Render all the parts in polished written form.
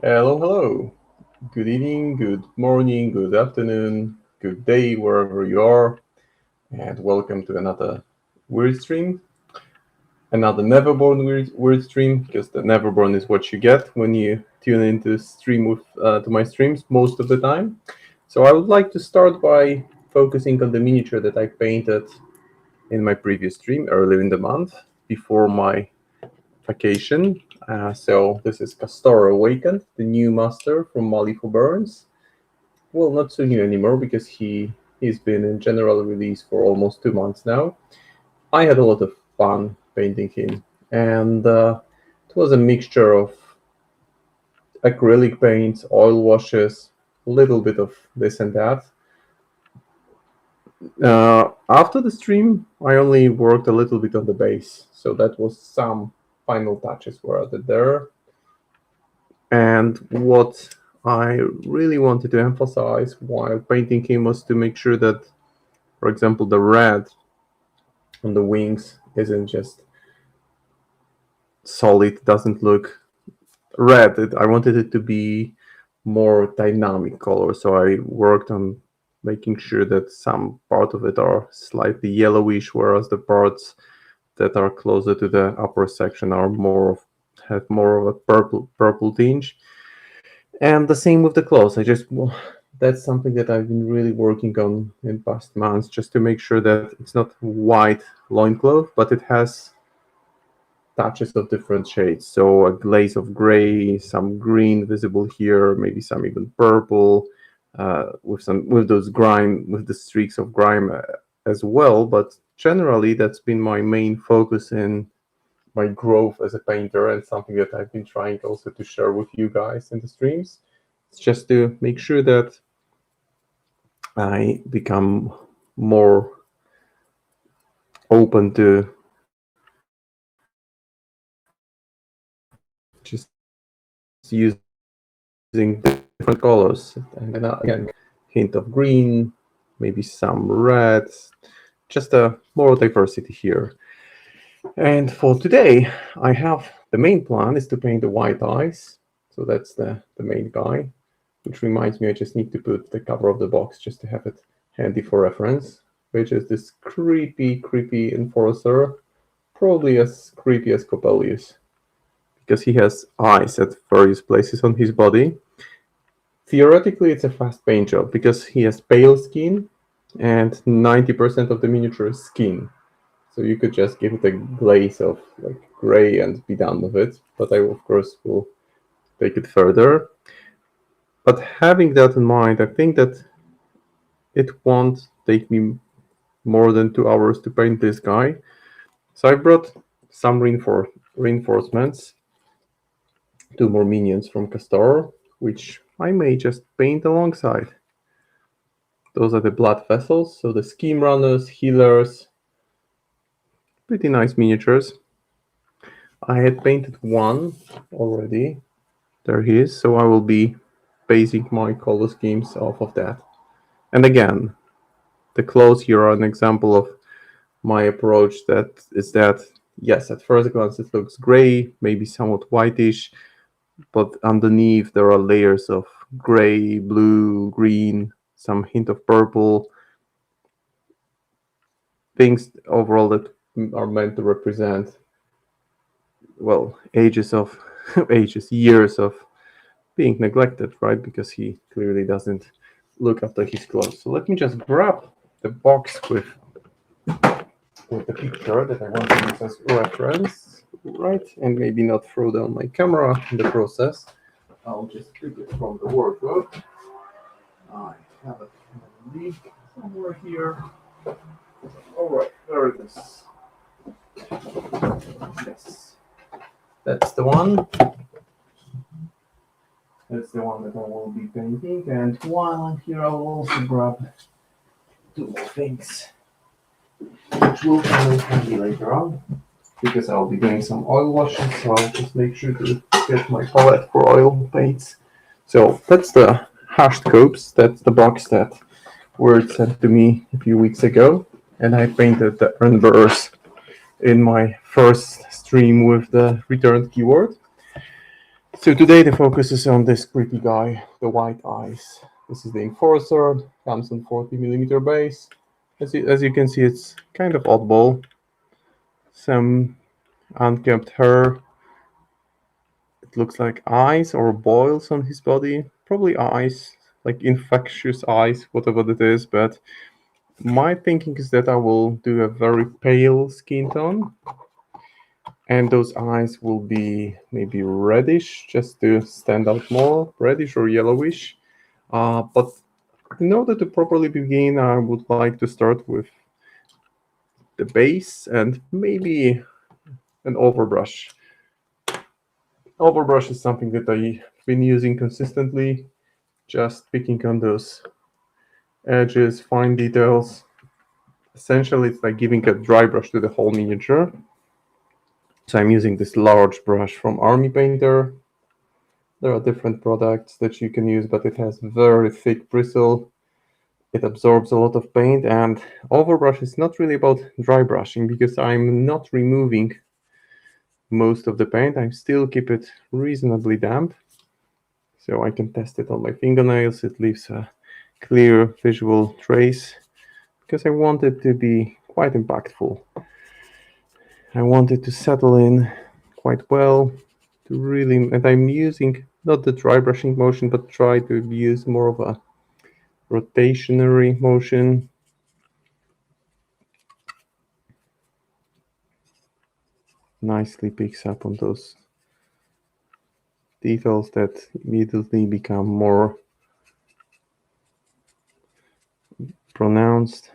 Hello, hello. Good evening, good morning, good afternoon, good day, wherever you are, and welcome to another weird stream. Another Neverborn weird stream, because the Neverborn is what you get when you tune into stream with to my streams most of the time. So I would like to start by focusing on the miniature that I painted in my previous stream earlier in the month before my vacation. So this is Castor Awakened, the new master from Malifaux Burns. Well, not so new anymore because he's been in general release for almost 2 months now. I had a lot of fun painting him, and it was a mixture of acrylic paints, oil washes, a little bit of this and that. After the stream, I only worked a little bit on the base, so that was some final touches were added there. And what I really wanted to emphasize while painting him was to make sure that, for example, the red on the wings isn't just solid, doesn't look red. I wanted it to be more dynamic color, so I worked on making sure that some part of it are slightly yellowish, whereas the parts that are closer to the upper section are have more of a purple tinge. And the same with the clothes. That's something that I've been really working on in past months, just to make sure that it's not white loincloth, but it has touches of different shades. So a glaze of gray, some green visible here, maybe some even purple, with the streaks of grime as well. But generally, that's been my main focus in my growth as a painter, and something that I've been trying also to share with you guys in the streams. It's just to make sure that I become more open to just using different colors, and then again, hint of green, maybe some red, just a more diversity here. And for today, I have the main plan is to paint the white eyes. So that's the main guy, which reminds me I just need to put the cover of the box just to have it handy for reference, which is this creepy enforcer, probably as creepy as Coppelius, because he has eyes at various places on his body. Theoretically, it's a fast paint job because he has pale skin and 90% of the miniature is skin. So you could just give it a glaze of like gray and be done with it. But I, of course, will take it further. But having that in mind, I think that it won't take me more than 2 hours to paint this guy. So I brought some reinforcements, 2 more minions from Castor, which I may just paint alongside. Those are the blood vessels, so the scheme runners, healers, pretty nice miniatures. I had painted one already. There he is, so I will be basing my color schemes off of that. And again, the clothes here are an example of my approach. That yes, at first glance it looks gray, maybe somewhat whitish, but underneath there are layers of gray, blue, green, some hint of purple, things overall that are meant to represent, well, ages of years of being neglected, right? Because he clearly doesn't look after his clothes. So let me just grab the box with the picture that I want to use as reference, right? And maybe not throw down my camera in the process. I'll just pick it from the wardrobe. I have it handy somewhere here. All right, there it is. Yes, that's the one. That's the one that I will be painting. And while I'm here, I will also grab 2 more things, which will come in handy later on, because I'll be doing some oil washes. So I'll just make sure to get my palette for oil paints. So that's the hashed copes. That's the box that Word sent to me a few weeks ago, and I painted the Urnburrs in my first stream with the returned keyword. So today the focus is on this pretty guy, the white eyes. This is the Enforcer, comes on 40mm base. As you can see, it's kind of oddball. Some unkempt hair. It looks like eyes or boils on his body. Probably eyes, like infectious eyes, whatever it is. But my thinking is that I will do a very pale skin tone. And those eyes will be maybe reddish, just to stand out more, reddish or yellowish. But in order to properly begin, I would like to start with the base and maybe an overbrush. Overbrush is something that I've been using consistently, just picking on those edges, fine details. Essentially, it's like giving a dry brush to the whole miniature. So I'm using this large brush from Army Painter. There are different products that you can use, but it has very thick bristle. It absorbs a lot of paint, and overbrush is not really about dry brushing because I'm not removing most of the paint. I still keep it reasonably damp, so I can test it on my fingernails. It leaves a clear visual trace because I want it to be quite impactful. I want it to settle in quite well, to really, and I'm using not the dry brushing motion, but try to use more of a rotationary motion. Nicely picks up on those details that immediately become more pronounced.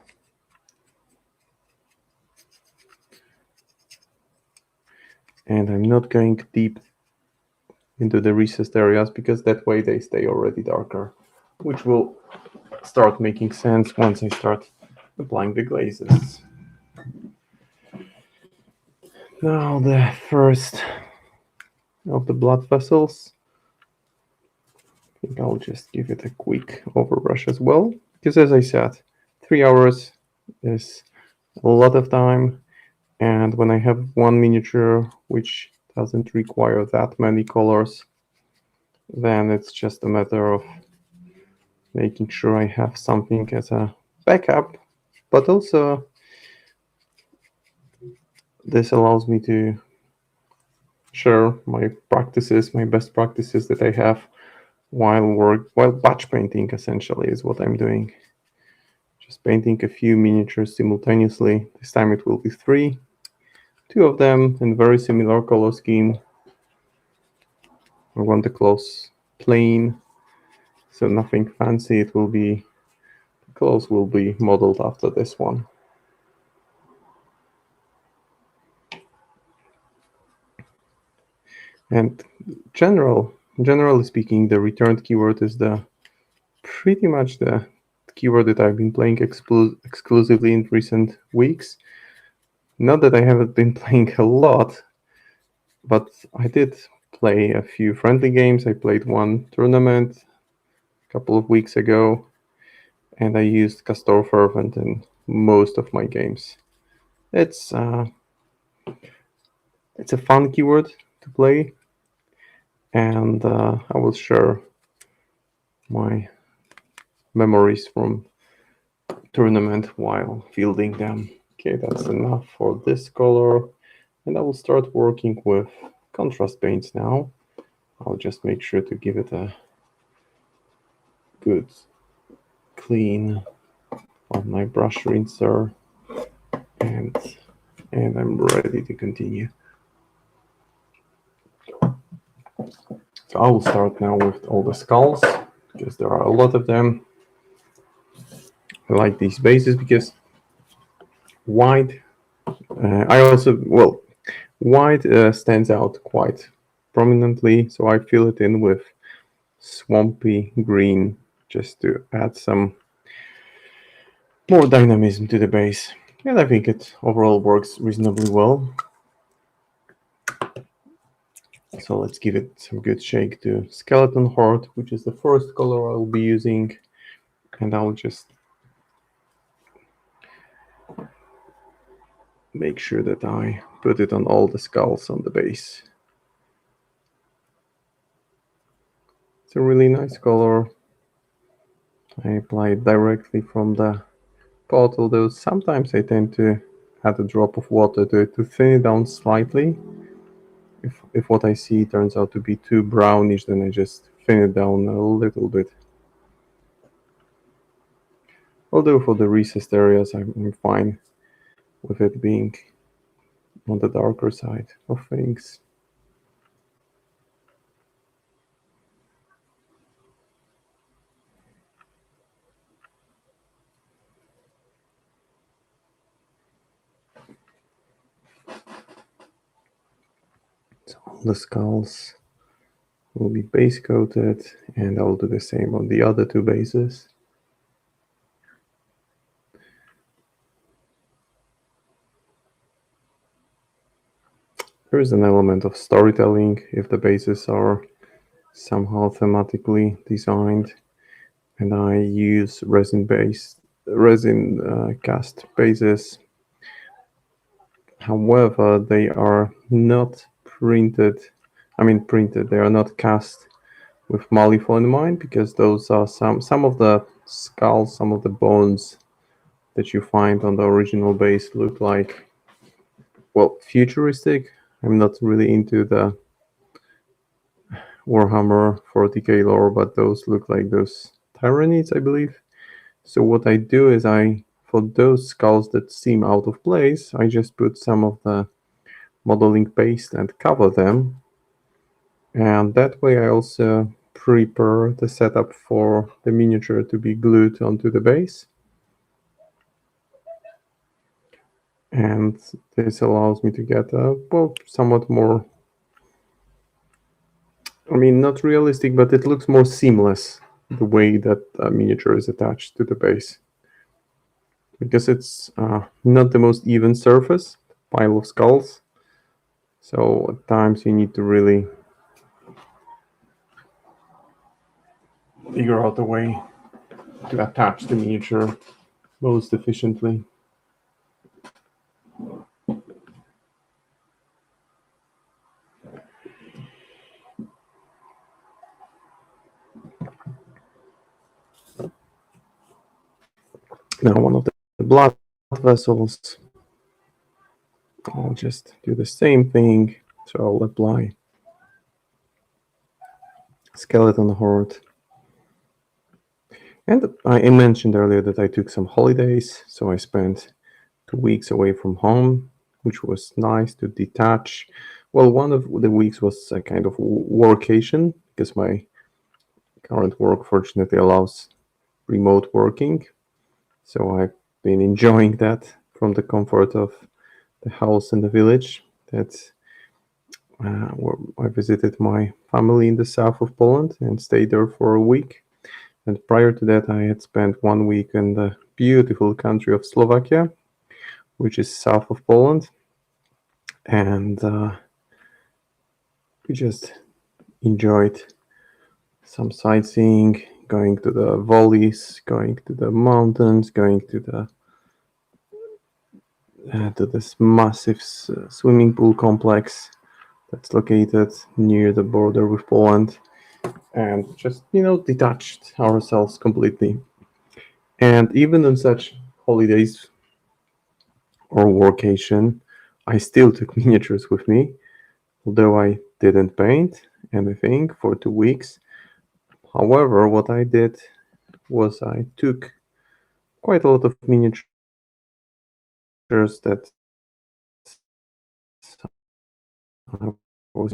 And I'm not going deep into the recessed areas because that way they stay already darker, which will start making sense once I start applying the glazes. Now the first of the blood vessels. I think I'll just give it a quick overbrush as well, because as I said, 3 hours is a lot of time, and when I have one miniature which doesn't require that many colors, then it's just a matter of making sure I have something as a backup, but also this allows me to share my practices, my best practices that I have while batch painting. Essentially is what I'm doing. Just painting a few miniatures simultaneously. This time it will be 3, 2 of them in very similar color scheme. I want the clothes plain, so nothing fancy. It will be, the clothes will be modeled after this one. And generally speaking, the returned keyword is pretty much the keyword that I've been playing exclusively in recent weeks. Not that I haven't been playing a lot, but I did play a few friendly games. I played one tournament a couple of weeks ago, and I used Castor Fervent in most of my games. It's a fun keyword to play, and I will share my memories from tournament while fielding them. Okay, that's enough for this color, and I will start working with contrast paints now. I'll just make sure to give it a good clean on my brush rinser, and I'm ready to continue. So I will start now with all the skulls because there are a lot of them. I like these bases because white, white stands out quite prominently, so I fill it in with swampy green just to add some more dynamism to the base. And I think it overall works reasonably well. So let's give it some good shake to Skeleton Horde, which is the first color I'll be using. And I'll just make sure that I put it on all the skulls on the base. It's a really nice color. I apply it directly from the pot, although sometimes I tend to add a drop of water to it to thin it down slightly. If what I see turns out to be too brownish, then I just thin it down a little bit. Although for the recessed areas, I'm fine with it being on the darker side of things. So all the skulls will be base coated, and I'll do the same on the other two bases. There is an element of storytelling if the bases are somehow thematically designed, and I use resin cast bases. However, they are not printed. Printed. They are not cast with Malifaux in mind, because those are some of the skulls, some of the bones that you find on the original base look like, well, futuristic. I'm not really into the Warhammer 40k lore, but those look like those Tyranids, I believe. So what I do is for those skulls that seem out of place, I just put some of the modeling paste and cover them. And that way I also prepare the setup for the miniature to be glued onto the base. And this allows me to get a, well, somewhat more, not realistic, but it looks more seamless the way that a miniature is attached to the base. Because it's not the most even surface, pile of skulls. So at times you need to really figure out a way to attach the miniature most efficiently. Now one of the blood vessels, I'll just do the same thing. So I'll apply skeleton horde. And I mentioned earlier that I took some holidays, so I spent 2 weeks away from home, which was nice to detach. Well, one of the weeks was a kind of workation, because my current work fortunately allows remote working. So I've been enjoying that from the comfort of the house in the village. Where I visited my family in the south of Poland and stayed there for a week. And prior to that, I had spent 1 week in the beautiful country of Slovakia, which is south of Poland. And we just enjoyed some sightseeing, going to the valleys, going to the mountains, going to this massive swimming pool complex that's located near the border with Poland, and just detached ourselves completely. And even on such holidays or workation, I still took miniatures with me, although I didn't paint anything for 2 weeks. However, what I did was I took quite a lot of miniatures that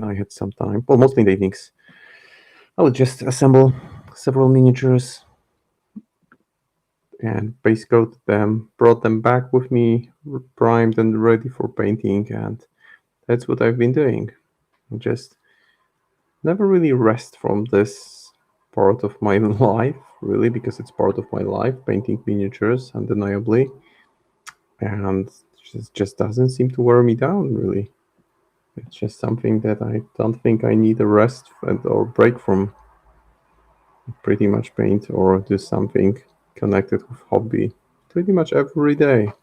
I had some time, well, mostly in the evenings. I would just assemble several miniatures and base coat them, brought them back with me, primed and ready for painting, and that's what I've been doing. Just never really rest from this part of my life, really, because it's part of my life, painting miniatures, undeniably, and it just doesn't seem to wear me down, really. It's just something that I don't think I need a rest or break from. Pretty much paint or do something connected with hobby pretty much every day.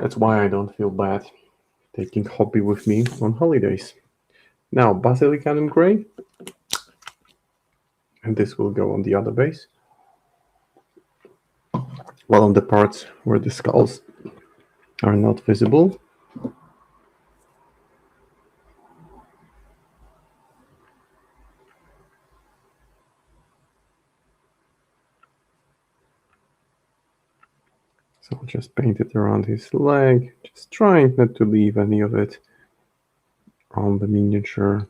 That's why I don't feel bad taking hobby with me on holidays. Now, Basilicanum Gray, and this will go on the other base. Well, on the parts where the skulls are not visible. So I'll just paint it around his leg, just trying not to leave any of it on the miniature,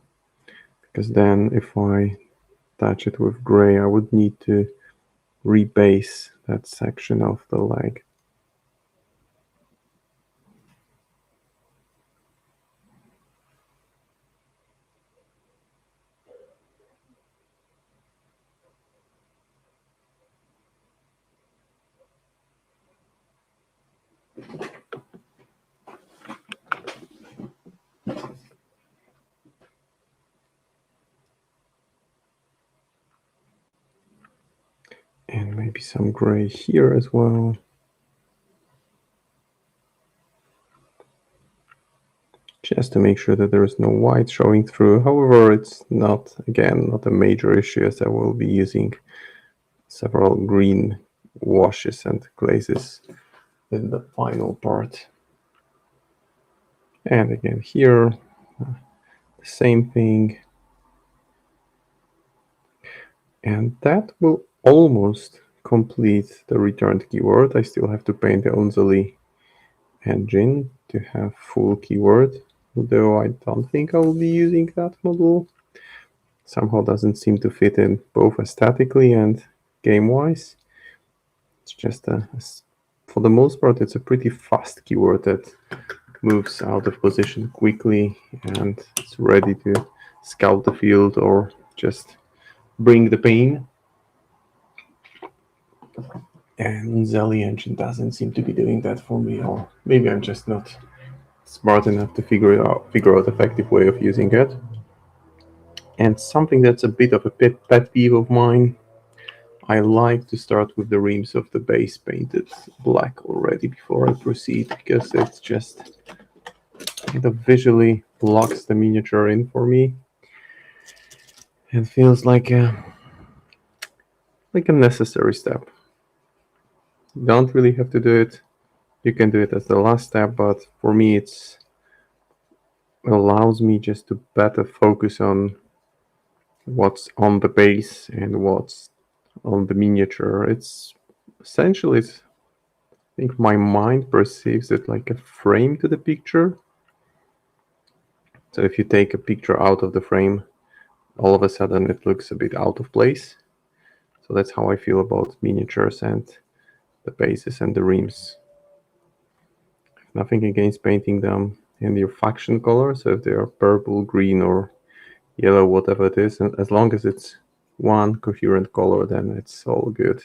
because then if I touch it with gray, I would need to rebase that section of the leg. And maybe some gray here as well. Just to make sure that there is no white showing through. However, it's not, again, not a major issue, as I will be using several green washes and glazes in the final part. And again here, the same thing. And that will almost complete the returned keyword. I still have to paint the Onzali engine to have full keyword, though I don't think I will be using that model. Somehow doesn't seem to fit in both aesthetically and game-wise. It's just for the most part, it's a pretty fast keyword that moves out of position quickly and it's ready to scout the field or just bring the pain. And Zelly engine doesn't seem to be doing that for me, or maybe I'm just not smart enough to figure out effective way of using it. And something that's a bit of a pet peeve of mine, I like to start with the rims of the base painted black already before I proceed, because it's just kind of visually locks the miniature in for me and feels like a necessary step. You don't really have to do it. You can do it as the last step, but for me it allows me just to better focus on what's on the base and what's on the miniature. It's essentially, I think my mind perceives it like a frame to the picture. So if you take a picture out of the frame, all of a sudden it looks a bit out of place. So that's how I feel about miniatures and the bases and the rims. Nothing against painting them in your faction color, so if they are purple, green, or yellow, whatever it is, and as long as it's one coherent color, then it's all good.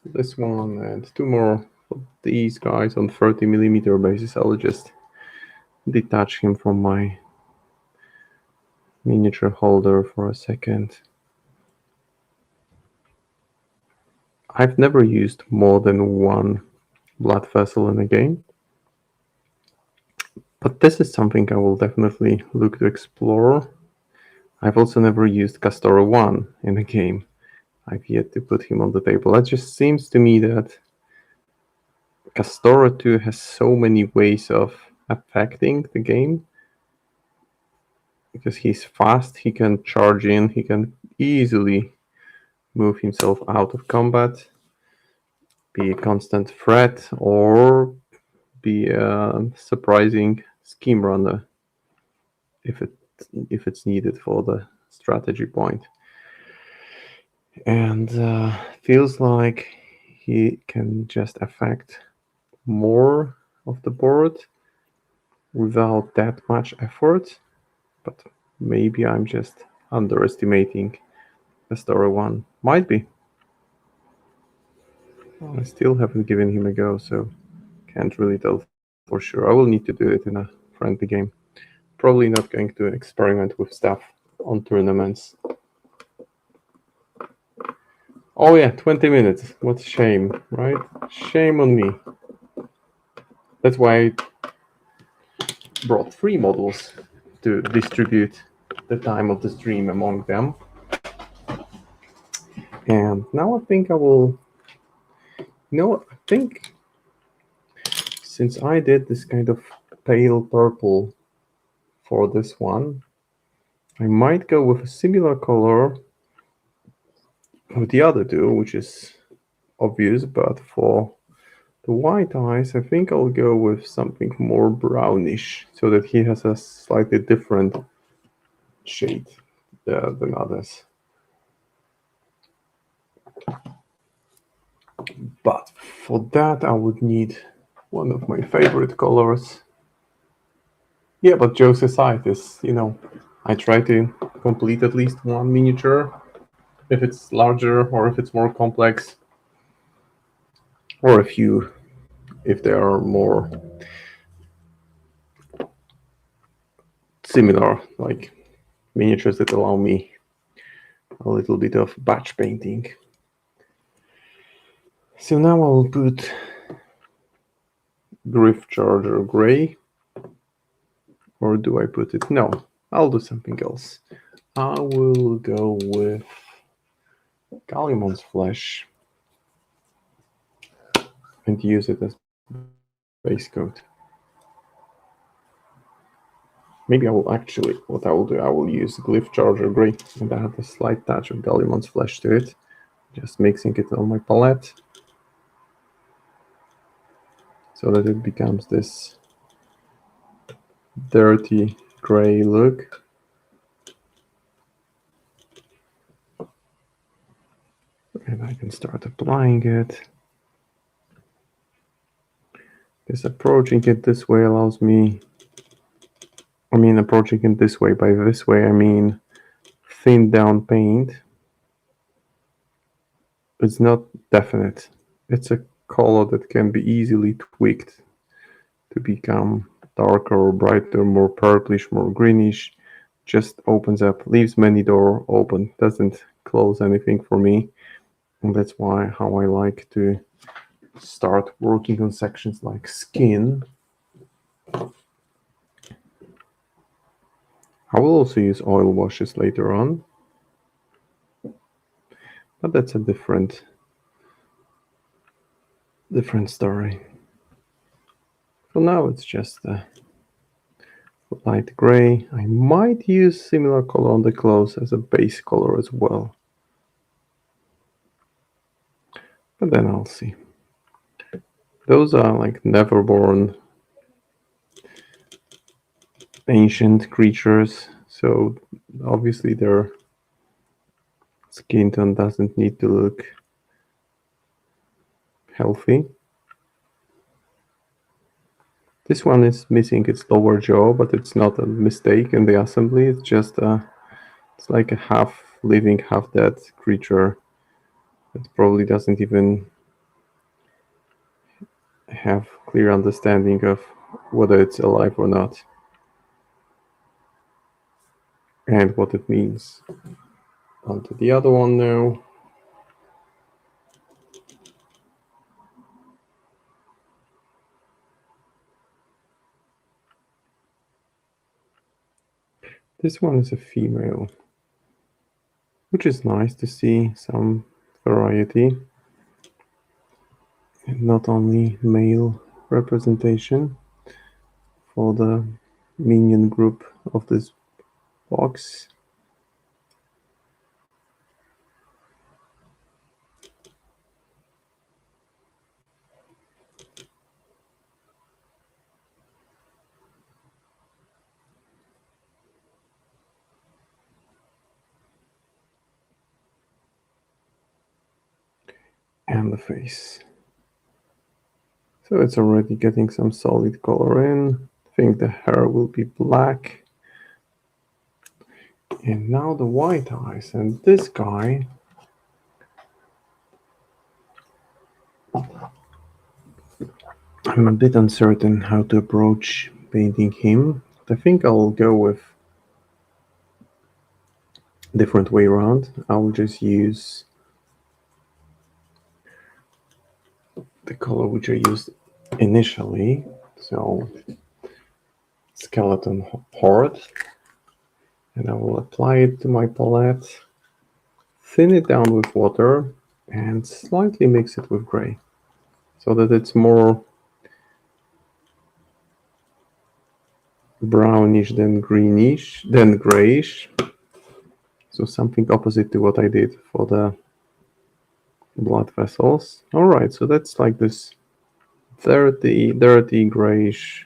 This one and two more of these guys on 30mm basis. I'll just detach him from my miniature holder for a second. I've never used more than one blood vessel in a game, but this is something I will definitely look to explore. I've also never used Castor 1 in a game. I've yet to put him on the table. It just seems to me that Castor 2 has so many ways of affecting the game. Because he's fast, he can charge in, he can easily move himself out of combat, be a constant threat, or be a surprising scheme runner if it's needed for the strategy point. And feels like he can just affect more of the board without that much effort, but maybe I'm just underestimating the story one. Might be. I still haven't given him a go, so can't really tell for sure. I will need to do it in a friendly game. Probably not going to experiment with stuff on tournaments. Oh yeah, 20 minutes. What a shame, right? Shame on me. That's why I brought 3 models to distribute the time of the stream among them. And now I think I will, I think since I did this kind of pale purple for this one, I might go with a similar color with the other two, which is obvious, but for the white eyes, I think I'll go with something more brownish so that he has a slightly different shade than others. But for that, I would need one of my favorite colors. Yeah, but jokes aside, I try to complete at least one miniature, if it's larger or if it's more complex, or if they are more similar, like miniatures that allow me a little bit of batch painting. So now I'll put Griff Charger Gray, or do I put it? No, I'll do something else. I will go with Gallimon's Flesh and use it as base coat. Maybe I will actually, what I will do, I will use Glyph Charger Grey and add a slight touch of Gallimon's Flesh to it, just mixing it on my palette so that it becomes this dirty gray look. And I can start applying it. This approaching it this way allows me, approaching it this way, by this way I mean thinned down paint. It's not definite. It's a color that can be easily tweaked to become darker or brighter, more purplish, more greenish. Just opens up, leaves many doors open, doesn't close anything for me. And that's how I like to start working on sections like skin. I will also use oil washes later on, but that's a different story. For now, it's just a light gray. I might use similar color on the clothes as a base color as well, but then I'll see. Those are like never-born ancient creatures, so obviously their skin tone doesn't need to look healthy. This one is missing its lower jaw, but it's not a mistake in the assembly. It's just it's like a half living, half dead creature that probably doesn't even have clear understanding of whether it's alive or not and what it means. Onto the other one now. This one is a female, which is nice to see some variety and not only male representation for the minion group of this box. And the face. So it's already getting some solid color in. I think the hair will be black. And now the white eyes. And this guy, I'm a bit uncertain how to approach painting him. I think I'll go with a different way around. I'll just use the color which I used initially, So skeleton horde, and I will apply it to my palette, thin it down with water, and slightly mix it with gray so that it's more brownish than greenish, than grayish. So something opposite to what I did for the blood vessels. All right, so that's like this dirty grayish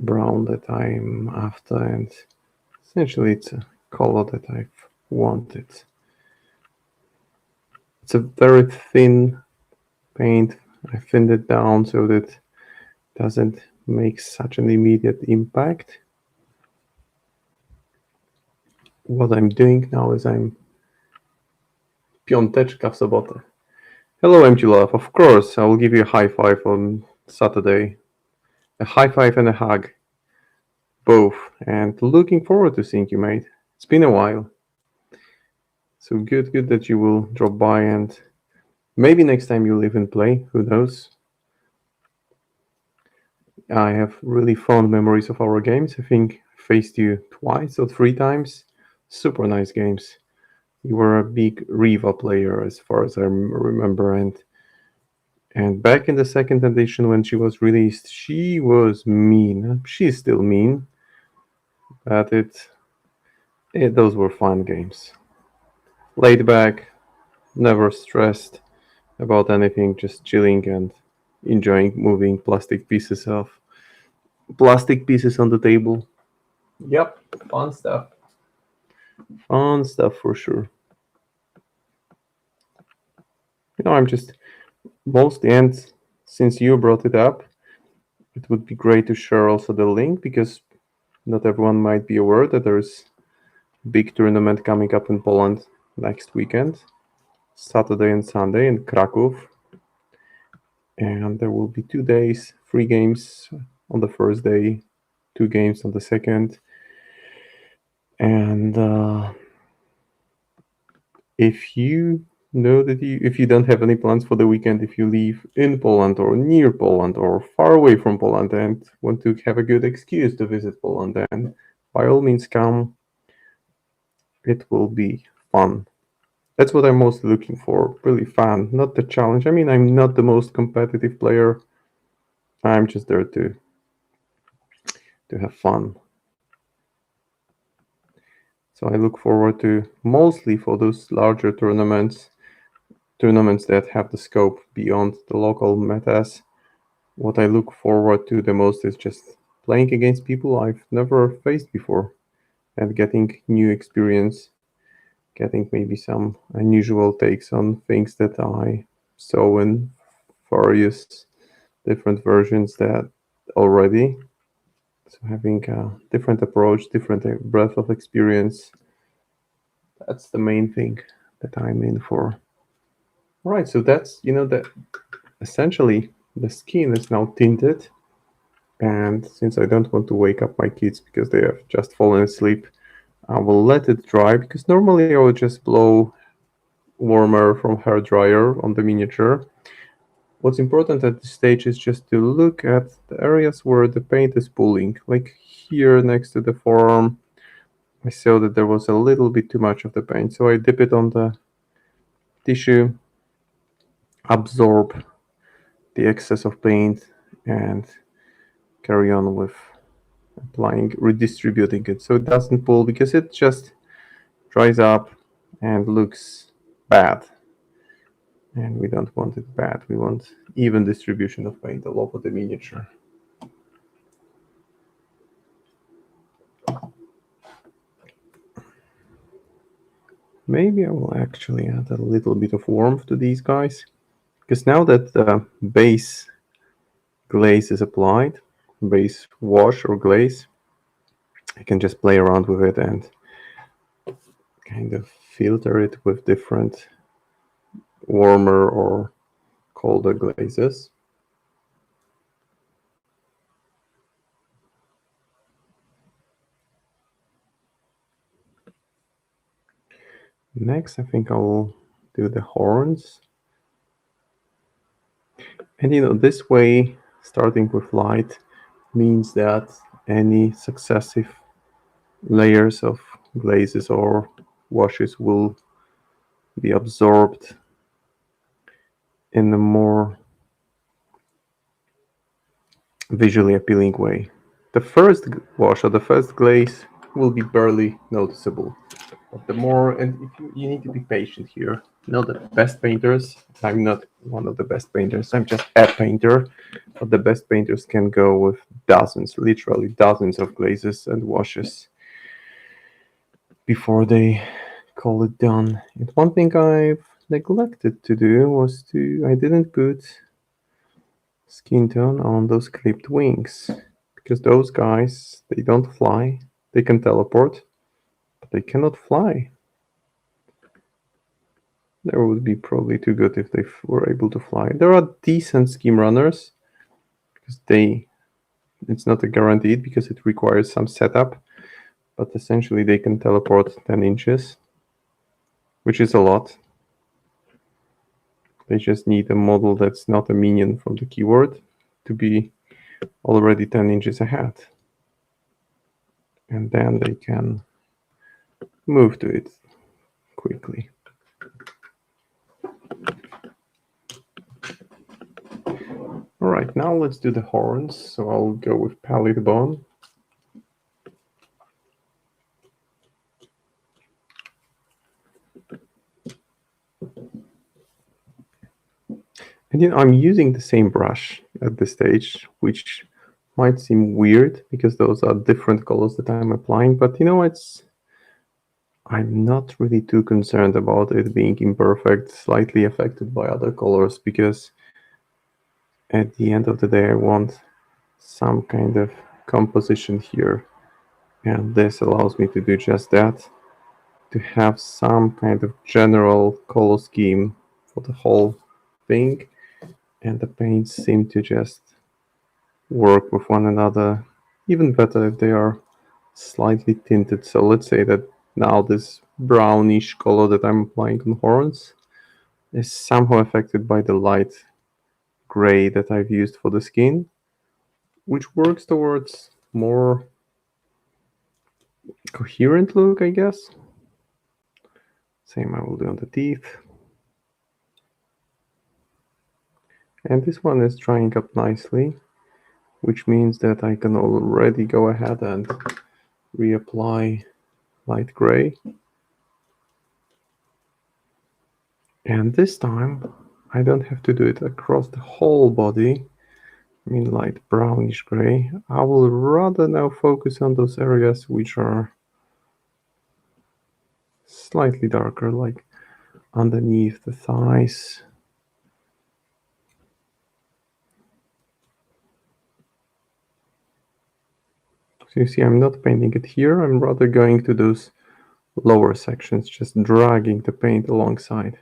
brown that I'm after, and essentially it's a color that I've wanted. It's a very thin paint. I thinned it down so that it doesn't make such an immediate impact. What I'm doing now is I'm piąteczka w sobotę. Hello, MG Love. Of course, I will give you a high five on Saturday. A high five and a hug. Both. And looking forward to seeing you, mate. It's been a while. So good that you will drop by, and maybe next time you'll even play. Who knows? I have really fond memories of our games. I think I faced you twice or 3 times. Super nice games. You were a big Riva player as far as I remember, and back in the second edition when she was released, she was mean. She's still mean, but those were fun games. Laid back, never stressed about anything, just chilling and enjoying moving plastic pieces on the table. Yep, fun stuff. Fun stuff for sure. I'm just mostly, and since you brought it up, it would be great to share also the link, because not everyone might be aware that there's a big tournament coming up in Poland next weekend, Saturday and Sunday in Kraków. And there will be 2 days, 3 games on the first day, 2 games on the second. And if you know that if you don't have any plans for the weekend, if you live in Poland or near Poland or far away from Poland and want to have a good excuse to visit Poland, then by all means come. It will be fun. That's what I'm mostly looking for. Really fun, not the challenge. I mean, I'm not the most competitive player. I'm just there to have fun. So I look forward to mostly for those larger tournaments that have the scope beyond the local metas. What I look forward to the most is just playing against people I've never faced before and getting new experience, getting maybe some unusual takes on things that I saw in various different versions that already. So having a different approach, different breadth of experience, that's the main thing that I'm in for. All right, so that's, that essentially the skin is now tinted. And since I don't want to wake up my kids because they have just fallen asleep, I will let it dry, because normally I would just blow warmer from hair dryer on the miniature. What's important at this stage is just to look at the areas where the paint is pooling. Like here next to the forearm, I saw that there was a little bit too much of the paint. So I dip it on the tissue, absorb the excess of paint, and carry on with applying, redistributing it. So it doesn't pool, because it just dries up and looks bad. And we don't want it bad. We want even distribution of paint all over the miniature. Maybe I will actually add a little bit of warmth to these guys, because now that the base glaze is applied, base wash or glaze, I can just play around with it and kind of filter it with different warmer or colder glazes. Next, I think I will do the horns. And this way, starting with light means that any successive layers of glazes or washes will be absorbed in a more visually appealing way. The first wash or the first glaze will be barely noticeable. But the more, and if you need to be patient here. Not the best painters. I'm not one of the best painters. I'm just a painter. But the best painters can go with dozens, literally dozens of glazes and washes before they call it done. And one thing I've neglected to do was I didn't put skin tone on those clipped wings, because those guys, they don't fly. They can teleport, but they cannot fly. That would be probably too good if they were able to fly. There are decent scheme runners, because it's not a guaranteed, because it requires some setup, but essentially they can teleport 10 inches, which is a lot. They just need a model that's not a minion from the keyword to be already 10 inches ahead. And then they can move to it quickly. All right, now let's do the horns. So I'll go with palette bone. And I'm using the same brush at this stage, which might seem weird because those are different colors that I'm applying, but I'm not really too concerned about it being imperfect, slightly affected by other colors, because at the end of the day, I want some kind of composition here. And this allows me to do just that, to have some kind of general color scheme for the whole thing. And the paints seem to just work with one another, even better if they are slightly tinted. So let's say that now this brownish color that I'm applying on horns is somehow affected by the light gray that I've used for the skin, which works towards more coherent look, I guess. Same I will do on the teeth. And this one is drying up nicely, which means that I can already go ahead and reapply light gray. And this time I don't have to do it across the whole body. I mean light brownish gray. I will rather now focus on those areas which are slightly darker, like underneath the thighs. So you see, I'm not painting it here. I'm rather going to those lower sections, just dragging the paint alongside.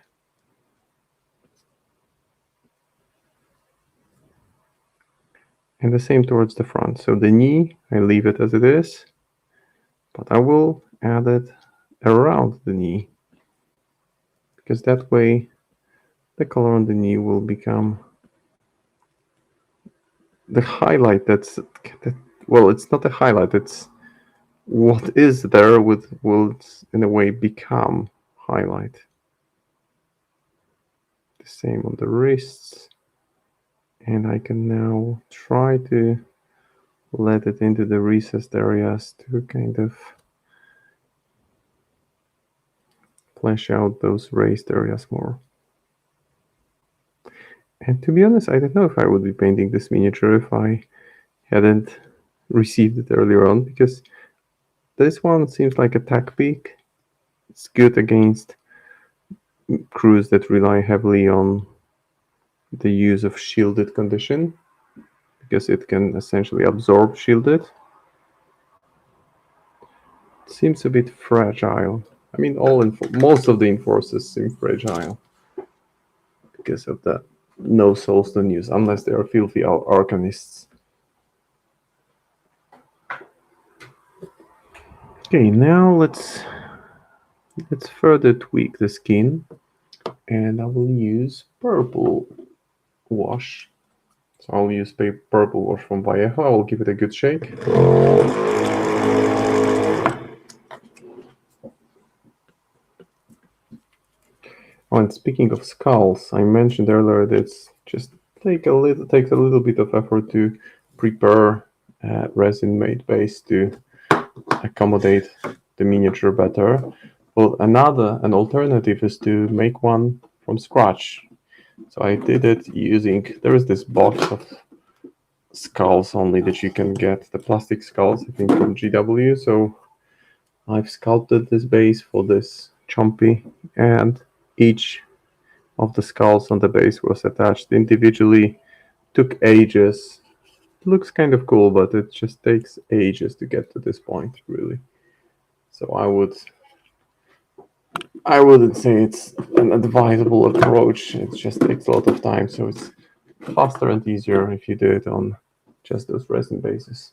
And the same towards the front. So the knee, I leave it as it is, but I will add it around the knee, because that way the color on the knee will become the highlight. Well, it's not a highlight, it's what is there will in a way become highlight. The same on the wrists. And I can now try to let it into the recessed areas to kind of flesh out those raised areas more. And to be honest, I don't know if I would be painting this miniature if I hadn't received it earlier on, because this one seems like a tack peak. It's good against crews that rely heavily on the use of shielded condition, because it can essentially absorb shielded. It seems a bit fragile. I mean, most of the enforcers seem fragile because of that no soulstone use, unless they are filthy arcanists. Okay, now let's further tweak the skin, and I will use purple wash. So I'll use purple wash from Vallejo. I'll give it a good shake. Oh, and speaking of skulls, I mentioned earlier that it's just takes a little bit of effort to prepare a resin-made base to accommodate the miniature better. Well, an alternative is to make one from scratch. So I did it using, there is this box of skulls only that you can get, the plastic skulls, I think from GW. So I've sculpted this base for this Chompy, and each of the skulls on the base was attached individually. Took ages. It looks kind of cool, but it just takes ages to get to this point, really. So I wouldn't say it's an advisable approach. It just takes a lot of time, so it's faster and easier if you do it on just those resin bases.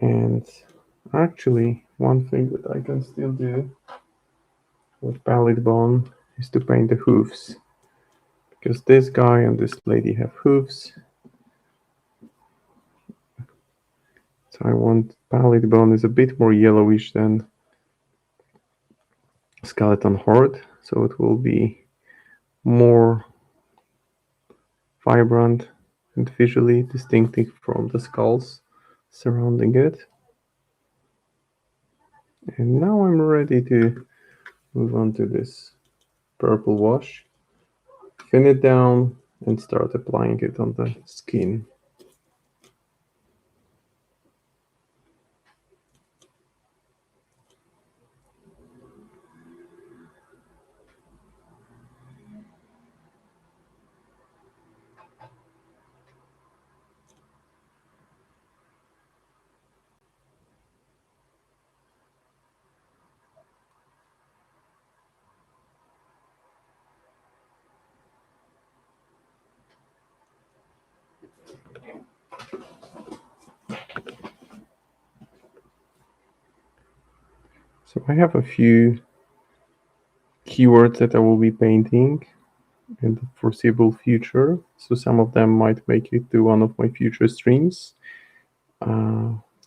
And actually, one thing that I can still do with palette bone is to paint the hooves, because this guy and this lady have hooves. So I want palette bone is a bit more yellowish than skeleton horde, so it will be more vibrant and visually distinctive from the skulls surrounding it. And now I'm ready to move on to this purple wash, thin it down, and start applying it on the skin. So I have a few keywords that I will be painting in the foreseeable future. So some of them might make it to one of my future streams.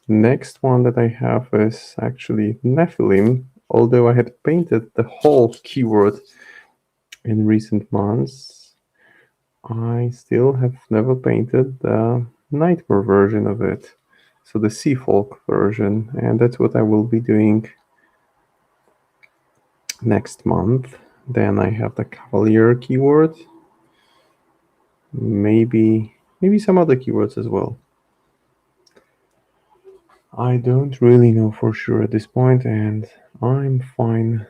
Next one that I have is actually Nephilim. Although I had painted the whole keyword in recent months, I still have never painted the Nightmare version of it. So the Sea Folk version, and that's what I will be doing next month. Then I have the Cavalier keyword, maybe some other keywords as well. I don't really know for sure at this point, and I'm fine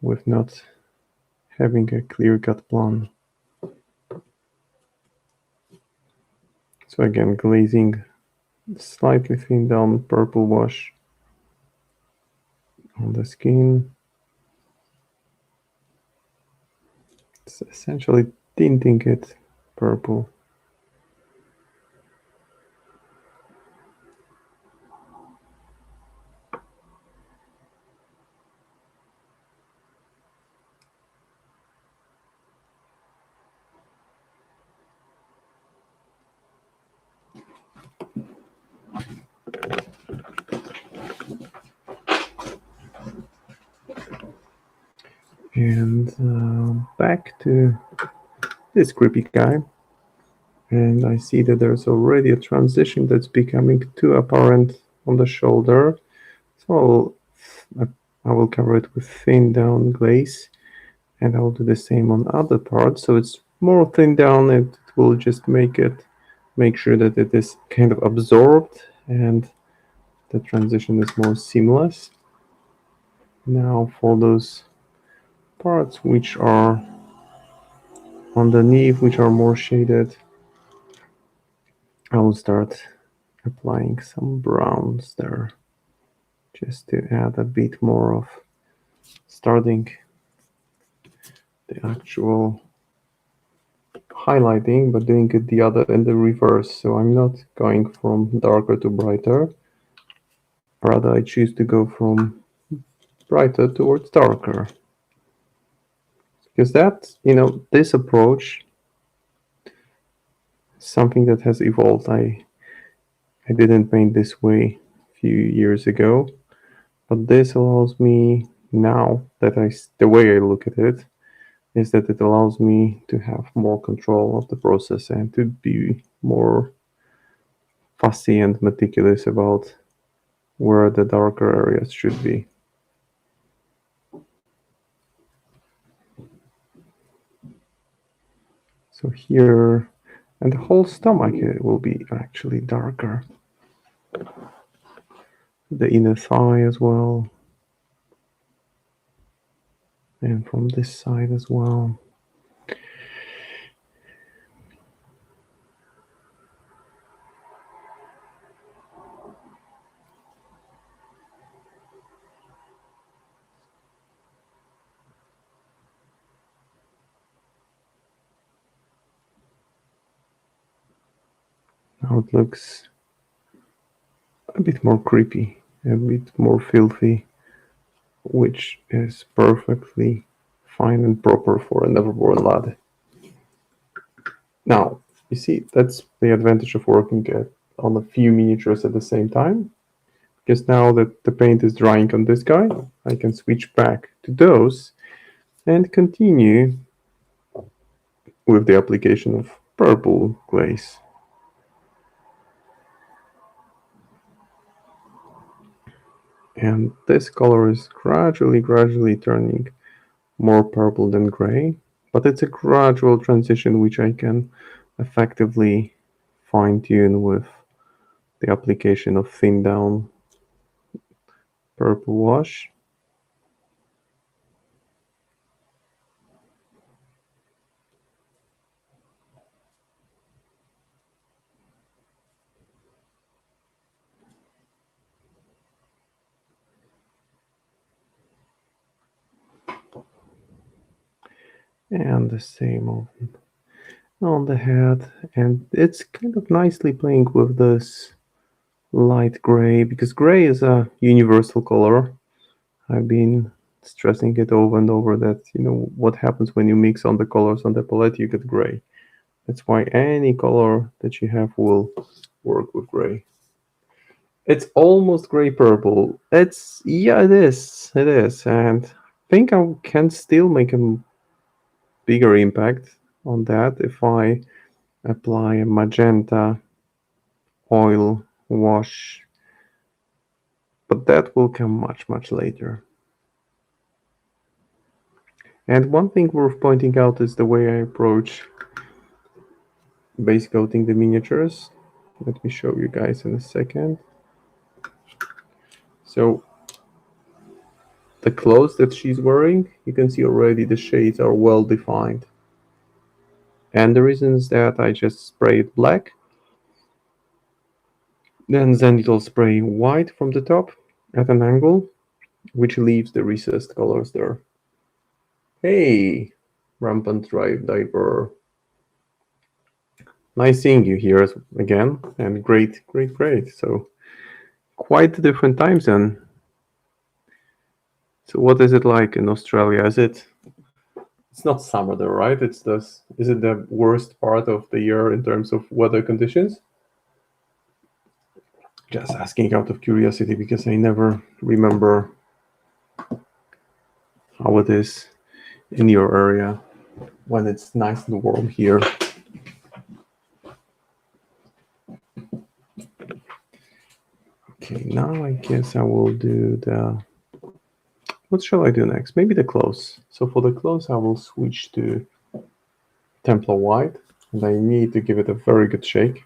with not having a clear-cut plan. So again, glazing, slightly thin down purple wash on the skin. It's essentially tinting it purple. And back to this creepy guy. And I see that there's already a transition that's becoming too apparent on the shoulder. So I will cover it with thin down glaze, and I'll do the same on other parts. So it's more thin down, and it will just make sure that it is kind of absorbed and the transition is more seamless. Now for those parts which are underneath, which are more shaded, I will start applying some browns there, just to add a bit more of starting the actual highlighting, but doing it in the reverse. So I'm not going from darker to brighter. Rather, I choose to go from brighter towards darker. Because that, this approach something that has evolved. I didn't paint this way a few years ago, but this allows me now that the way I look at it is that it allows me to have more control of the process and to be more fussy and meticulous about where the darker areas should be. So here, and the whole stomach will be actually darker. The inner thigh as well. And from this side as well. Now it looks a bit more creepy, a bit more filthy, which is perfectly fine and proper for a never-born lad. Now, you see, that's the advantage of working on a few miniatures at the same time. Because now that the paint is drying on this guy, I can switch back to those and continue with the application of purple glaze. And this color is gradually turning more purple than gray, but it's a gradual transition which I can effectively fine-tune with the application of thin down purple wash. And the same on the head, and it's kind of nicely playing with this light gray, because gray is a universal color. I've been stressing it over and over that, what happens when you mix on the colors on the palette, you get gray. That's why any color that you have will work with gray. It's almost gray purple. Yeah, it is. It is. And I think I can still make a bigger impact on that if I apply a magenta oil wash, but that will come much later. And one thing worth pointing out is the way I approach base coating the miniatures. Let me show you guys in a second. So the clothes that she's wearing, you can see already the shades are well defined. And the reason is that I just spray it black, then it'll spray white from the top at an angle, which leaves the recessed colors there. Hey, Rampant Drive Diaper. Nice seeing you here again, and great. So quite different time zone. So what is it like in Australia? It's not summer there, right? Is it the worst part of the year in terms of weather conditions? Just asking out of curiosity, because I never remember how it is in your area when it's nice and warm here. Okay, now I guess I will do what shall I do next? Maybe the clothes. So for the clothes, I will switch to Templar White, and I need to give it a very good shake.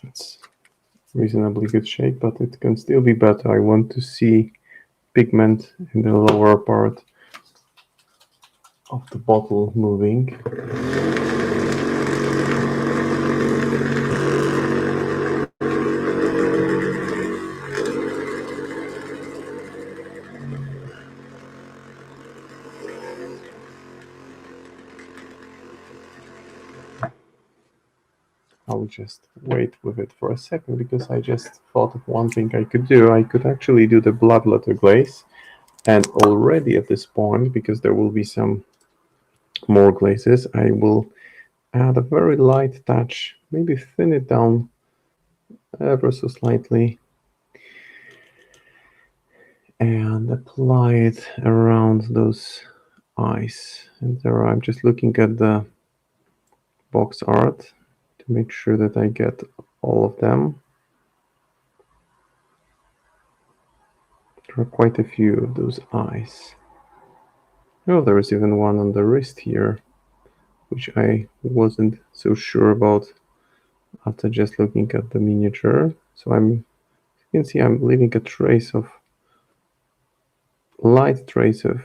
It's reasonably good shake, but it can still be better. I want to see pigment in the lower part of the bottle moving. I'll just wait with it for a second because I just thought of one thing I could do. I could actually do the blood letter glaze, and already at this point, because there will be some more glazes, I will add a very light touch, maybe thin it down ever so slightly, and apply it around those eyes. And there I'm just looking at the box art to make sure that I get all of them. There are quite a few of those eyes. Oh, there is even one on the wrist here, which I wasn't so sure about after just looking at the miniature. So you can see I'm leaving a trace of, light trace of,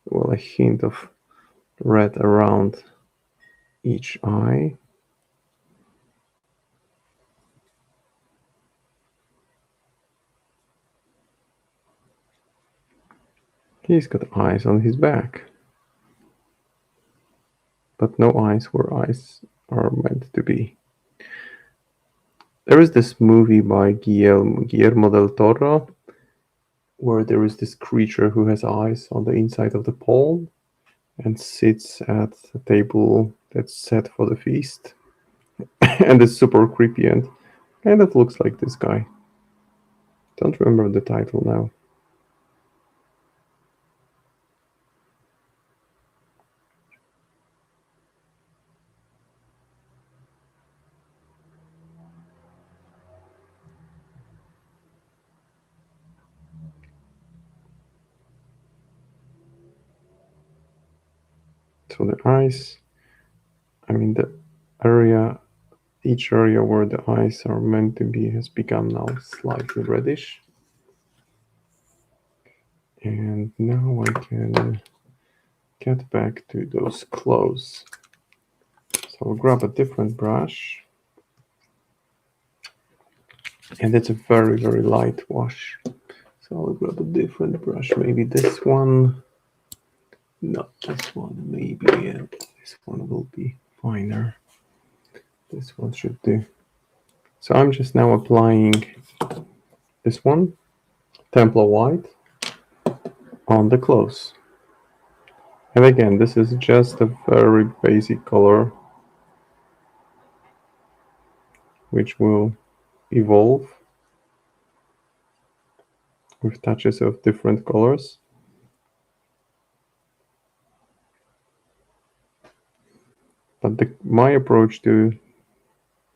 well, a hint of red around each eye. He's got eyes on his back, but no eyes where eyes are meant to be. There is this movie by Guillermo del Toro where there is this creature who has eyes on the inside of the palm and sits at a table that's set for the feast. And it's super creepy and kind of looks like this guy. Don't remember the title now. So the eyes, I mean the area, each area where the eyes are meant to be has become now slightly reddish. And now I can get back to those clothes. So I'll grab a different brush. And it's a very, very light wash. So I'll grab a different brush, maybe this one. Not this one, maybe this one will be finer. This one should do. So I'm just now applying this one, Templar White, on the clothes. And again, this is just a very basic color, which will evolve with touches of different colors. But my approach to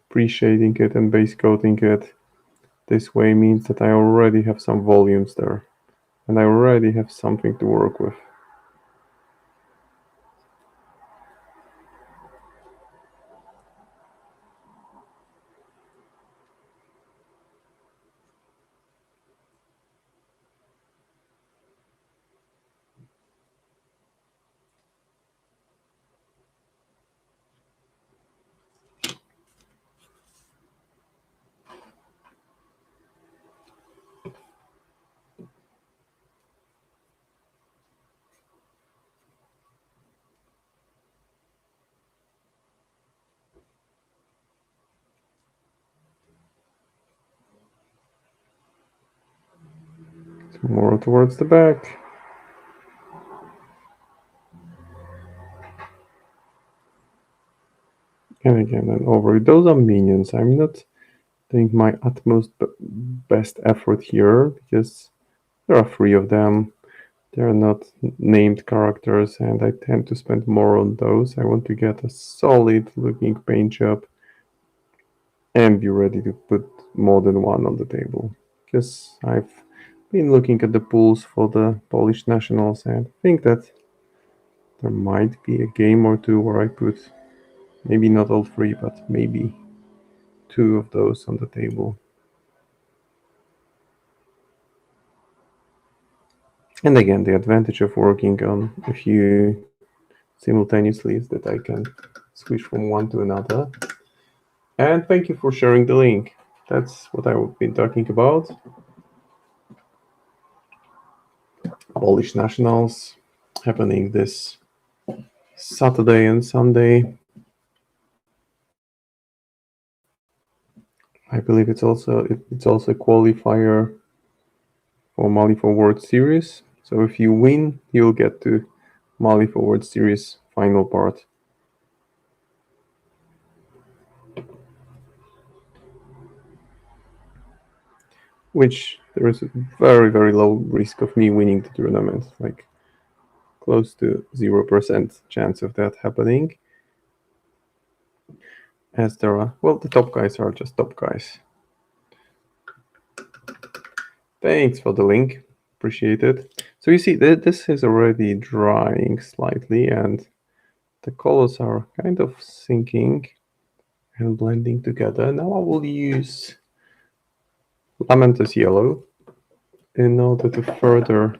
pre-shading it and base coating it this way means that I already have some volumes there, and I already have something to work with. More towards the back. And again, and over. Those are minions. I'm not doing my utmost best effort here because there are 3 of them. They are not named characters, and I tend to spend more on those. I want to get a solid looking paint job and be ready to put more than one on the table. Because I've been looking at the pools for the Polish nationals and think that there might be a game or two where I put maybe not all 3, but maybe 2 of those on the table. And again, the advantage of working on a few simultaneously is that I can switch from one to another. And thank you for sharing the link. That's what I've been talking about. Polish nationals happening this Saturday and Sunday. I believe it's also a qualifier for Mali Forward Series. So if you win, you'll get to Mali Forward Series final part. Which there is a very, very low risk of me winning the tournament, like close to 0% chance of that happening. As there are, well, the top guys are just top guys. Thanks for the link, appreciate it. So you see, this is already drying slightly, and the colors are kind of sinking and blending together. Now I will use Lamentus Yellow in order to further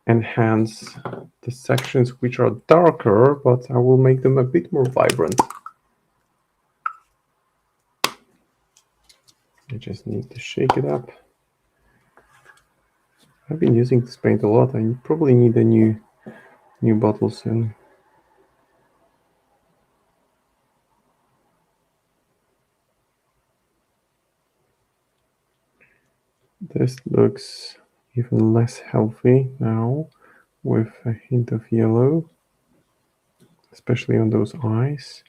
enhance the sections which are darker, but I will make them a bit more vibrant. I just need to shake it up. I've been using this paint a lot. I probably need a new bottle soon. This looks even less healthy now with a hint of yellow, especially on those eyes.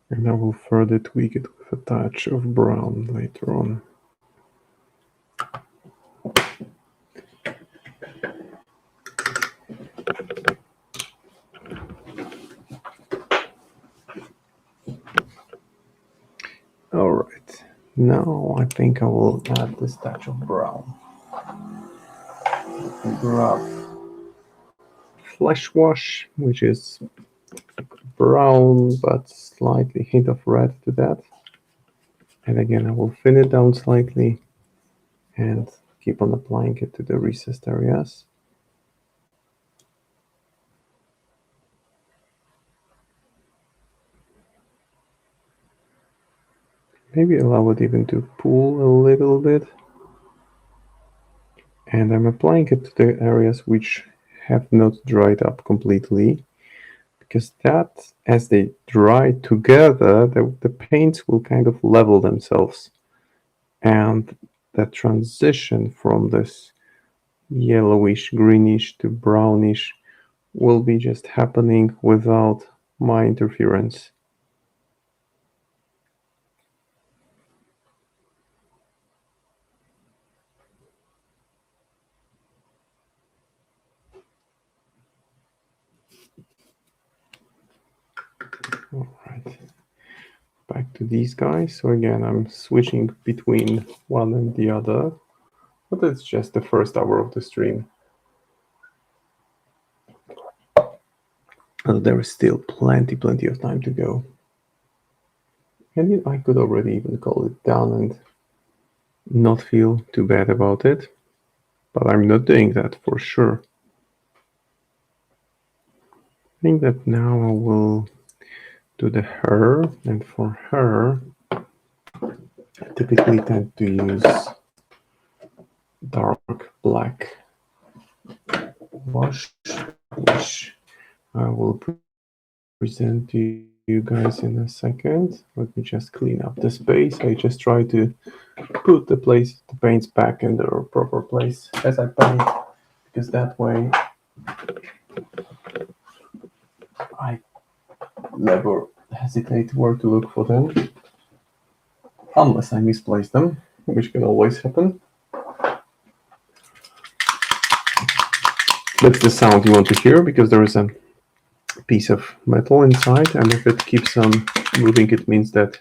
And I will further tweak it with a touch of brown later on. All right, now I think I will add this touch of brown. Grab Flesh Wash, which is brown but slightly hint of red to that. And again, I will thin it down slightly and keep on applying it to the recessed areas. Maybe allow it even to pool a little bit. And I'm applying it to the areas which have not dried up completely, because that, as they dry together, the paints will kind of level themselves. And the transition from this yellowish, greenish to brownish will be just happening without my interference. All right, back to these guys. So again, I'm switching between one and the other, but it's just the first hour of the stream. There is still plenty of time to go. And I could already even call it done and not feel too bad about it, but I'm not doing that for sure. I think that now I will do the hair, and for hair, I typically tend to use dark black wash, which I will present to you guys in a second. Let me just clean up the space. I just try to put the paints back in their proper place as I paint, because that way I never hesitate where to look for them, unless I misplace them, which can always happen. That's the sound you want to hear, because there is a piece of metal inside, and if it keeps on moving, it means that,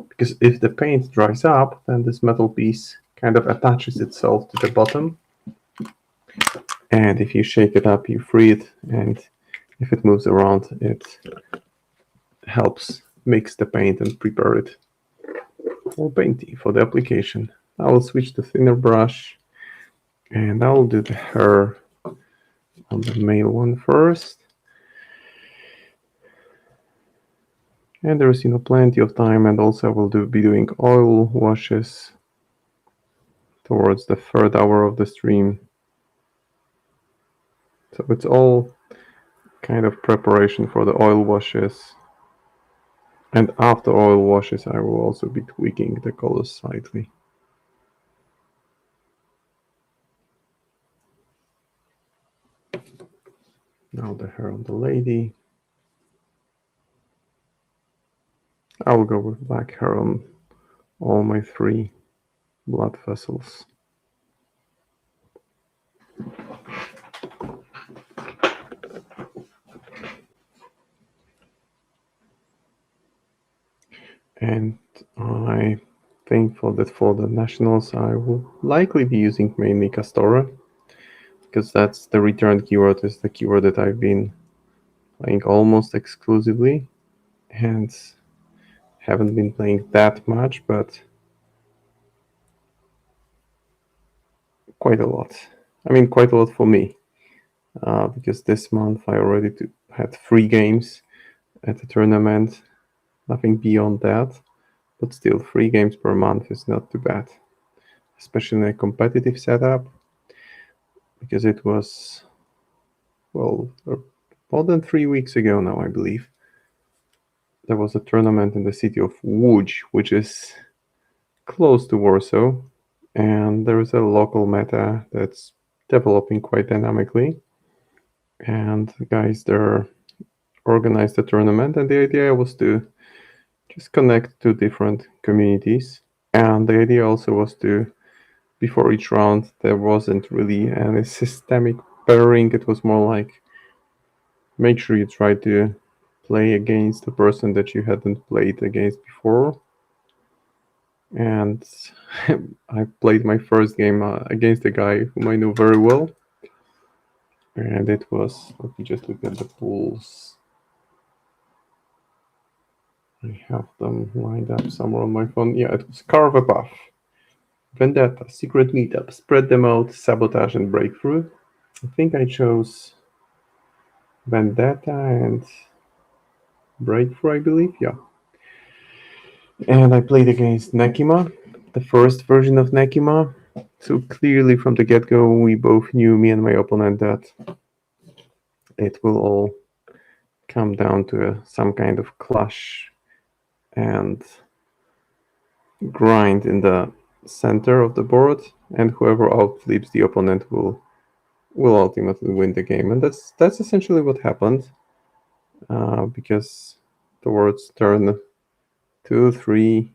because if the paint dries up, then this metal piece kind of attaches itself to the bottom, and if you shake it up, you free it, and if it moves around, it helps mix the paint and prepare it for painting, for the application. I will switch to thinner brush, and I will do the hair on the male one first. And there's plenty of time, and also I will be doing oil washes towards the third hour of the stream. So it's all kind of preparation for the oil washes. And after oil washes, I will also be tweaking the colors slightly. Now the hair on the lady. I will go with black hair on all my 3 blood vessels. And I think for the nationals, I will likely be using mainly Castora, because that's the return keyword, is the keyword that I've been playing almost exclusively, and haven't been playing that much, but quite a lot. I mean, quite a lot for me, because this month I already had 3 games at the tournament, nothing beyond that, but still 3 games per month is not too bad, especially in a competitive setup, because it was, well, more than 3 weeks ago now, I believe. There was a tournament in the city of Łódź, which is close to Warsaw, and there is a local meta that's developing quite dynamically. And guys there organized a tournament, and the idea was to just connect to different communities. And the idea also was to, before each round, there wasn't really any systemic pairing. It was more like, make sure you try to play against a person that you hadn't played against before. And I played my first game against a guy whom I know very well. And it was, let me just look at the pools. I have them lined up somewhere on my phone. Yeah, it was Carve a Path, Vendetta, Secret Meetup, Spread Them Out, Sabotage, and Breakthrough. I think I chose Vendetta and Breakthrough, I believe, yeah. And I played against Nekima, the first version of Nekima. So clearly from the get-go, we both knew, me and my opponent, that it will all come down to some kind of clash and grind in the center of the board, and whoever outflips the opponent will ultimately win the game. And that's essentially what happened, because towards turn 2, 3,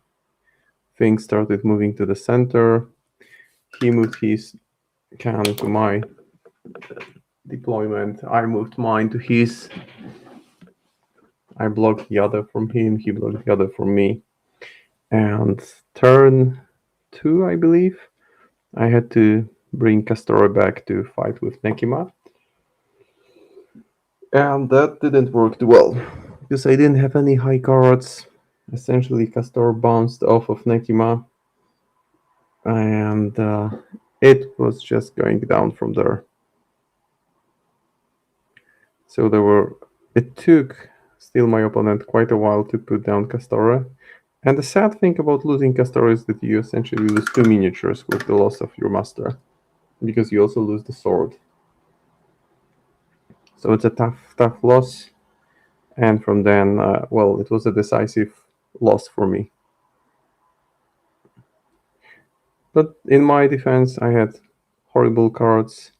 things started moving to the center. He moved his can to my deployment. I moved mine to his. I blocked the other from him. He blocked the other from me. And turn 2, I believe, I had to bring Castora back to fight with Nekima. And that didn't work too well, because I didn't have any high cards. Essentially, Castor bounced off of Nekima, and it was just going down from there. So it took still my opponent quite a while to put down Castora. And the sad thing about losing Castora is that you essentially lose 2 miniatures with the loss of your master, because you also lose the sword. So it's a tough loss. And from then, well, it was a decisive loss for me. But in my defense, I had horrible cards,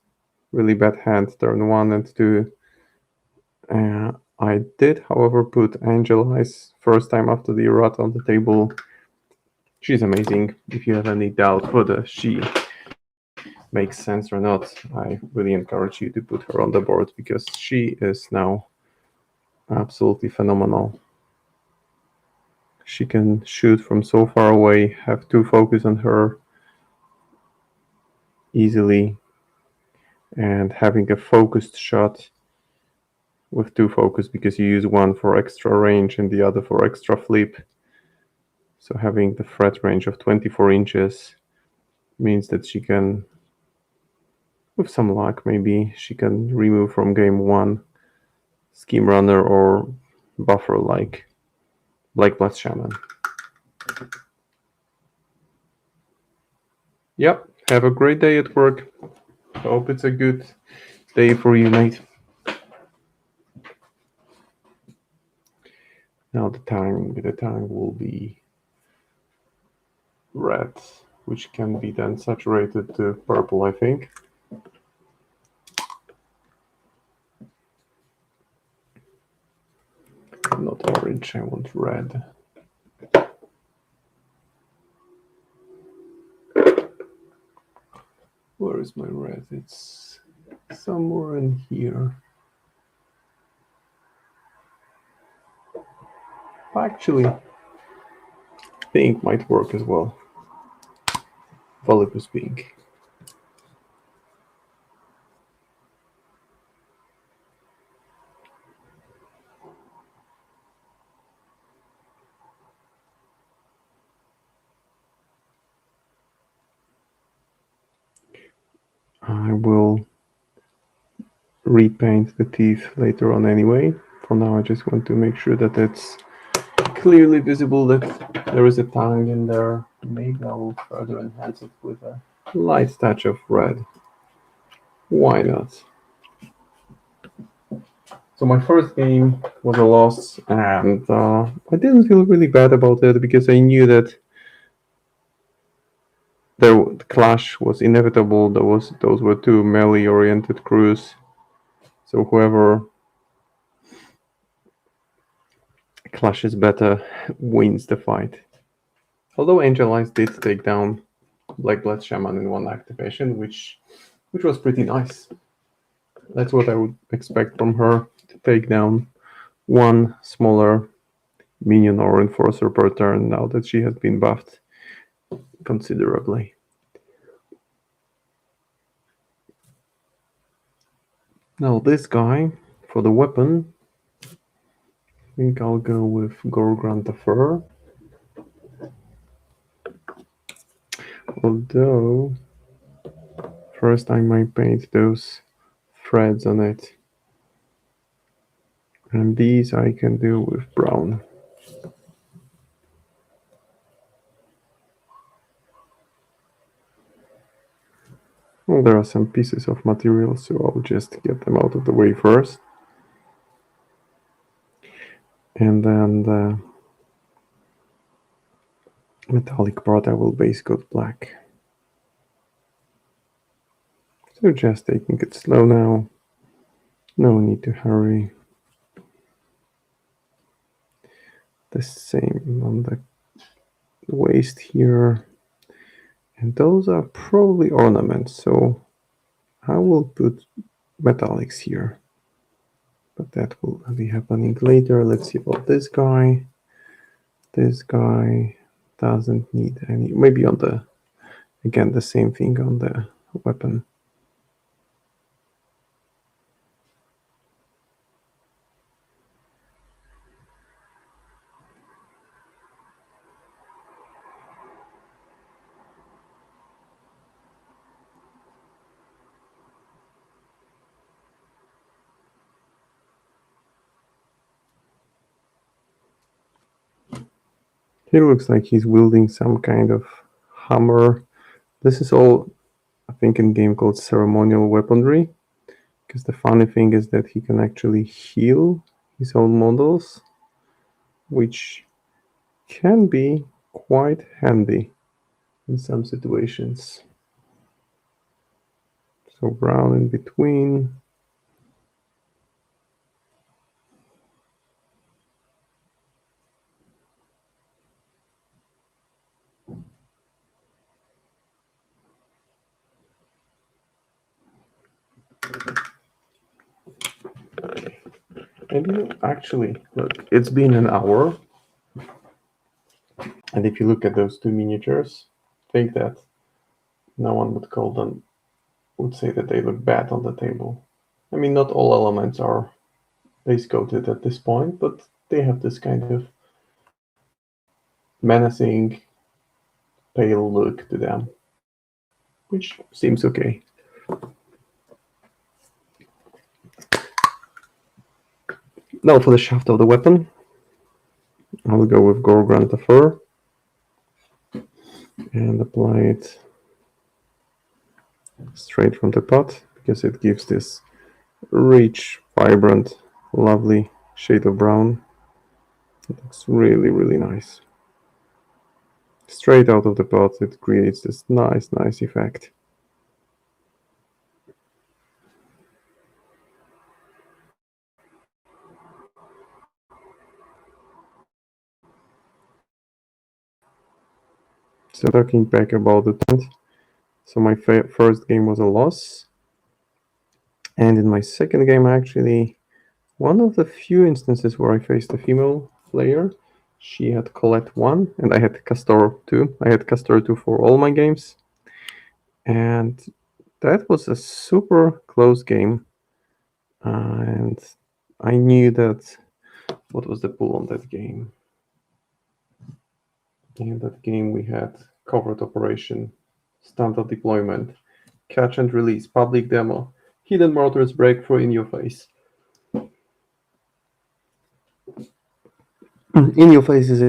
really bad hand, turn 1 and 2. I did, however, put Angel Eyes first time after the errata on the table. She's amazing. If you have any doubt whether she makes sense or not, I really encourage you to put her on the board, because she is now absolutely phenomenal. She can shoot from so far away, have 2 focus on her easily, and having a focused shot with 2 focus because you use one for extra range and the other for extra flip. So having the threat range of 24 inches means that she can, with some luck maybe, she can remove from game 1 Scheme Runner or buffer like Black Blood Shaman. Yep, have a great day at work. Hope it's a good day for you, mate. Now the tang will be red, which can be then saturated to purple, I think. Not orange, I want red. Where is my red? It's somewhere in here. Actually, pink might work as well. Volupus pink. I will repaint the teeth later on anyway. For now, I just want to make sure that it's clearly visible that there is a tang in there. Maybe I will further enhance it with a light touch of red. Why not? So my first game was a loss, and I didn't feel really bad about it because I knew that the clash was inevitable. Those were 2 melee-oriented crews, so whoever clashes better wins the fight. Although Angel Eyes did take down Black Blood Shaman in 1 activation, which was pretty nice. That's what I would expect from her, to take down 1 smaller minion or enforcer per turn now that she has been buffed considerably. Now this guy, for the weapon, I think I'll go with Gorgrant the Fur. Although, first I might paint those threads on it. And these I can do with brown. Well, there are some pieces of material, so I'll just get them out of the way first. And then the metallic part I will base coat black. So just taking it slow now. No need to hurry. The same on the waist here. And those are probably ornaments, so I will put metallics here. But that will be happening later. Let's see about this guy. This guy doesn't need any, maybe on the, again, the same thing on the weapon. He looks like he's wielding some kind of hammer. This is all, I think, in game called ceremonial weaponry. Because the funny thing is that he can actually heal his own models, which can be quite handy in some situations. So brown in between. And actually, look, it's been an hour. And if you look at those 2 miniatures, think that no one would say that they look bad on the table. I mean, not all elements are base coated at this point, but they have this kind of menacing, pale look to them, which seems okay. Now for the shaft of the weapon, I will go with Gorgrant the Fur and apply it straight from the pot because it gives this rich, vibrant, lovely shade of brown. It looks really, really nice. Straight out of the pot, it creates this nice effect. So talking back about the tournament, so my first game was a loss, and in my second game, actually, one of the few instances where I faced a female player, she had Colette 1, and I had Castor 2. I had Castor 2 for all my games, and that was a super close game. And I knew that. What was the pool on that game? In that game, we had covert operation, standard deployment, catch and release, public demo, hidden mortars, breakthrough in your face. In your face is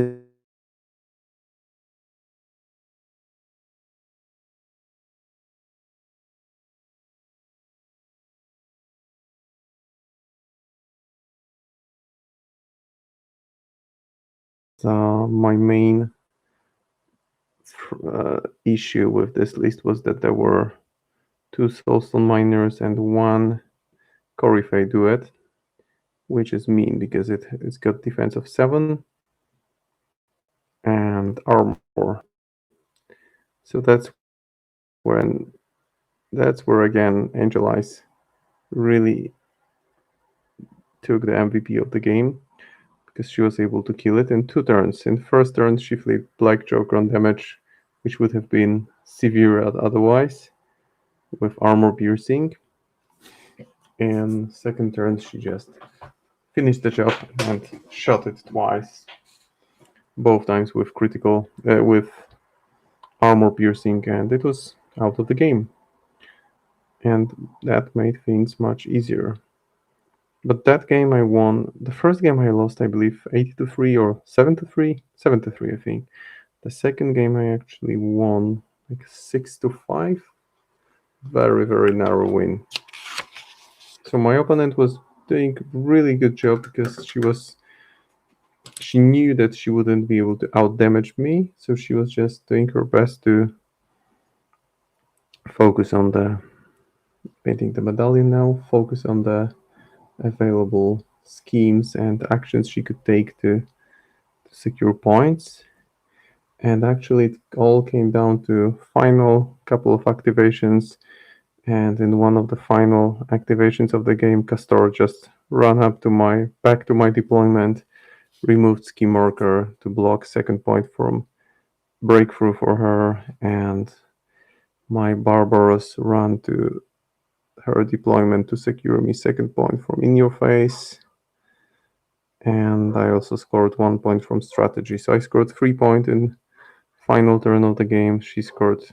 my main issue with this list was that there were 2 Soulstone Miners and 1 Coryphée Duet, which is mean because it's got defense of 7 and armor 4. So that's where again Angel Eyes really took the MVP of the game because she was able to kill it in 2 turns. In first turn, she flipped Black Joker on damage, which would have been severe otherwise, with armor piercing. In second turn, she just finished the job and shot it twice, both times with critical, with armor piercing, and it was out of the game. And that made things much easier. But that game I won. The first game I lost, I believe, 80-3 or 7-3, 7-3, I think. The second game I actually won like 6-5. Very narrow win. So my opponent was doing a really good job because she knew that she wouldn't be able to out damage me, so she was just doing her best to focus on the painting the medallion now, focus on the available schemes and actions she could take to secure points. And actually it all came down to final couple of activations, and in one of the final activations of the game, Castor just ran up to back to my deployment, removed Scheme Marker to block second point from breakthrough for her, and my Barbaros ran to her deployment to secure me second point from in your face. And I also scored 1 point from strategy. So I scored 3 points in final turn of the game. She scored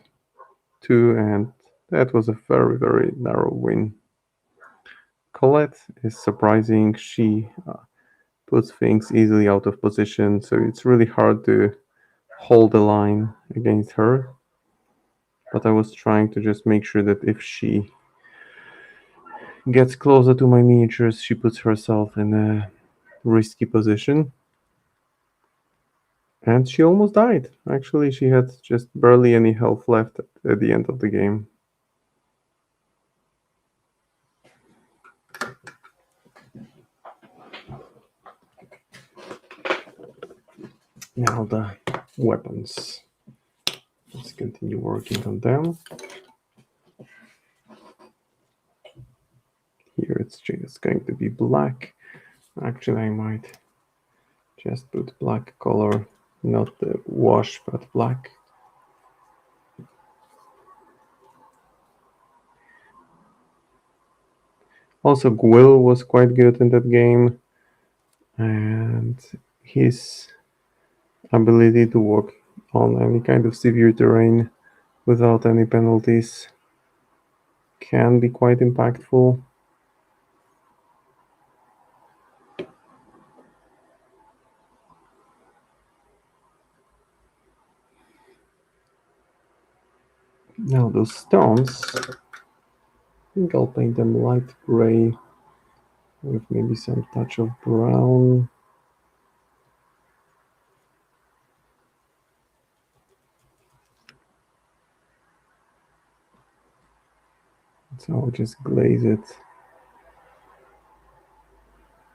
2, and that was a very narrow win. Colette is surprising. She puts things easily out of position, so it's really hard to hold the line against her. But I was trying to just make sure that if she gets closer to my miniatures, she puts herself in a risky position. And she almost died. Actually, she had just barely any health left at the end of the game. Now the weapons. Let's continue working on them. Here it's just going to be black. Actually, I might just put black color, not the wash, but black. Also, Gwil was quite good in that game, and his ability to walk on any kind of severe terrain without any penalties can be quite impactful. Now those stones, I think I'll paint them light gray with maybe some touch of brown. So I'll just glaze it.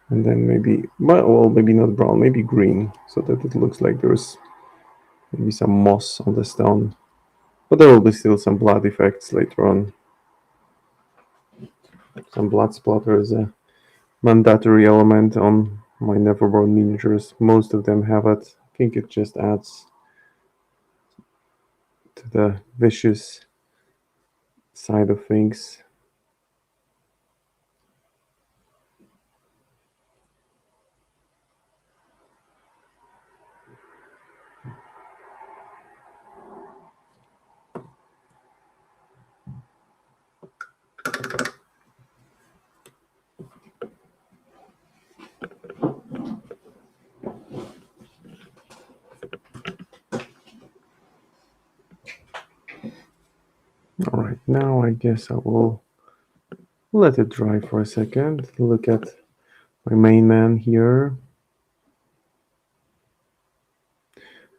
And then maybe, well, maybe not brown, maybe green, so that it looks like there's maybe some moss on the stone. But there will be still some blood effects later on. Some blood splatter is a mandatory element on my Neverborn miniatures. Most of them have it. I think it just adds to the vicious side of things. Alright, now I guess I will let it dry for a second. Look at my main man here.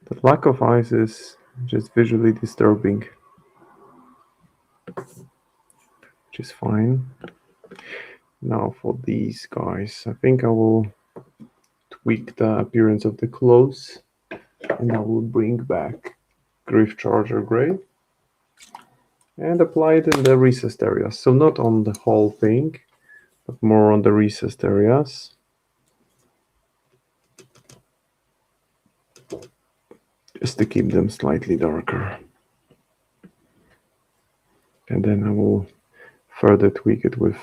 The lack of ice is just visually disturbing, which is fine. Now for these guys, I think I will tweak the appearance of the clothes, and I will bring back Griff Charger Grey and apply it in the recessed areas. So not on the whole thing, but more on the recessed areas. Just to keep them slightly darker. And then I will further tweak it with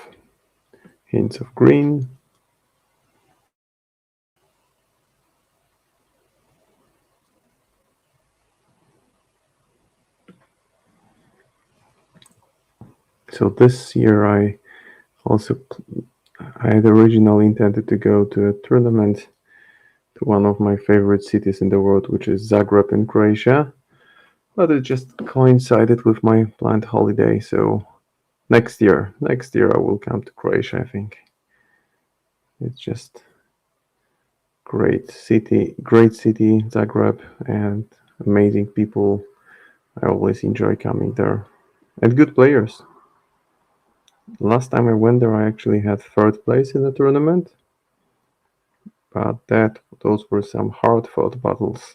hints of green. So this year I had originally intended to go to a tournament to one of my favorite cities in the world, which is Zagreb in Croatia. But it just coincided with my planned holiday, so next year I will come to Croatia, I think. It's just great city, Zagreb, and amazing people. I always enjoy coming there. And good players. Last time I went there, I actually had third place in the tournament, but those were some hard-fought battles.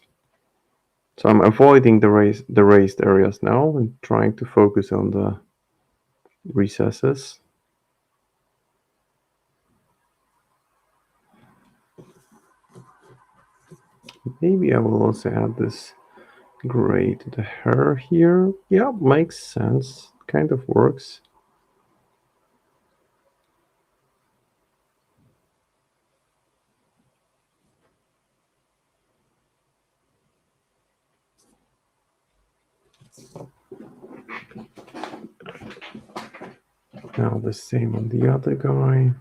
So I'm avoiding the raised areas now and trying to focus on the recesses. Maybe I will also add this gray to the hair here. Yeah, makes sense. Kind of works. Now the same on the other guy.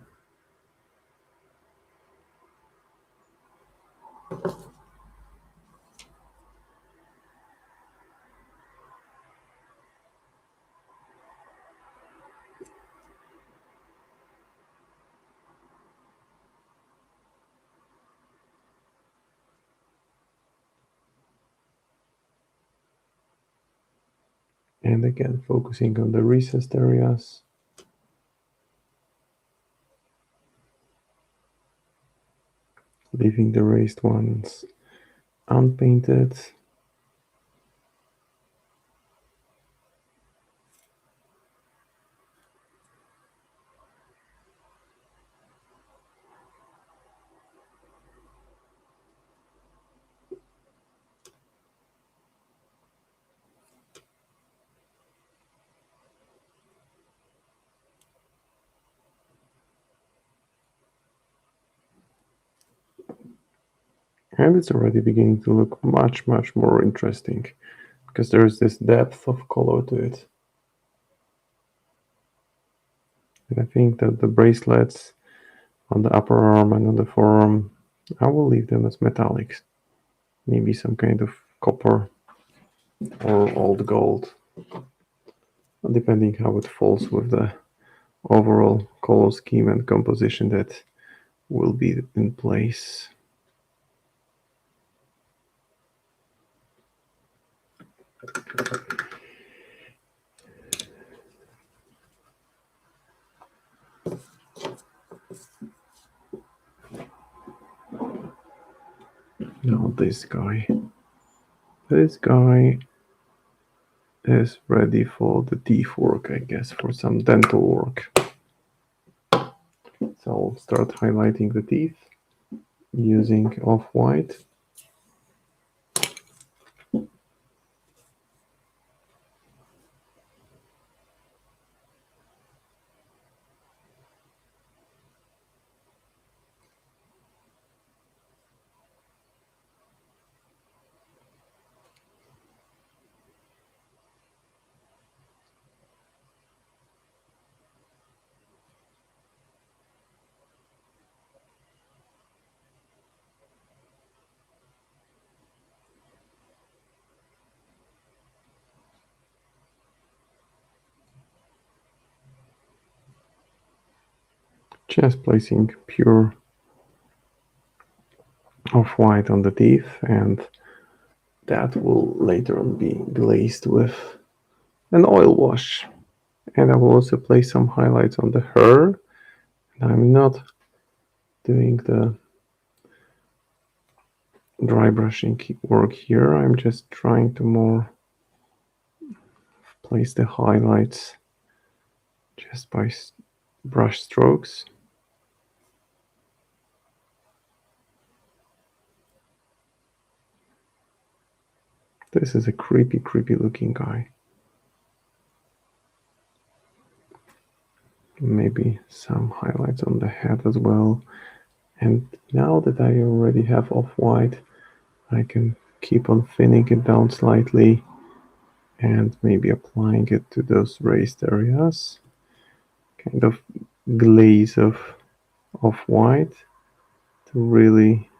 And again, focusing on the recessed areas. Leaving the raised ones unpainted. And it's already beginning to look much, much more interesting because there is this depth of color to it. And I think that the bracelets on the upper arm and on the forearm, I will leave them as metallics. Maybe some kind of copper or old gold, depending how it falls with the overall color scheme and composition that will be in place. Now this guy is ready for the teeth work, I guess, for some dental work. So I'll start highlighting the teeth using off-white. Just placing pure off-white on the teeth, and that will later on be glazed with an oil wash. And I will also place some highlights on the hair. And I'm not doing the dry brushing work here. I'm just trying to more place the highlights just by brush strokes. This is a creepy looking guy. Maybe some highlights on the head as well. And now that I already have off-white, I can keep on thinning it down slightly and maybe applying it to those raised areas. Kind of glaze of off-white to really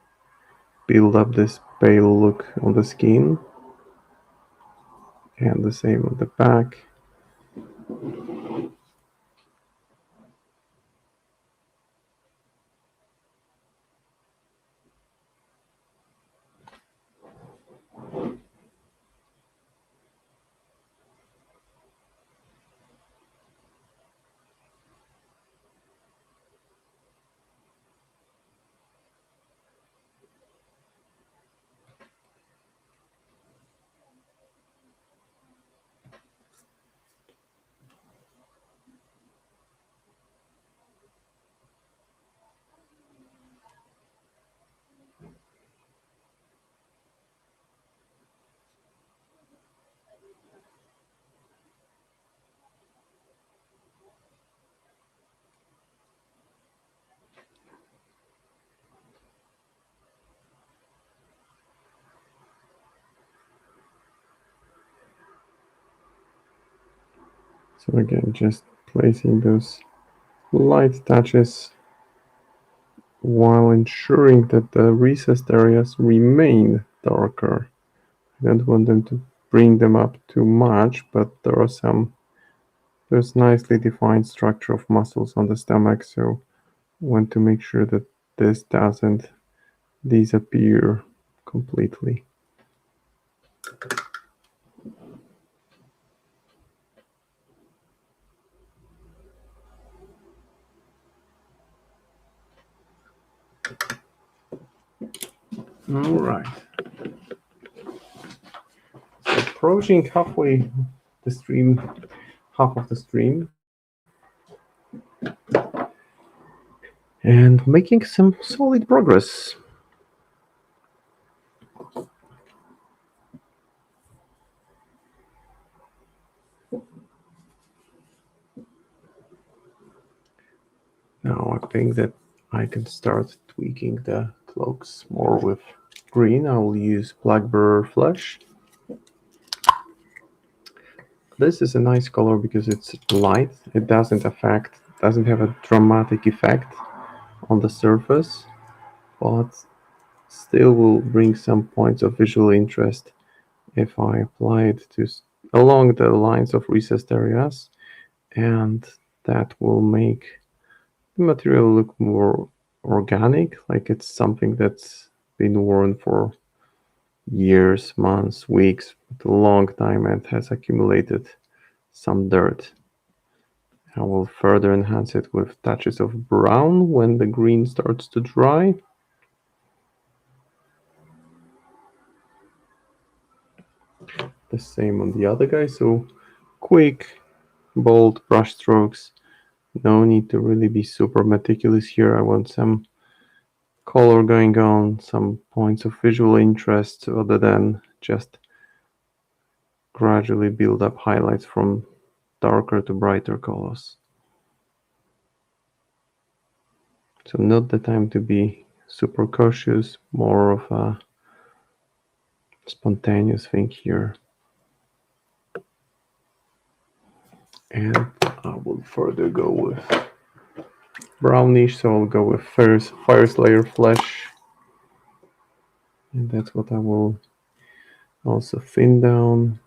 build up this pale look on the skin. And the same on the back. So again, just placing those light touches while ensuring that the recessed areas remain darker. I don't want them to bring them up too much, but there's nicely defined structure of muscles on the stomach, so want to make sure that this doesn't disappear completely. All right. So approaching halfway the stream, half of the stream, and making some solid progress. Now I think that I can start tweaking the cloaks more with green, I will use Blackbird Flash. This is a nice color because it's light. It doesn't have a dramatic effect on the surface, but still will bring some points of visual interest if I apply it along the lines of recessed areas, and that will make the material look more organic, like it's something that's been worn for years, months, weeks, a long time, and has accumulated some dirt. I will further enhance it with touches of brown when the green starts to dry. The same on the other guy, so quick, bold brush strokes. No need to really be super meticulous here. I want some color going on, some points of visual interest other than just gradually build up highlights from darker to brighter colors. So not the time to be super cautious, more of a spontaneous thing here. And I will further go with brownish, so I'll go with Fire Slayer Flesh. And that's what I will also thin down.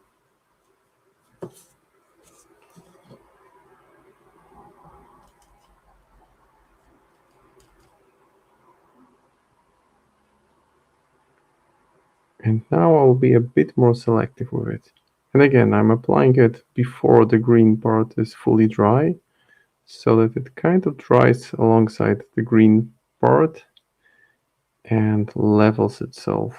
And now I'll be a bit more selective with it. And again, I'm applying it before the green part is fully dry, so that it kind of dries alongside the green part and levels itself.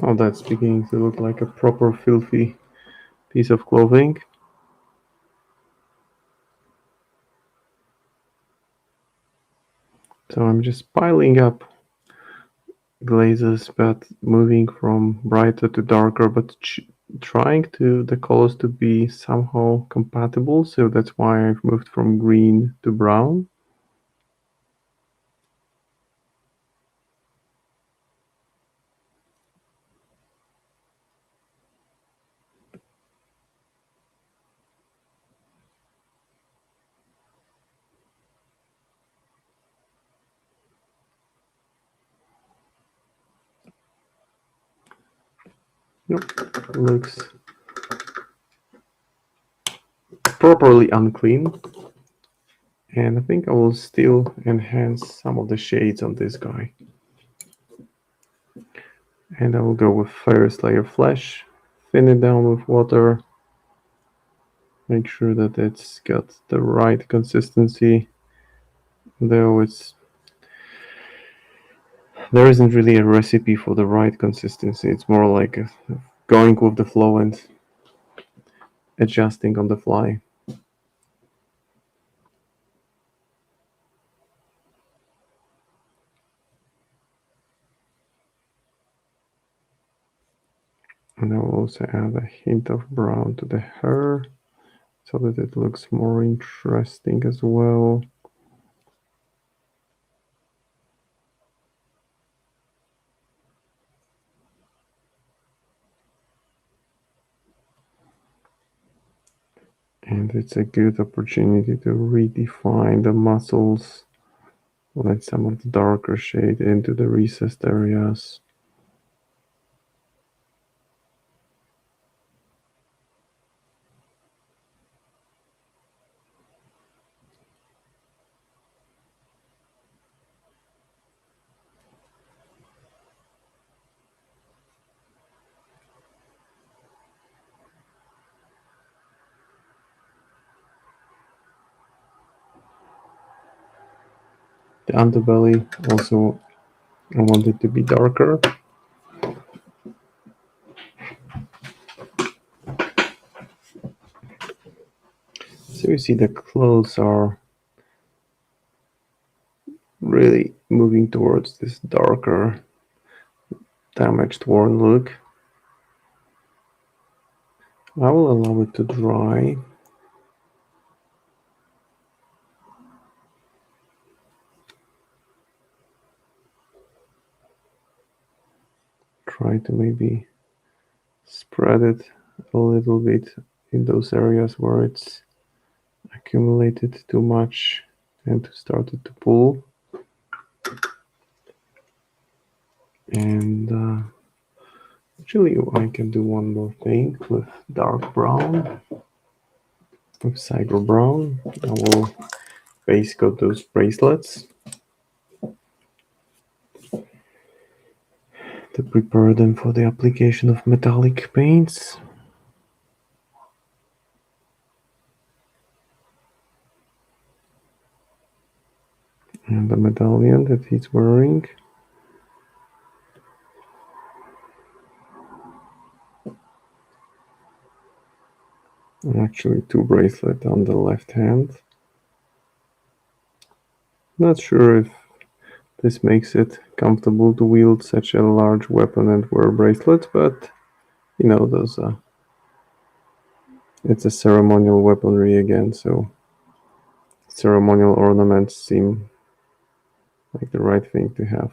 Oh, that's beginning to look like a proper filthy piece of clothing. So I'm just piling up glazes, but moving from brighter to darker, but trying to the colors to be somehow compatible. So that's why I've moved from green to brown. Nope, looks properly unclean. And I think I will still enhance some of the shades on this guy. And I will go with First Layer Flesh, thin it down with water, make sure that it's got the right consistency, though there isn't really a recipe for the right consistency. It's more like going with the flow and adjusting on the fly. And I will also add a hint of brown to the hair so that it looks more interesting as well. And it's a good opportunity to redefine the muscles, let some of the darker shade into the recessed areas. The underbelly also, I want it to be darker. So you see the clothes are really moving towards this darker, damaged, worn look. I will allow it to dry. Try to maybe spread it a little bit in those areas where it's accumulated too much and to start it to pull. And actually, I can do one more thing with dark brown, with cider brown. I will base coat those bracelets to prepare them for the application of metallic paints. And the medallion that he's wearing. And actually, two bracelets on the left hand. Not sure if this makes it comfortable to wield such a large weapon and wear bracelets, but you know, those it's a ceremonial weaponry again, so ceremonial ornaments seem like the right thing to have.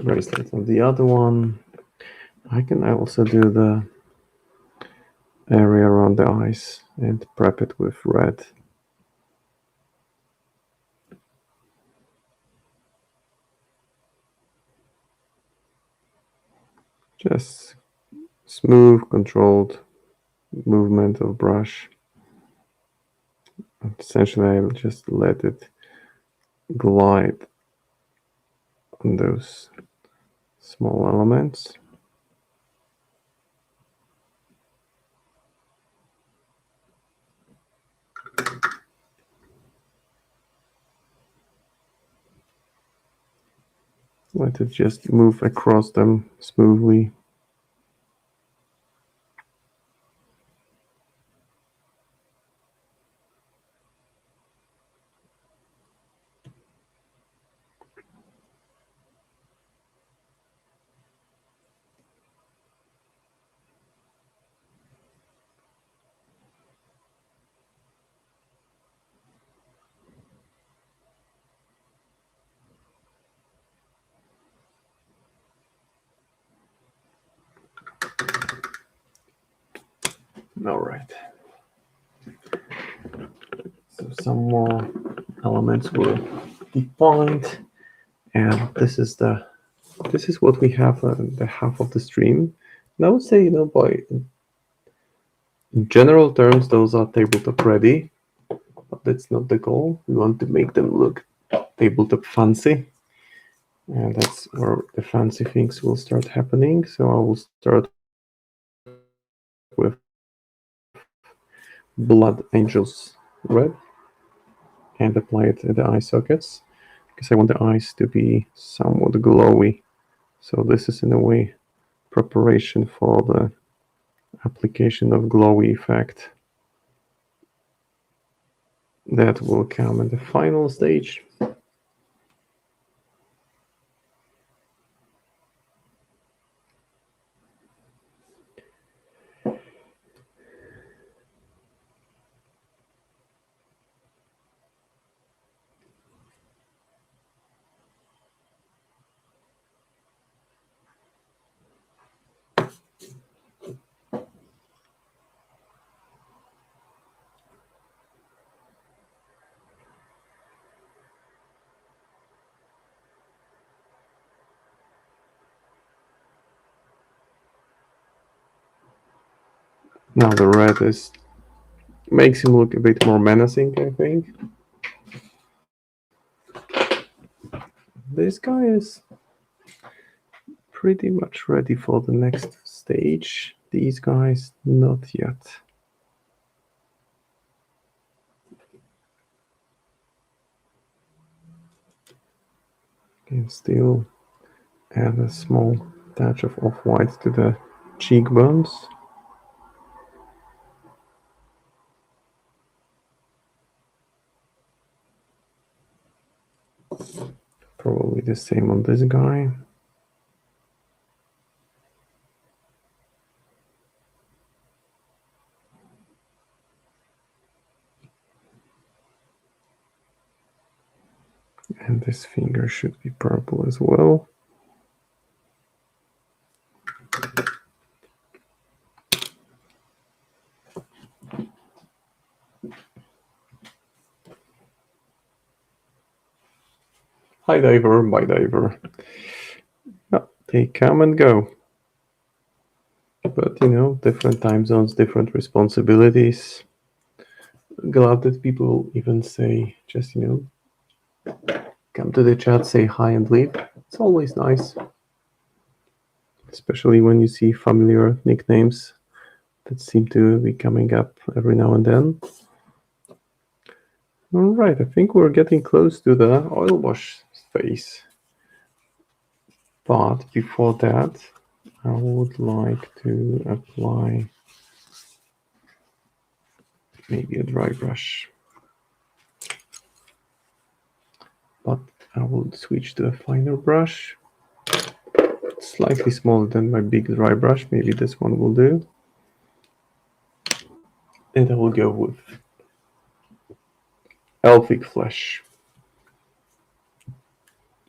Bracelet on the other one. I can also do the area around the eyes and prep it with red. Just smooth, controlled movement of brush. Essentially, I will just let it glide on those small elements. Let it just move across them smoothly. All right. So some more elements were defined, and this is what we have the half of the stream. And I would say, by in general terms, those are tabletop ready, but that's not the goal. We want to make them look tabletop fancy, and that's where the fancy things will start happening. So I will start with Blood Angels Red and apply it to the eye sockets because I want the eyes to be somewhat glowy. So this is in a way preparation for the application of glowy effect that will come in the final stage. Now the red is Makes him look a bit more menacing, I think. This guy is pretty much ready for the next stage. These guys, not yet. Can still add a small touch of off-white to the cheekbones. Probably the same on this guy. And this finger should be purple as well. Hi diver, bye diver. Yeah, they come and go. But different time zones, different responsibilities. Glad that people even say, just come to the chat, say hi and leave. It's always nice. Especially when you see familiar nicknames that seem to be coming up every now and then. All right, I think we're getting close to the oil wash phase. But before that, I would like to apply maybe a dry brush. But I will switch to a finer brush. It's slightly smaller than my big dry brush. Maybe this one will do. And I will go with elfic flesh.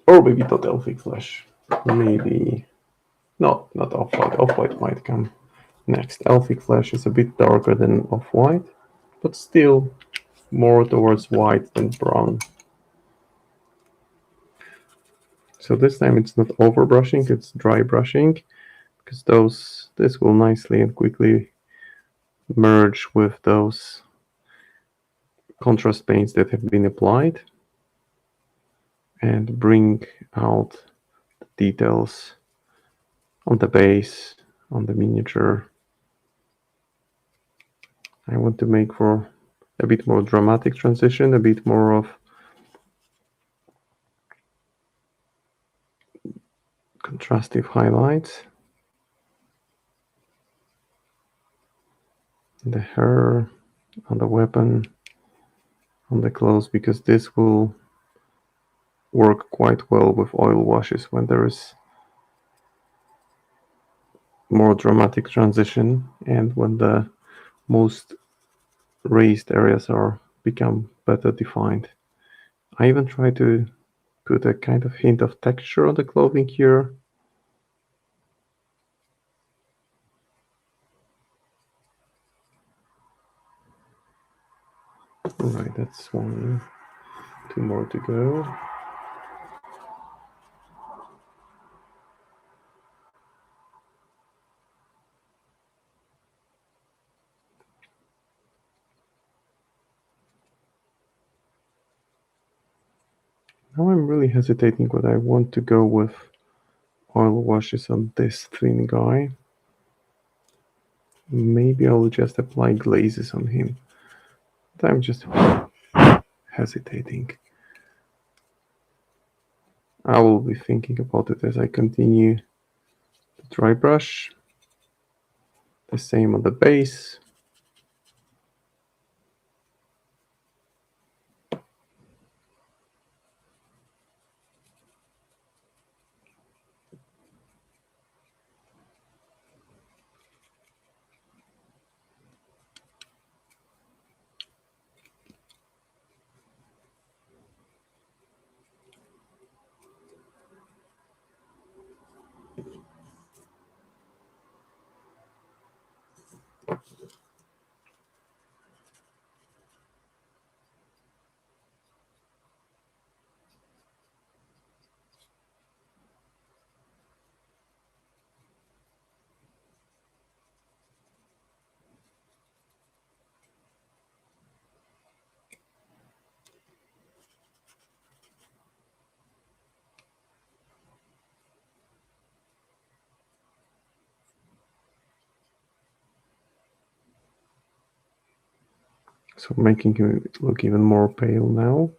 Or maybe not elfic flesh. Maybe not off-white. Off-white might come next. Elfic flesh is a bit darker than off-white, but still more towards white than brown. So this time it's not over brushing, it's dry brushing, because this will nicely and quickly merge with those contrast paints that have been applied and bring out the details on the base, on the miniature. I want to make for a bit more dramatic transition, a bit more of contrastive highlights. The hair, on the weapon, on the clothes, because this will work quite well with oil washes when there is more dramatic transition and when the most raised areas are become better defined. I even try to put a kind of hint of texture on the clothing here. All right, that's one. Two more to go. Now I'm really hesitating whether I want to go with oil washes on this thin guy. Maybe I'll just apply glazes on him. But I'm just hesitating. I will be thinking about it as I continue the dry brush. The same on the base. So making it look even more pale now.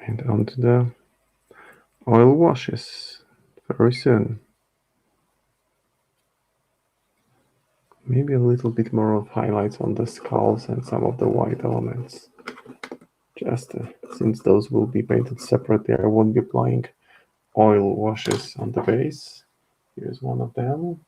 And onto the oil washes very soon. Maybe a little bit more of highlights on the skulls and some of the white elements. Just since those will be painted separately, I won't be applying oil washes on the base. Here's one of them.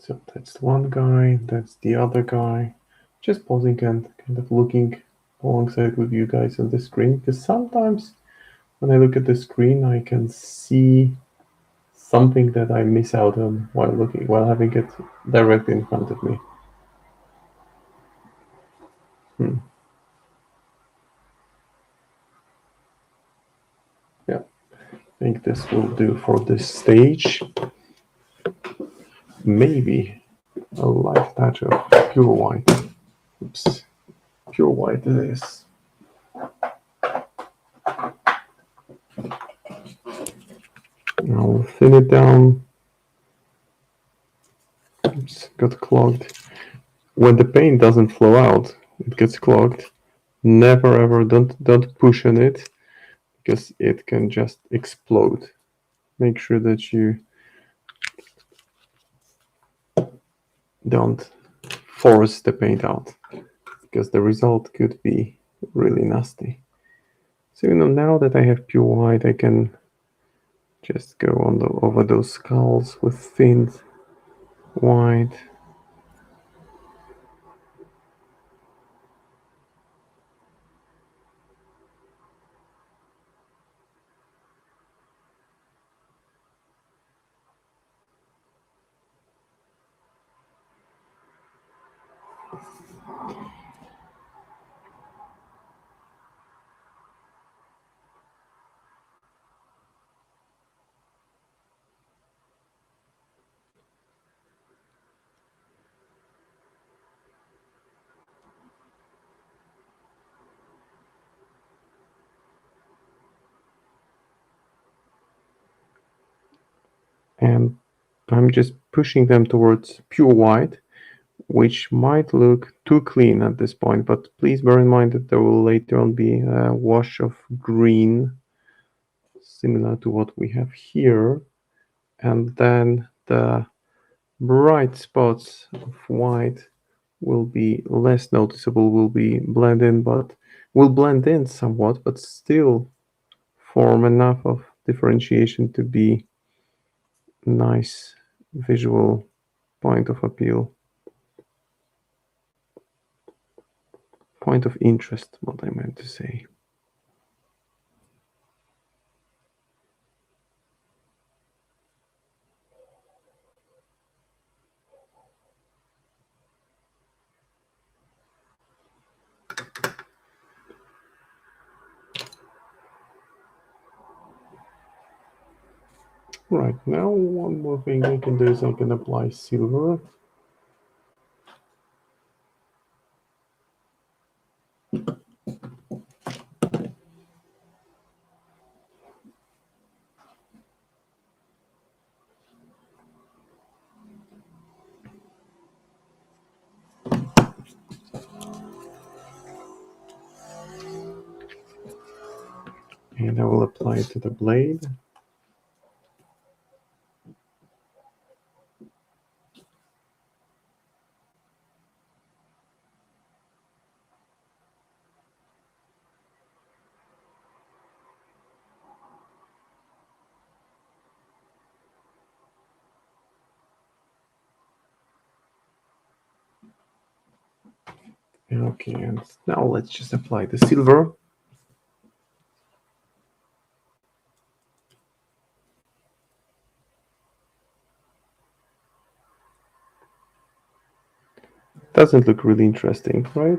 So that's one guy, that's the other guy. Just pausing and kind of looking alongside with you guys on the screen, because sometimes when I look at the screen, I can see something that I miss out on while having it directly in front of me. Yeah, I think this will do for this stage. Maybe a light touch of pure white. Oops, pure white it is. I'll thin it down. Oops, got clogged. When the paint doesn't flow out, it gets clogged. Never ever don't push on it because it can just explode. Make sure that you don't force the paint out because the result could be really nasty. So now that I have pure white, I can just go on over those skulls with thin white. And I'm just pushing them towards pure white, which might look too clean at this point, but please bear in mind that there will later on be a wash of green, similar to what we have here, and then the bright spots of white will be less noticeable, will blend in somewhat, but still form enough of differentiation to be nice visual point of appeal, point of interest, what I meant to say. Right, now one more thing I can do is I can apply silver. And I will apply it to the blade. Okay, and now let's just apply the silver. Doesn't look really interesting, right?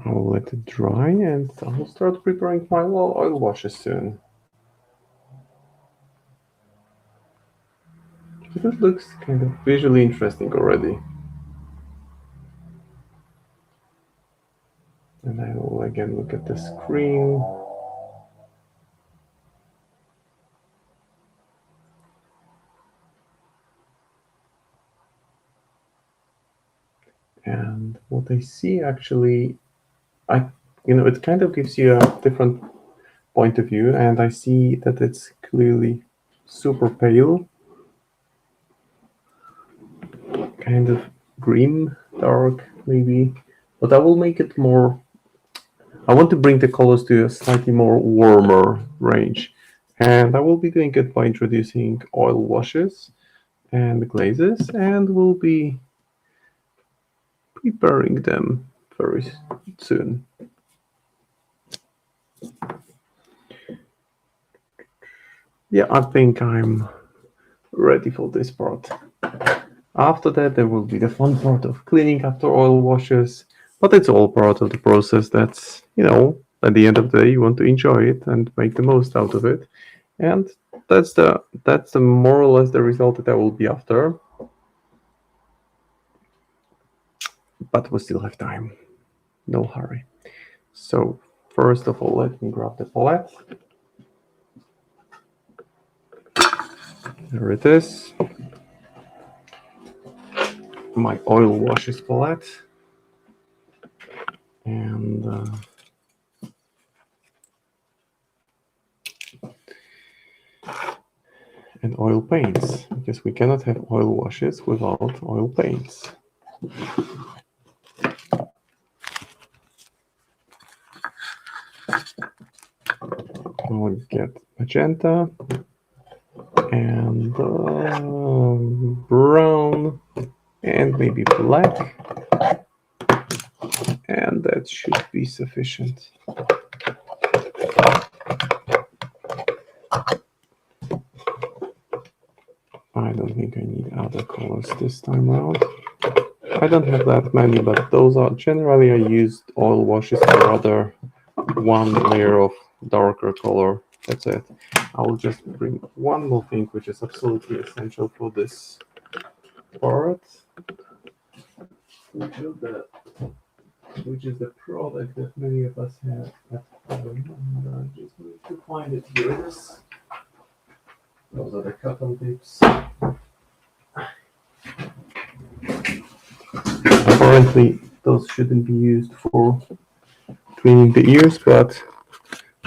I'll let it dry and I'll start preparing my oil washes soon. It looks kind of visually interesting already. And I will again look at the screen. And what I see actually, it kind of gives you a different point of view, and I see that it's clearly super pale, kind of grim, dark maybe, but I will make it more. I want to bring the colors to a slightly more warmer range, and I will be doing it by introducing oil washes and glazes, and we'll be preparing them very soon. Yeah, I think I'm ready for this part. After that, there will be the fun part of cleaning after oil washes, but it's all part of the process. That's, at the end of the day, you want to enjoy it and make the most out of it. And that's the more or less the result that I will be after. But we still have time. No hurry. So first of all, let me grab the palette. There it is. My oil washes palette. And oil paints, because we cannot have oil washes without oil paints. I'll get magenta and brown and maybe black, and that should be sufficient. I don't think I need other colors this time around. I don't have that many, but those are generally I used oil washes for rather one layer of darker color. That's it. I will just bring one more thing which is absolutely essential for this part, which is the product that many of us have at home. And I just need to find it. Here it is. Those are the cotton tips. Apparently, those shouldn't be used for cleaning the ears, but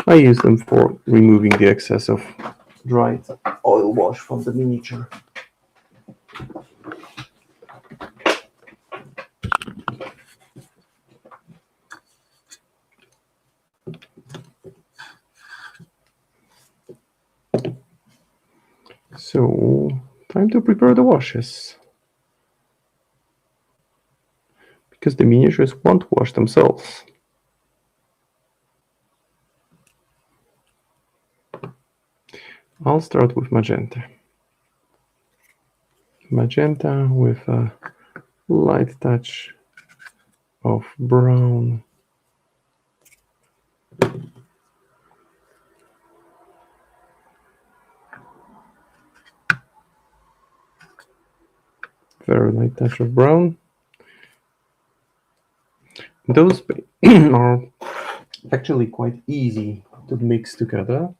I use them for removing the excess of dried oil wash from the miniature. So, time to prepare the washes. Because the miniatures won't wash themselves. I'll start with magenta. Magenta with a light touch of brown. Very light touch of brown. Those are actually quite easy to mix together.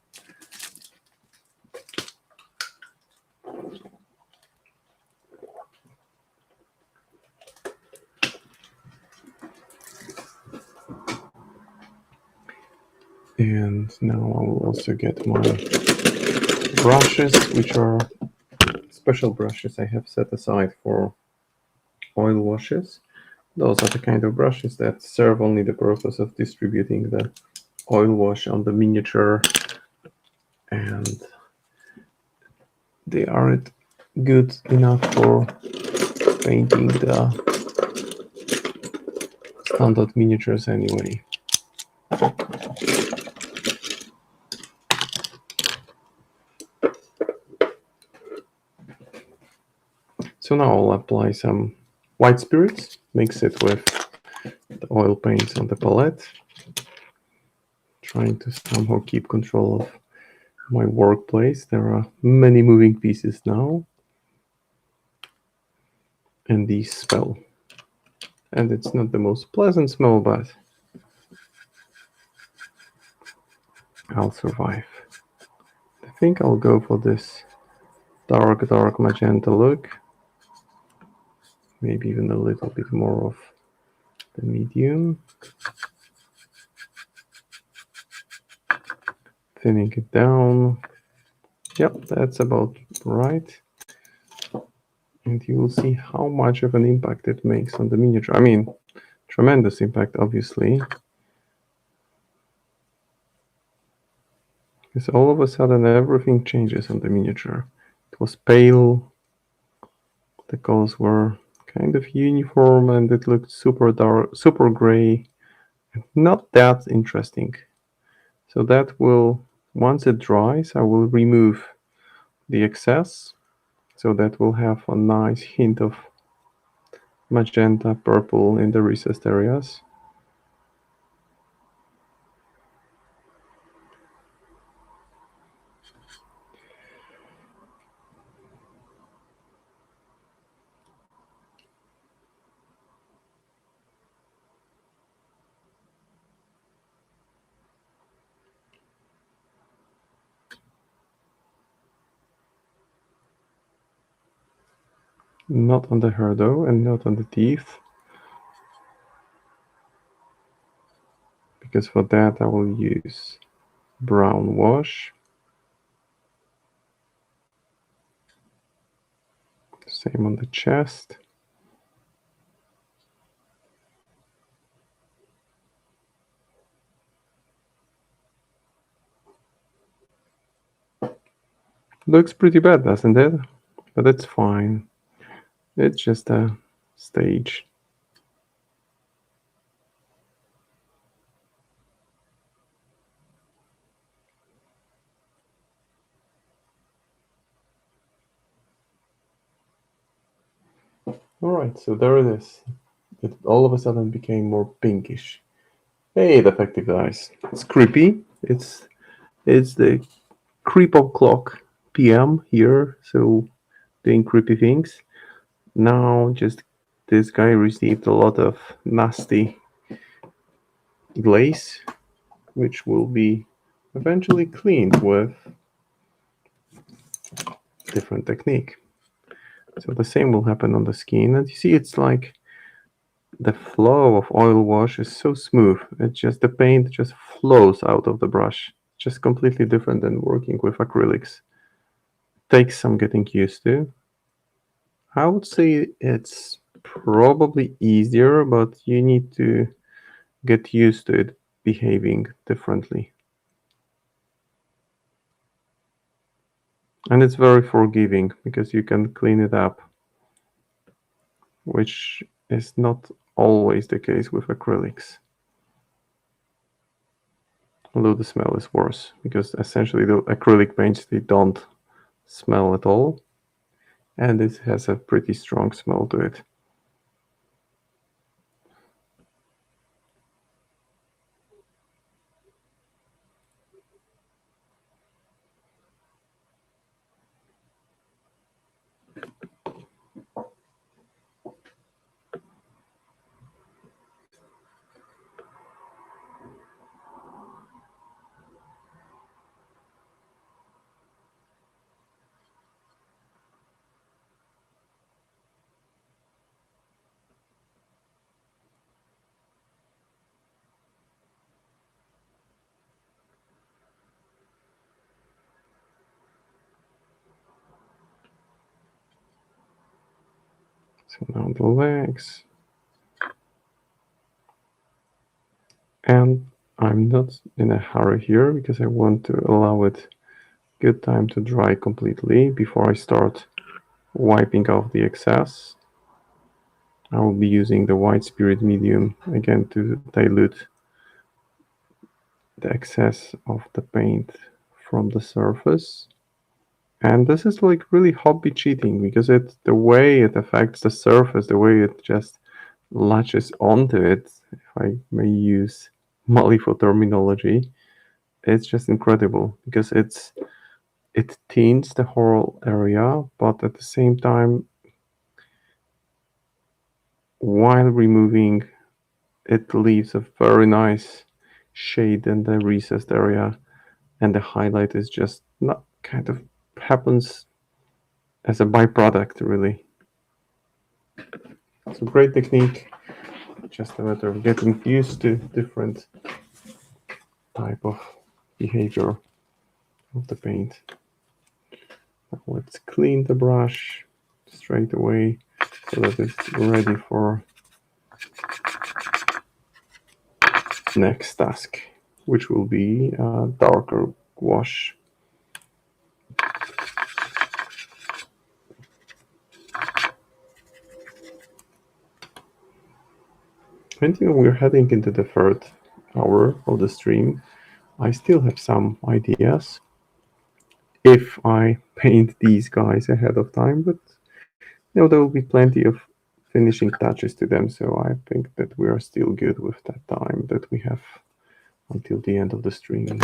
And now I will also get my brushes, which are special brushes I have set aside for oil washes. Those are the kind of brushes that serve only the purpose of distributing the oil wash on the miniature, and they aren't good enough for painting the standard miniatures anyway. So now I'll apply some white spirits, mix it with the oil paints on the palette, trying to somehow keep control of my workplace. There are many moving pieces now, and these smell. And it's not the most pleasant smell, but I'll survive. I think I'll go for this dark magenta look. Maybe even a little bit more of the medium. Thinning it down. Yep, that's about right. And you will see how much of an impact it makes on the miniature. I mean, tremendous impact, obviously. Because all of a sudden everything changes on the miniature. It was pale, the colors were kind of uniform, and it looked super dark, super gray. Not that interesting. So that will, once it dries, I will remove the excess. So that will have a nice hint of magenta, purple in the recessed areas. Not on the hair though, and not on the teeth. Because for that I will use brown wash. Same on the chest. Looks pretty bad, doesn't it? But it's fine. It's just a stage. Alright, so there it is. It all of a sudden became more pinkish. Hey, defective guys. It's creepy. It's the creep o'clock PM here, so doing creepy things. Now just this guy received a lot of nasty glaze, which will be eventually cleaned with different technique. So the same will happen on the skin, and you see it's like the flow of oil wash is so smooth. It's just the paint just flows out of the brush. Just completely different than working with acrylics. Takes some getting used to. I would say it's probably easier, but you need to get used to it behaving differently. And it's very forgiving because you can clean it up, which is not always the case with acrylics. Although the smell is worse because essentially the acrylic paints, they don't smell at all, and it has a pretty strong smell to it. So now the legs. And I'm not in a hurry here because I want to allow it good time to dry completely before I start wiping off the excess. I will be using the white spirit medium again to dilute the excess of the paint from the surface. And this is like really hobby cheating because the way it affects the surface, the way it just latches onto it, if I may use Malifaux terminology, it's just incredible because it tints the whole area, but at the same time, while removing, it leaves a very nice shade in the recessed area, and the highlight is just not kind of happens as a byproduct, really. It's a great technique, just a matter of getting used to different type of behavior of the paint. Now let's clean the brush straight away so that it's ready for next task, which will be a darker wash. When we're heading into the third hour of the stream, I still have some ideas if I paint these guys ahead of time, but there will be plenty of finishing touches to them, so I think that we are still good with that time that we have until the end of the stream.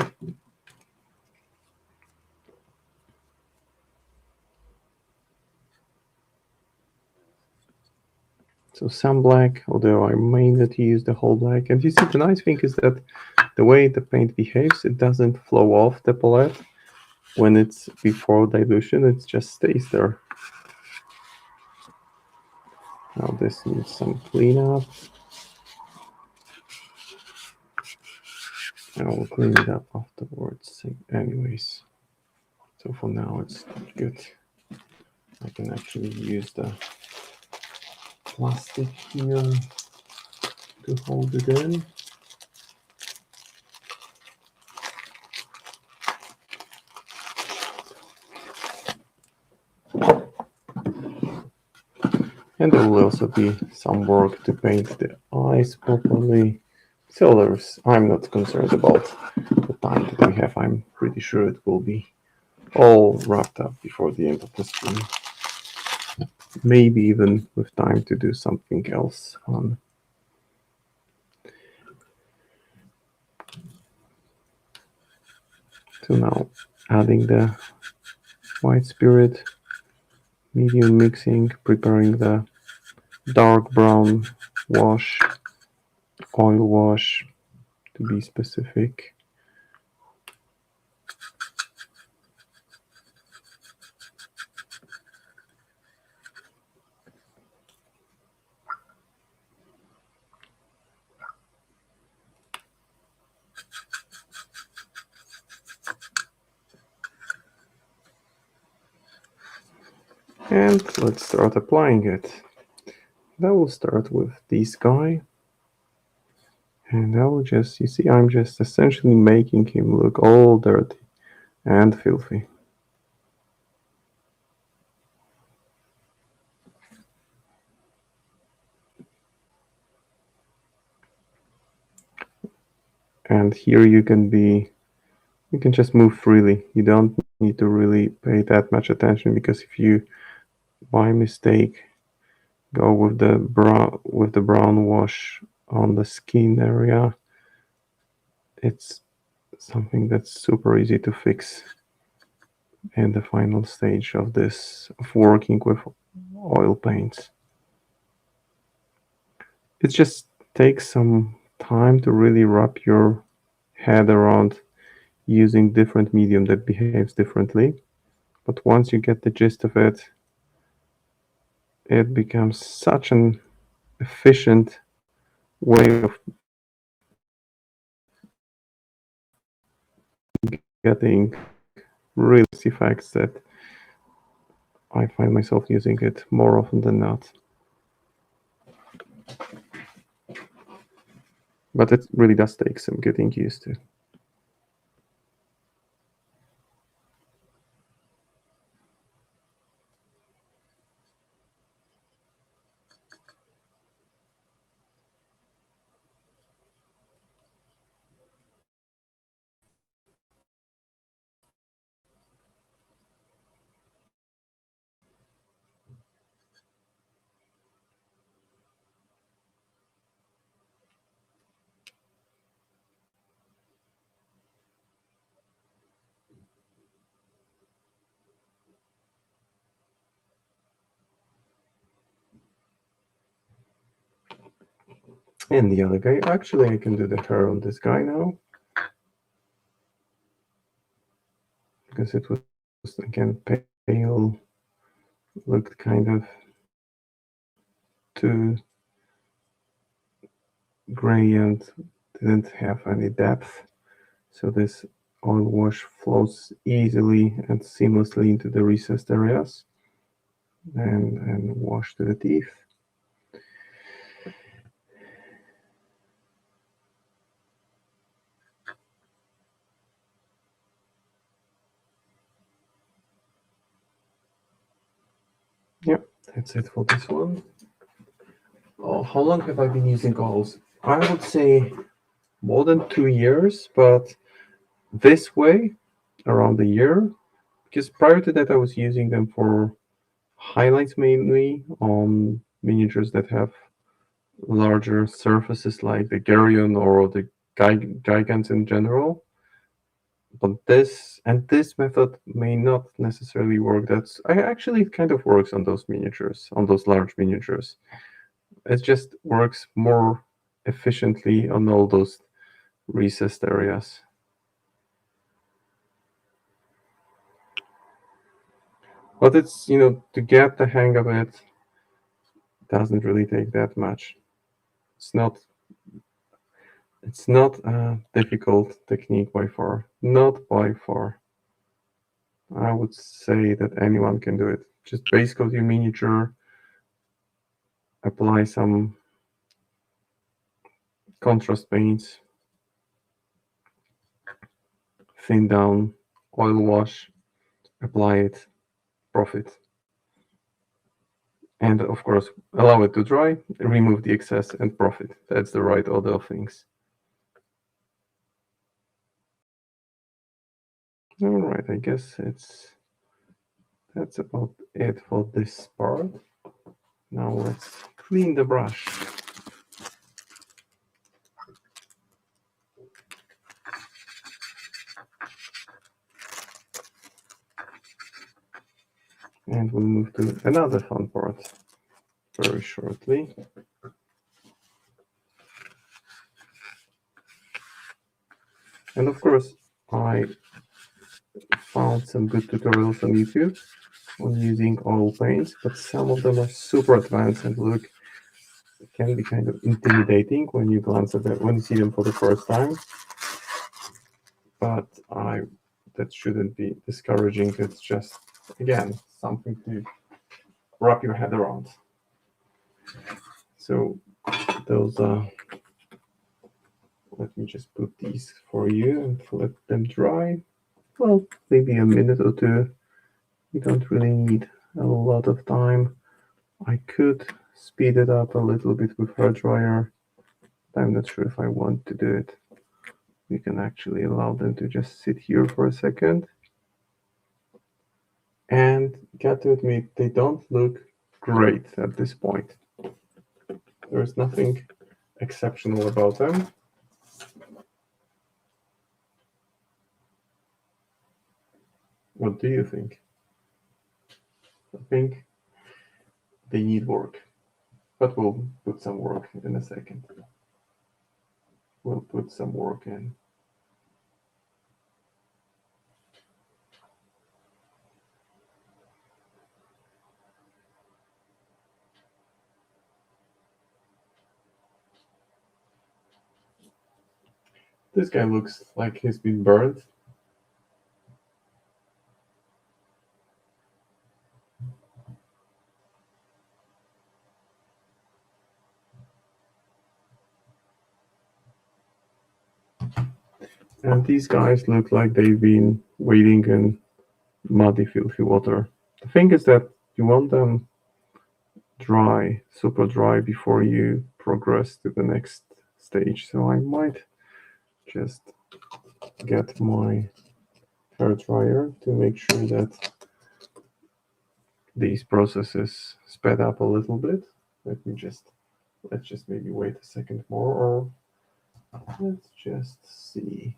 So some black, although I may not use the whole black. And you see, the nice thing is that the way the paint behaves, it doesn't flow off the palette when it's before dilution, it just stays there. Now this needs some cleanup. I will clean it up afterwards anyways. So for now it's good. I can actually use the plastic here to hold it in. And there will also be some work to paint the eyes properly. So I'm not concerned about the time that we have. I'm pretty sure it will be all wrapped up before the end of the stream. Maybe even with time to do something else fun. So now adding the white spirit, medium mixing, preparing the dark brown wash, oil wash to be specific. And let's start applying it. I will start with this guy. And I will just, you see, I'm just essentially making him look all dirty and filthy. And here you can just move freely. You don't need to really pay that much attention, because if you, by mistake, go with the brown wash on the skin area, it's something that's super easy to fix in the final stage of this, of working with oil paints. It just takes some time to really wrap your head around using different medium that behaves differently. But once you get the gist of it, it becomes such an efficient way of getting really effects that I find myself using it more often than not. But it really does take some getting used to. And the other guy, actually I can do the hair on this guy now. Because it was, again, pale, looked kind of too gray and didn't have any depth. So this oil wash flows easily and seamlessly into the recessed areas and wash to the teeth. Yep, that's it for this one. Oh, how long have I been using oils? I would say more than 2 years, but this way, around a year, because prior to that I was using them for highlights mainly on miniatures that have larger surfaces like the Garion or the Gigants in general. But this method may not necessarily work. Actually it kind of works on those miniatures, on those large miniatures. It just works more efficiently on all those recessed areas. But it's, to get the hang of it, doesn't really take that much. It's not a difficult technique by far. Not by far. I would say that anyone can do it. Just base coat your miniature, apply some contrast paints, thin down, oil wash, apply it, profit. And of course, allow it to dry, remove the excess, and profit. That's the right order of things. All right, I guess that's about it for this part. Now let's clean the brush. And we'll move to another fun part very shortly. And of course, I found some good tutorials on YouTube on using oil paints, but some of them are super advanced and can be kind of intimidating when you glance at them, when you see them for the first time. But that shouldn't be discouraging. It's just, again, something to wrap your head around. So those let me just put these for you and let them dry. Well, maybe a minute or two. You don't really need a lot of time. I could speed it up a little bit with hair dryer. I'm not sure if I want to do it. We can actually allow them to just sit here for a second. And got to admit, they don't look great at this point. There's nothing exceptional about them. What do you think? I think they need work, but we'll put some work in a second. We'll put some work in. This guy looks like he's been burned. And these guys look like they've been wading in muddy, filthy water. The thing is that you want them dry, super dry, before you progress to the next stage. So I might just get my hair dryer to make sure that these processes sped up a little bit. Let's just maybe wait a second more, or let's just see.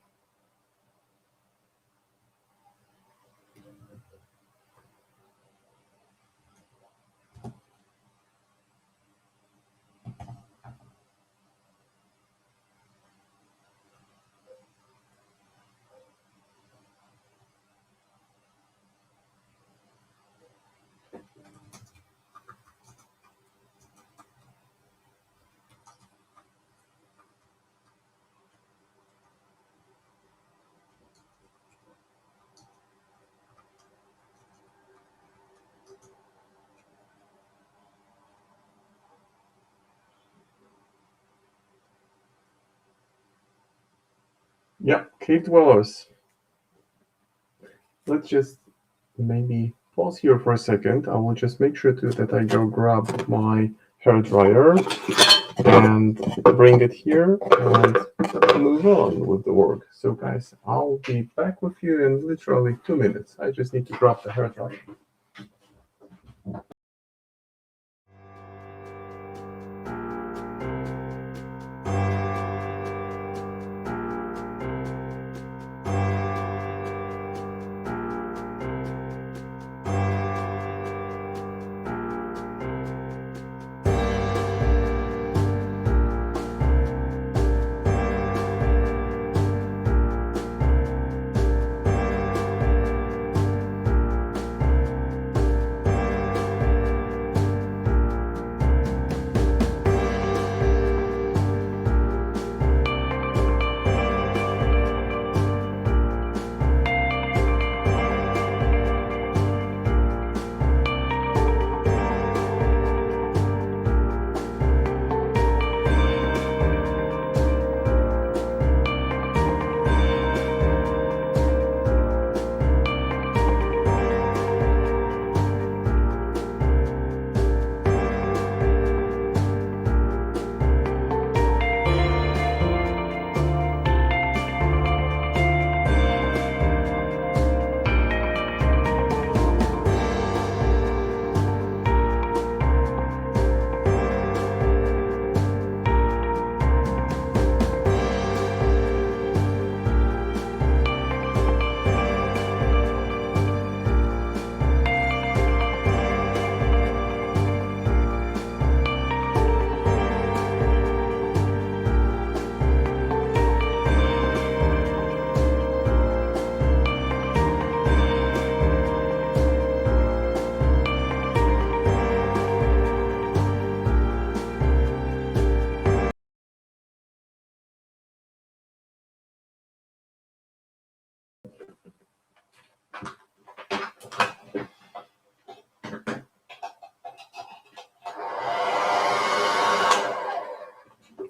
Yeah, cave dwellers. Let's just maybe pause here for a second. I will just make sure that I go grab my hair dryer and bring it here and move on with the work. So guys, I'll be back with you in literally 2 minutes. I just need to grab the hair dryer.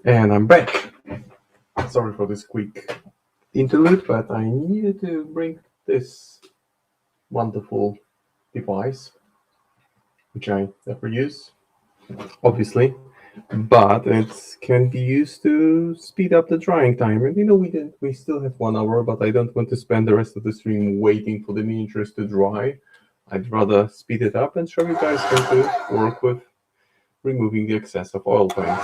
And I'm back. Sorry for this quick interlude, but I needed to bring this wonderful device, which I never use, obviously, but it can be used to speed up the drying time. And we still have 1 hour, but I don't want to spend the rest of the stream waiting for the miniatures to dry. I'd rather speed it up and show you guys how to work with removing the excess of oil paints.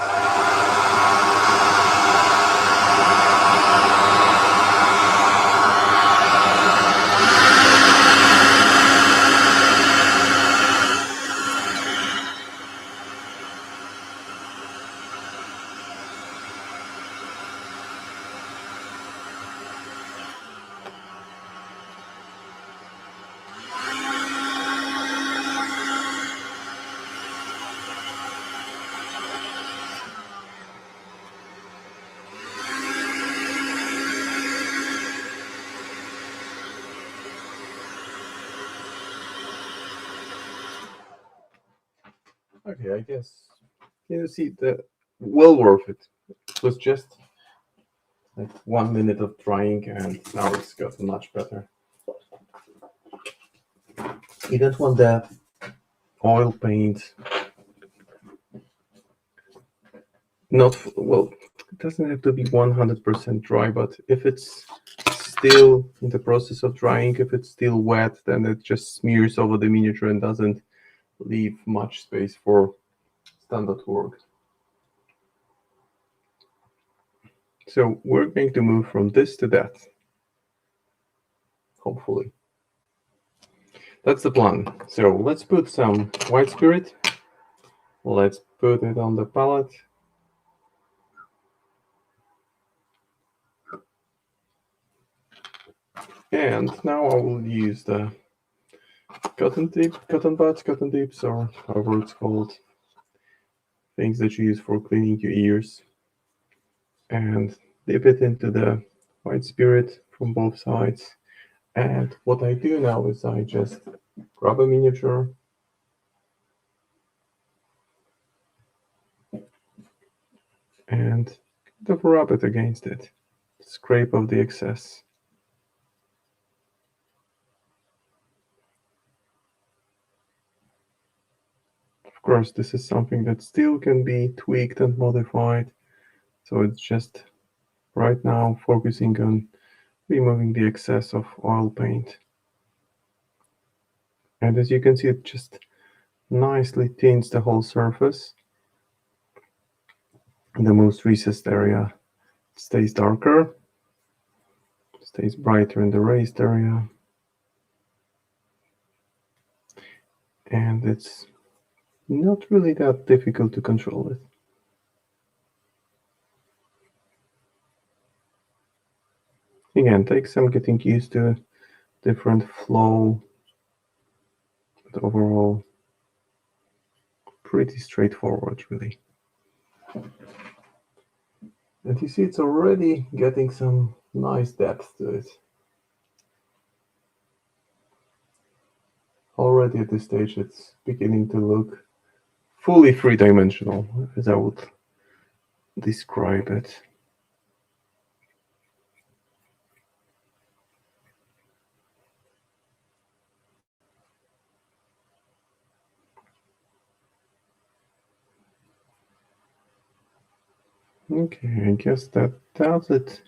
Okay, I guess see the well worth it. It was just like 1 minute of drying, and now it's gotten much better. You don't want that oil paint. Not well. It doesn't have to be 100% dry, but if it's still in the process of drying, if it's still wet, then it just smears over the miniature and doesn't leave much space for standard work. So we're going to move from this to that. Hopefully. That's the plan. So let's put some white spirit. Let's put it on the palette. And now I will use the cotton buds, cotton tips, or however it's called. Things that you use for cleaning your ears. And dip it into the white spirit from both sides. And what I do now is I just grab a miniature and rub it against it. scrape off the excess. Of course, this is something that still can be tweaked and modified. So it's just right now focusing on removing the excess of oil paint. And as you can see, it just nicely tints the whole surface. The most recessed area stays darker, stays brighter in the raised area. And it's not really that difficult to control it. Again, takes some getting used to different flow, but overall pretty straightforward, really. And you see it's already getting some nice depth to it. Already at this stage it's beginning to look fully three-dimensional, as I would describe it. Okay, I guess that does it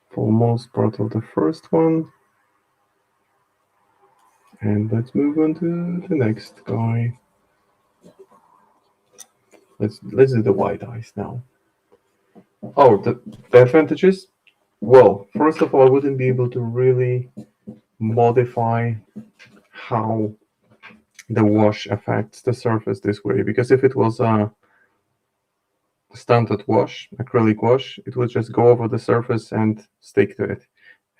for most part of the first one. And let's move on to the next guy. Let's do the white eyes now. Oh, the advantages? Well, first of all, I wouldn't be able to really modify how the wash affects the surface this way, because if it was a standard wash, acrylic wash, it would just go over the surface and stick to it.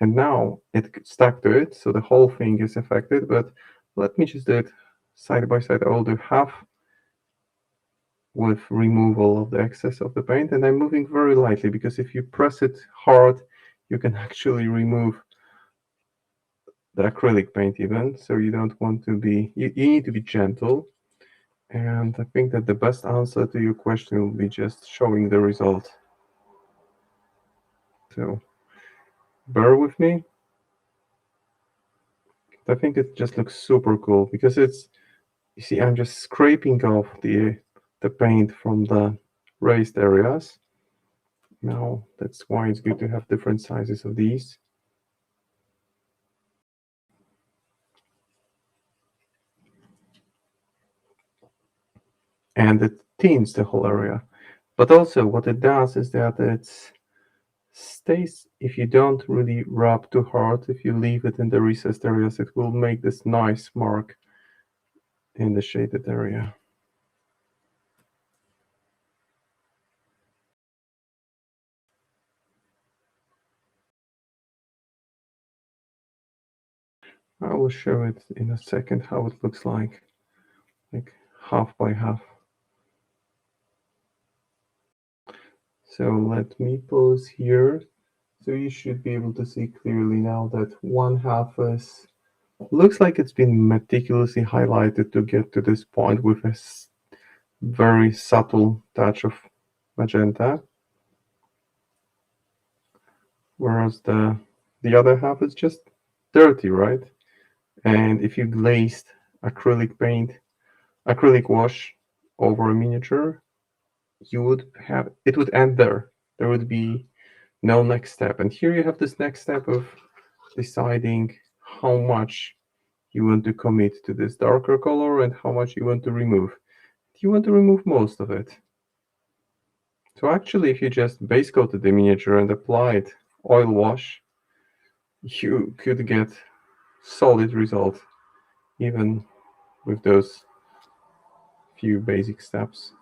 And now it stuck to it, so the whole thing is affected. But let me just do it side by side. I will do half with removal of the excess of the paint, and I'm moving very lightly, because if you press it hard, you can actually remove the acrylic paint even. So you don't want to be, you need to be gentle. And I think that the best answer to your question will be just showing the result. So bear with me. I think it just looks super cool, because it's, you see, I'm just scraping off the paint from the raised areas. Now that's why it's good to have different sizes of these. And it tints the whole area. But also what it does is that it stays, if you don't really rub too hard, if you leave it in the recessed areas, it will make this nice mark in the shaded area. I will show it in a second how it looks like half by half. So let me pause here. So you should be able to see clearly now that one half is, looks like it's been meticulously highlighted to get to this point with a very subtle touch of magenta. Whereas the other half is just dirty, right? And if you glazed acrylic paint, acrylic wash over a miniature, you would have, it would end there. There would be no next step. And here you have this next step of deciding how much you want to commit to this darker color and how much you want to remove. You want to remove most of it. So actually, if you just base coated the miniature and applied oil wash, you could get solid result even with those few basic steps.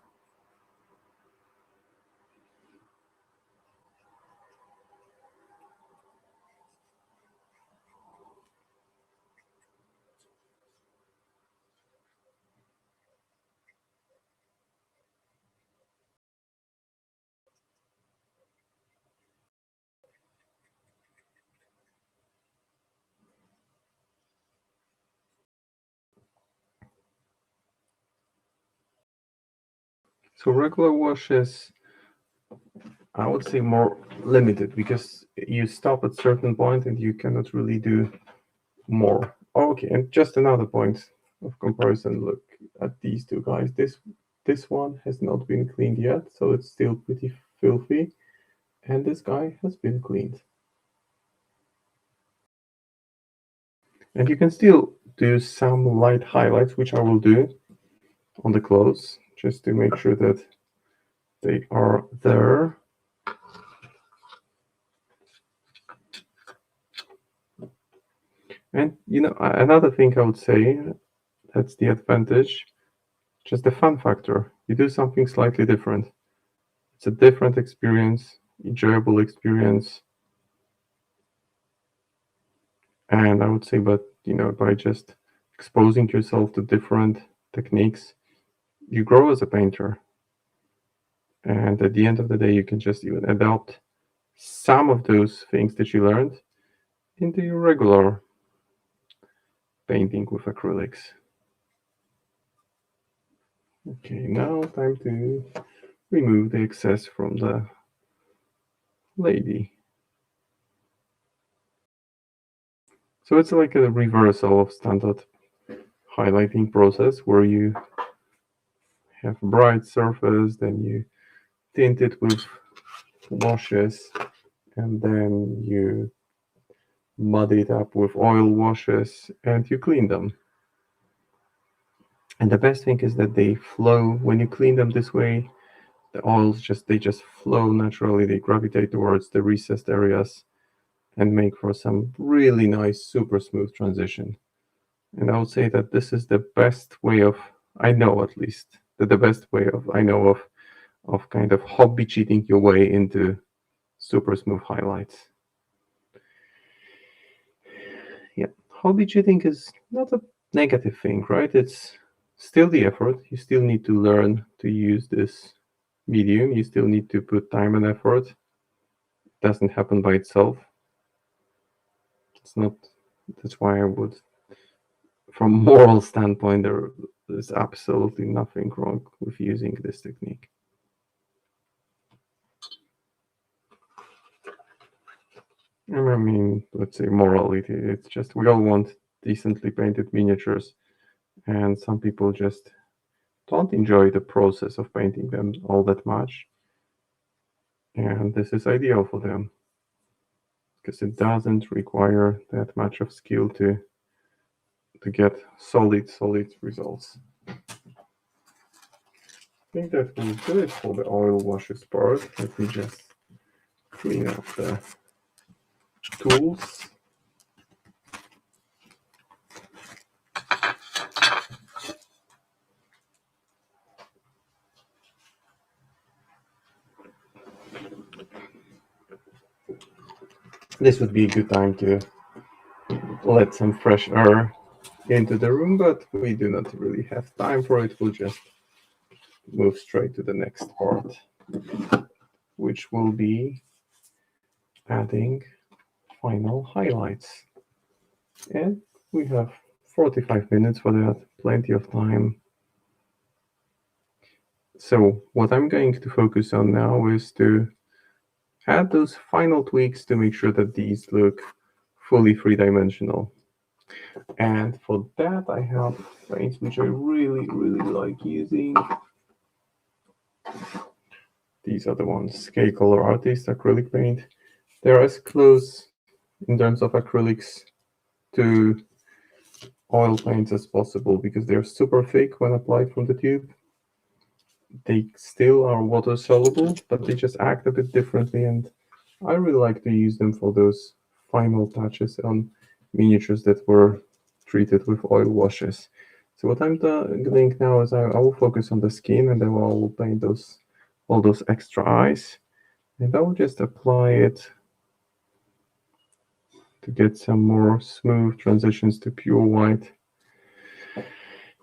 So regular wash is I would say more limited, because you stop at certain point and you cannot really do more. Okay, and just another point of comparison. Look at these two guys. This one has not been cleaned yet, so it's still pretty filthy, and this guy has been cleaned. And you can still do some light highlights, which I will do on the clothes, just to make sure that they are there. And another thing I would say, that's the advantage, just the fun factor. You do something slightly different. It's a different experience, enjoyable experience. And I would say, but by just exposing yourself to different techniques, you grow as a painter. And at the end of the day, you can just even adopt some of those things that you learned into your regular painting with acrylics. Okay, now time to remove the excess from the lady. So it's like a reversal of standard highlighting process, where you have bright surface, then you tint it with washes, and then you muddy it up with oil washes, and you clean them. And the best thing is that they flow when you clean them this way. The oils just flow naturally. They gravitate towards the recessed areas and make for some really nice, super smooth transition. And I would say that this is the best way of, I know at least, that the best way of, I know of kind of hobby cheating your way into super smooth highlights. Yeah, hobby cheating is not a negative thing, right? It's still the effort. You still need to learn to use this medium. You still need to put time and effort. It doesn't happen by itself. It's not, that's why I would, from moral standpoint, there's absolutely nothing wrong with using this technique. I mean, let's say morality, it's just we all want decently painted miniatures, and some people just don't enjoy the process of painting them all that much. And this is ideal for them, because it doesn't require that much of skill to get solid results. I think that will do it for the oil washes part. Let me just clean up the tools. This would be a good time to let some fresh air into the room, but we do not really have time for it. We'll just move straight to the next part, which will be adding final highlights. And we have 45 minutes for that, plenty of time. So what I'm going to focus on now is to add those final tweaks to make sure that these look fully three-dimensional. And for that, I have paints which I really like using. These are the ones, K Color Artist acrylic paint. They're as close in terms of acrylics to oil paints as possible, because they're super thick when applied from the tube. They still are water soluble, but they just act a bit differently, and I really like to use them for those final touches on miniatures that were treated with oil washes. So what I'm doing now is I will focus on the skin, and then I will paint all those extra eyes, and I will just apply it to get some more smooth transitions to pure white.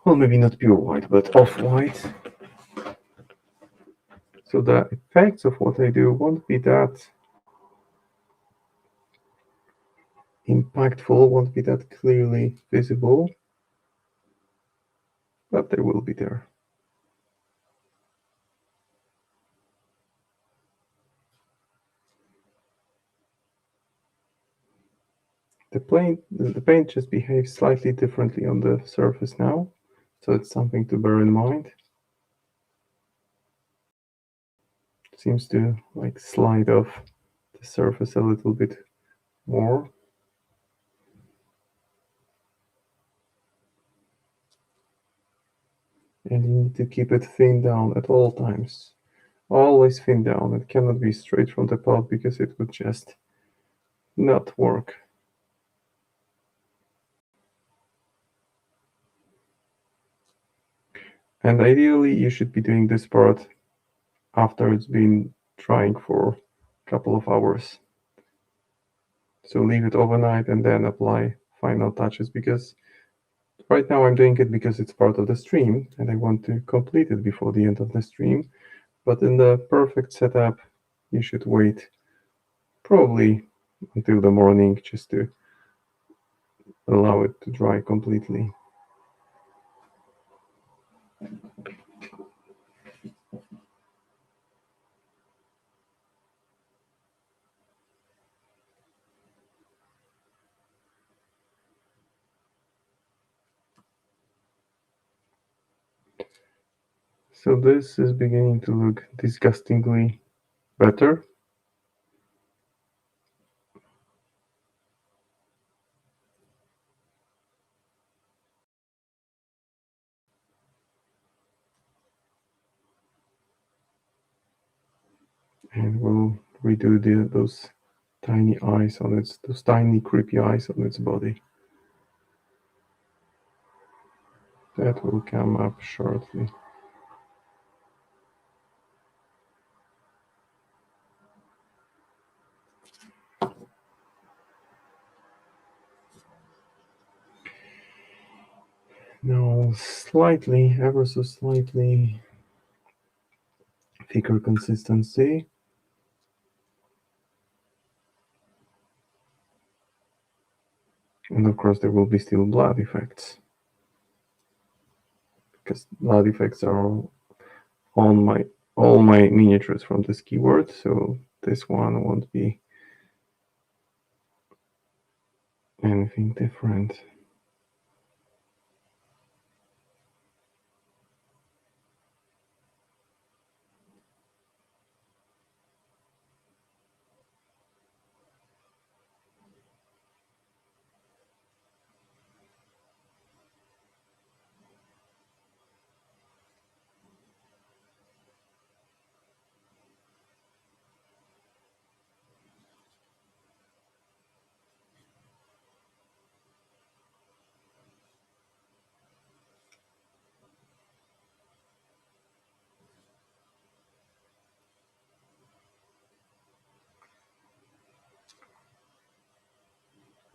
Well, maybe not pure white, but off-white. So the effects of what I do won't be that impactful, won't be that clearly visible, but they will be there. paint just behaves slightly differently on the surface now, so it's something to bear in mind. It seems to like slide off the surface a little bit more. And you need to keep it thin down at all times. Always thin down. It cannot be straight from the pot because it would just not work. And ideally, you should be doing this part after it's been drying for a couple of hours. So leave it overnight and then apply final touches, because right now I'm doing it because it's part of the stream and I want to complete it before the end of the stream. But in the perfect setup, you should wait probably until the morning just to allow it to dry completely. So this is beginning to look disgustingly better. And we'll redo those tiny eyes on those tiny creepy eyes on its body. That will come up shortly. Now slightly, ever so slightly thicker consistency. And of course there will be still blood effects, because blood effects are on all my miniatures from this keyword, so this one won't be anything different.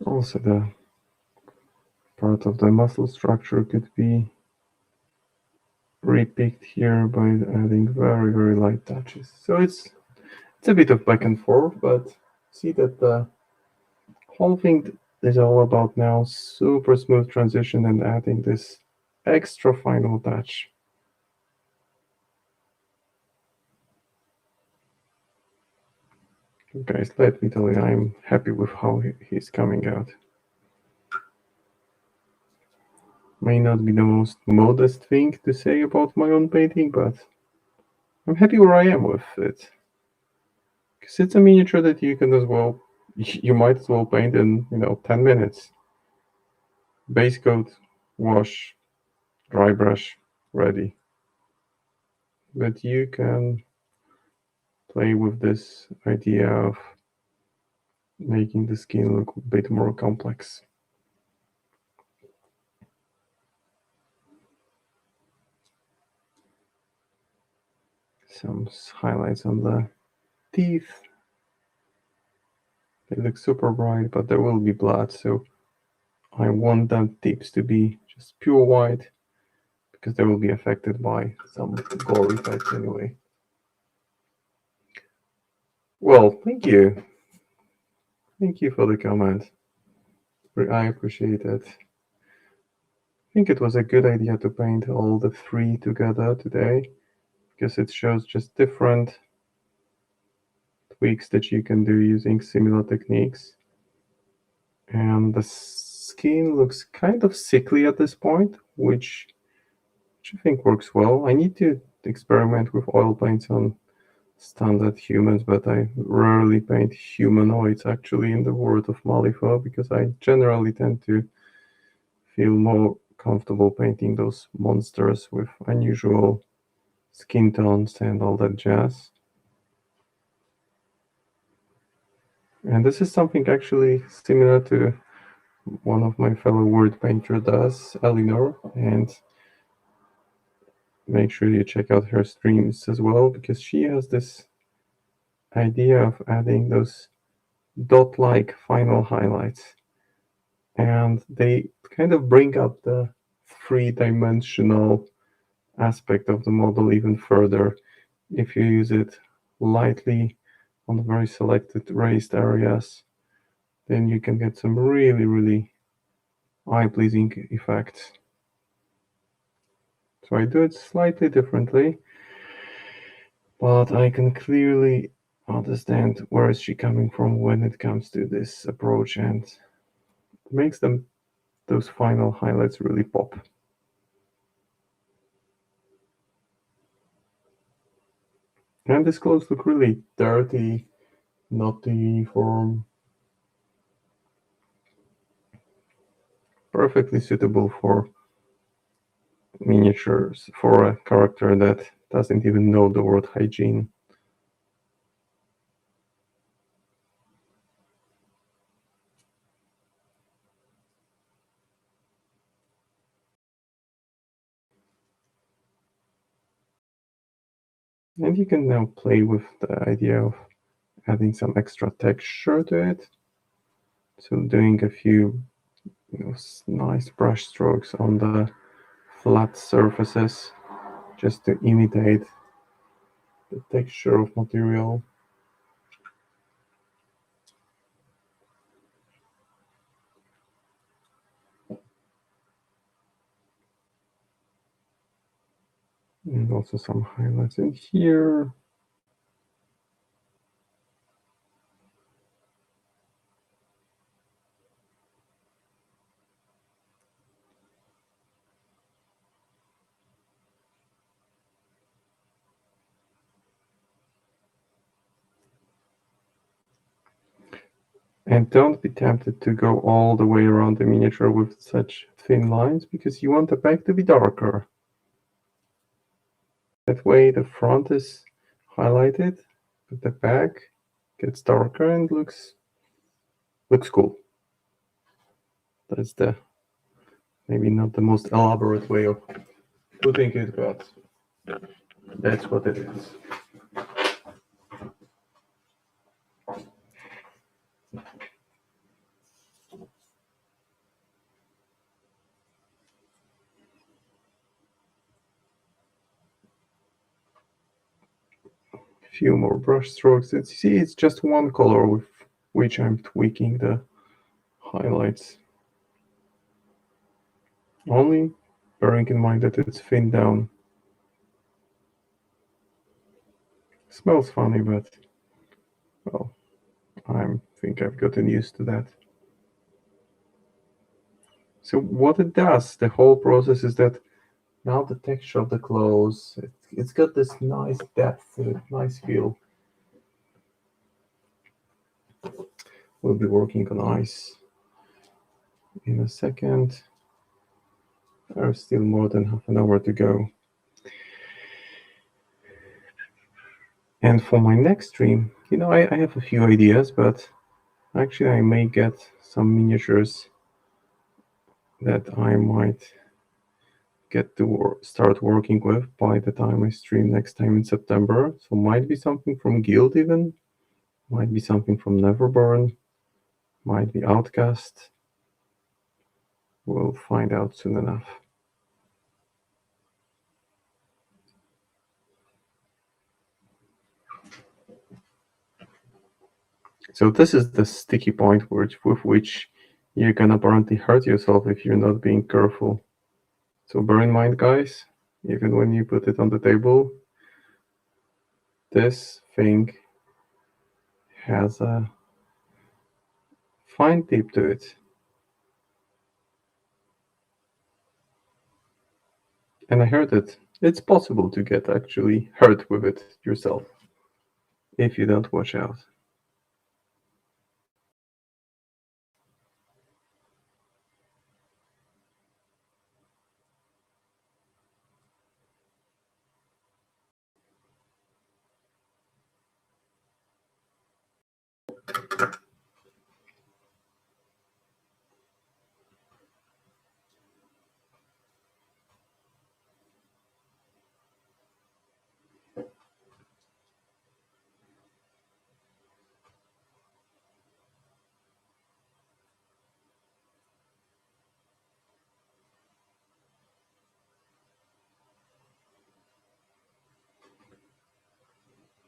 Also, the part of the muscle structure could be repicked here by adding very, very light touches. So it's a bit of back and forth, but see that the whole thing is all about now super smooth transition and adding this extra final touch. Guys, let me tell you, I'm happy with how he's coming out. May not be the most modest thing to say about my own painting, but I'm happy where I am with it. Because it's a miniature that you can as well, you might as well paint in, 10 minutes. Base coat, wash, dry brush, ready. But you can play with this idea of making the skin look a bit more complex. Some highlights on the teeth. They look super bright, but there will be blood, so I want the tips to be just pure white, because they will be affected by some gore effects anyway. Well, thank you. Thank you for the comment. I appreciate it. I think it was a good idea to paint all the three together today, because it shows just different tweaks that you can do using similar techniques. And the skin looks kind of sickly at this point, which I think works well. I need to experiment with oil paints on standard humans, but I rarely paint humanoids actually in the world of Malifaux because I generally tend to feel more comfortable painting those monsters with unusual skin tones and all that jazz. And this is something actually similar to one of my fellow word painter does, Elinor, and make sure you check out her streams as well because she has this idea of adding those dot-like final highlights, and they kind of bring up the three-dimensional aspect of the model even further if you use it lightly on very selected raised areas. Then you can get some really eye-pleasing effects. So I do it slightly differently, but I can clearly understand where is she coming from when it comes to this approach, and makes those final highlights really pop. And these clothes look really dirty, not too uniform, perfectly suitable for miniatures for a character that doesn't even know the word hygiene. And you can now play with the idea of adding some extra texture to it. So doing a few nice brush strokes on the flat surfaces just to imitate the texture of material. And also some highlights in here. And don't be tempted to go all the way around the miniature with such thin lines because you want the back to be darker. That way the front is highlighted, but the back gets darker and looks cool. That's the maybe not the most elaborate way of putting it, but that's what it is. A few more brush strokes. It's just one color with which I'm tweaking the highlights. Only bearing in mind that it's thinned down. Smells funny, but well, I think I've gotten used to that. So what it does, the whole process is that now the texture of the clothes, it's got this nice depth, nice feel. We'll be working on ice in a second. There's still more than half an hour to go. And for my next stream, I have a few ideas, but actually I may get some miniatures that I might get to start working with by the time I stream next time in September. So might be something from Guild even, might be something from Neverburn, might be Outcast. We'll find out soon enough. So this is the sticky point with which you're gonna apparently hurt yourself if you're not being careful. So bear in mind, guys, even when you put it on the table, this thing has a fine tip to it. And I heard that it's possible to get actually hurt with it yourself if you don't watch out.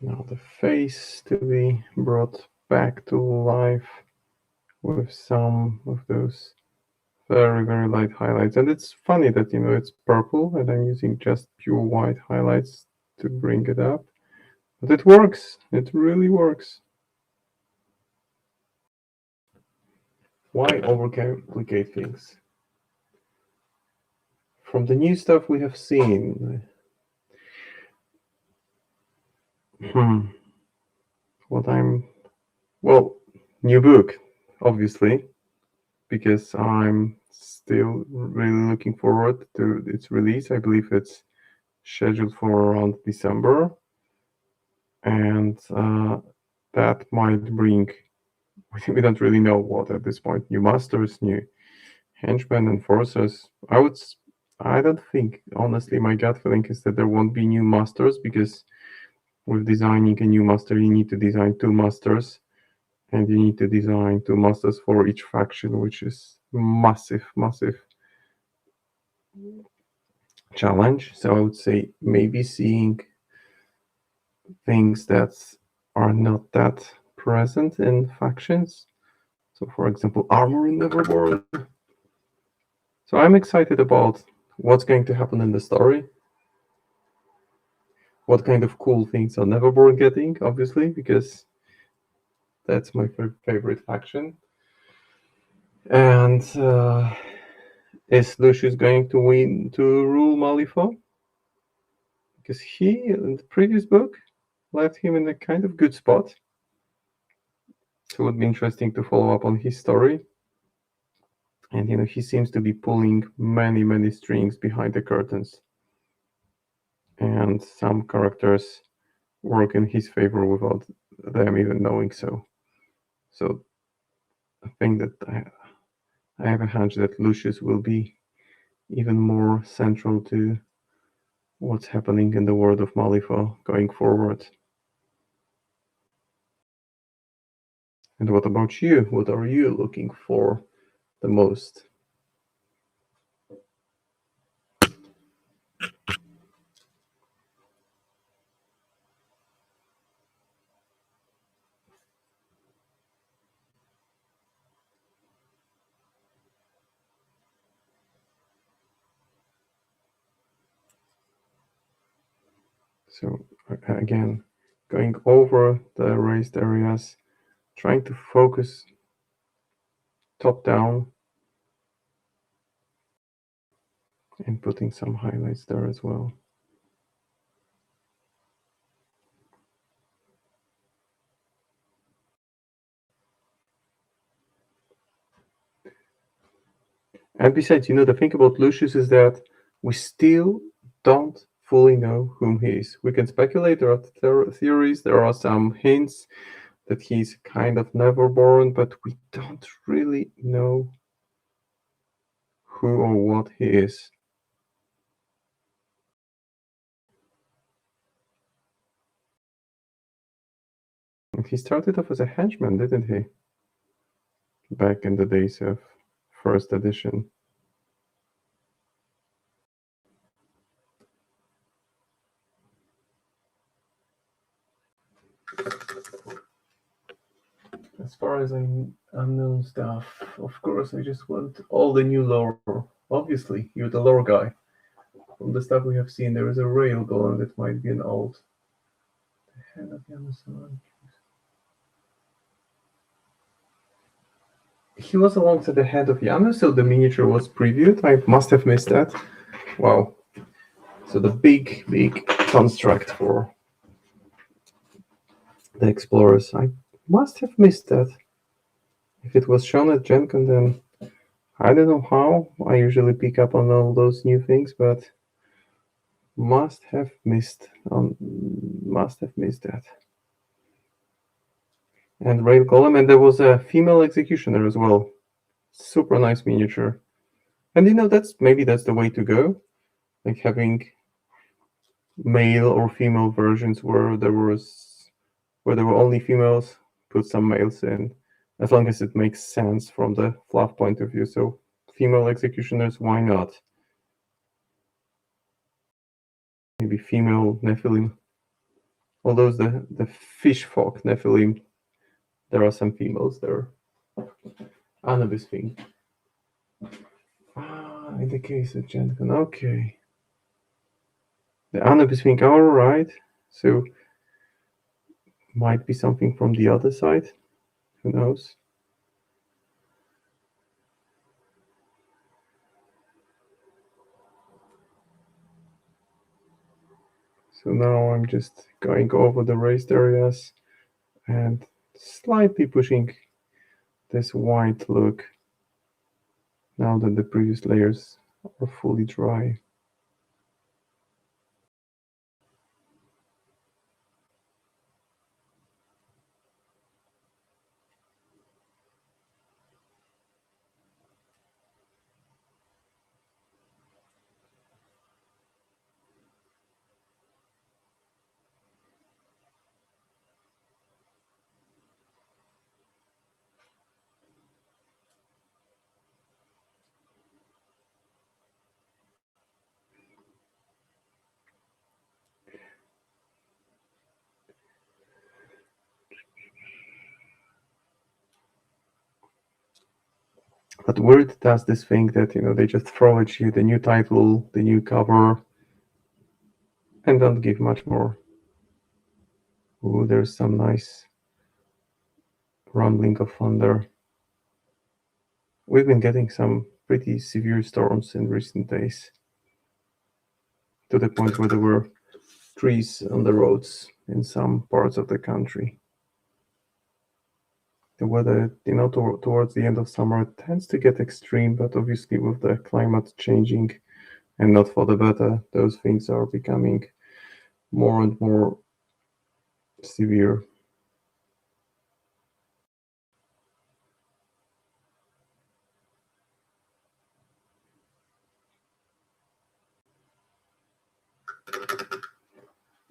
Now the face to be brought back to life with some of those very, very light highlights. And it's funny that, it's purple and I'm using just pure white highlights to bring it up. But it works. It really works. Why overcomplicate things? From the new stuff we have seen, well, new book, obviously, because I'm still really looking forward to its release. I believe it's scheduled for around December, and that might bring, we don't really know what at this point, new masters, new henchmen, enforcers. I don't think, honestly, my gut feeling is that there won't be new masters, because with designing a new master, you need to design two masters, and you need to design two masters for each faction, which is massive, massive challenge. So I would say maybe seeing things that are not that present in factions. So, for example, armor in Neverborn. So I'm excited about what's going to happen in the story. What kind of cool things are Neverborn getting, obviously, because that's my favorite faction. And is Lucius going to win to rule Malifaux? Because he, in the previous book, left him in a kind of good spot. So it would be interesting to follow up on his story. And he seems to be pulling many, many strings behind the curtains. And some characters work in his favor without them even knowing so. So I think that I have a hunch that Lucius will be even more central to what's happening in the world of Malifaux going forward. And what about you? What are you looking for the most? So again, going over the erased areas, trying to focus top down and putting some highlights there as well. And besides, the thing about Lucius is that we still don't fully know whom he is. We can speculate, there are theories, there are some hints that he's kind of Neverborn, but we don't really know who or what he is. And he started off as a henchman, didn't he? Back in the days of first edition. As far as unknown stuff, of course, I just want all the new lore. Obviously, you're the lore guy. From the stuff we have seen, there is a rail golem that might be an old. The head of Amazon. He was alongside the head of Yanu, so the miniature was previewed. I must have missed that. Wow. So the big construct for the explorers. I must have missed that. If it was shown at Gen Con, then I don't know how. I usually pick up on all those new things, but must have missed that. And rail column, and there was a female executioner as well. Super nice miniature. And maybe that's the way to go, like having male or female versions where there were only females, put some males in, as long as it makes sense from the fluff point of view. So female executioners, why not? Maybe female Nephilim. Although the fish folk Nephilim, there are some females there. Anubis thing. In the case of Gen Con, okay. The Anubis thing, alright. So might be something from the other side. Who knows? So now I'm just going over the raised areas and slightly pushing this white look now that the previous layers are fully dry. But Word does this thing that they just throw at you the new title, the new cover, and don't give much more. Ooh, there's some nice rumbling of thunder. We've been getting some pretty severe storms in recent days, to the point where there were trees on the roads in some parts of the country. The weather, towards the end of summer tends to get extreme, but obviously with the climate changing and not for the better, those things are becoming more and more severe.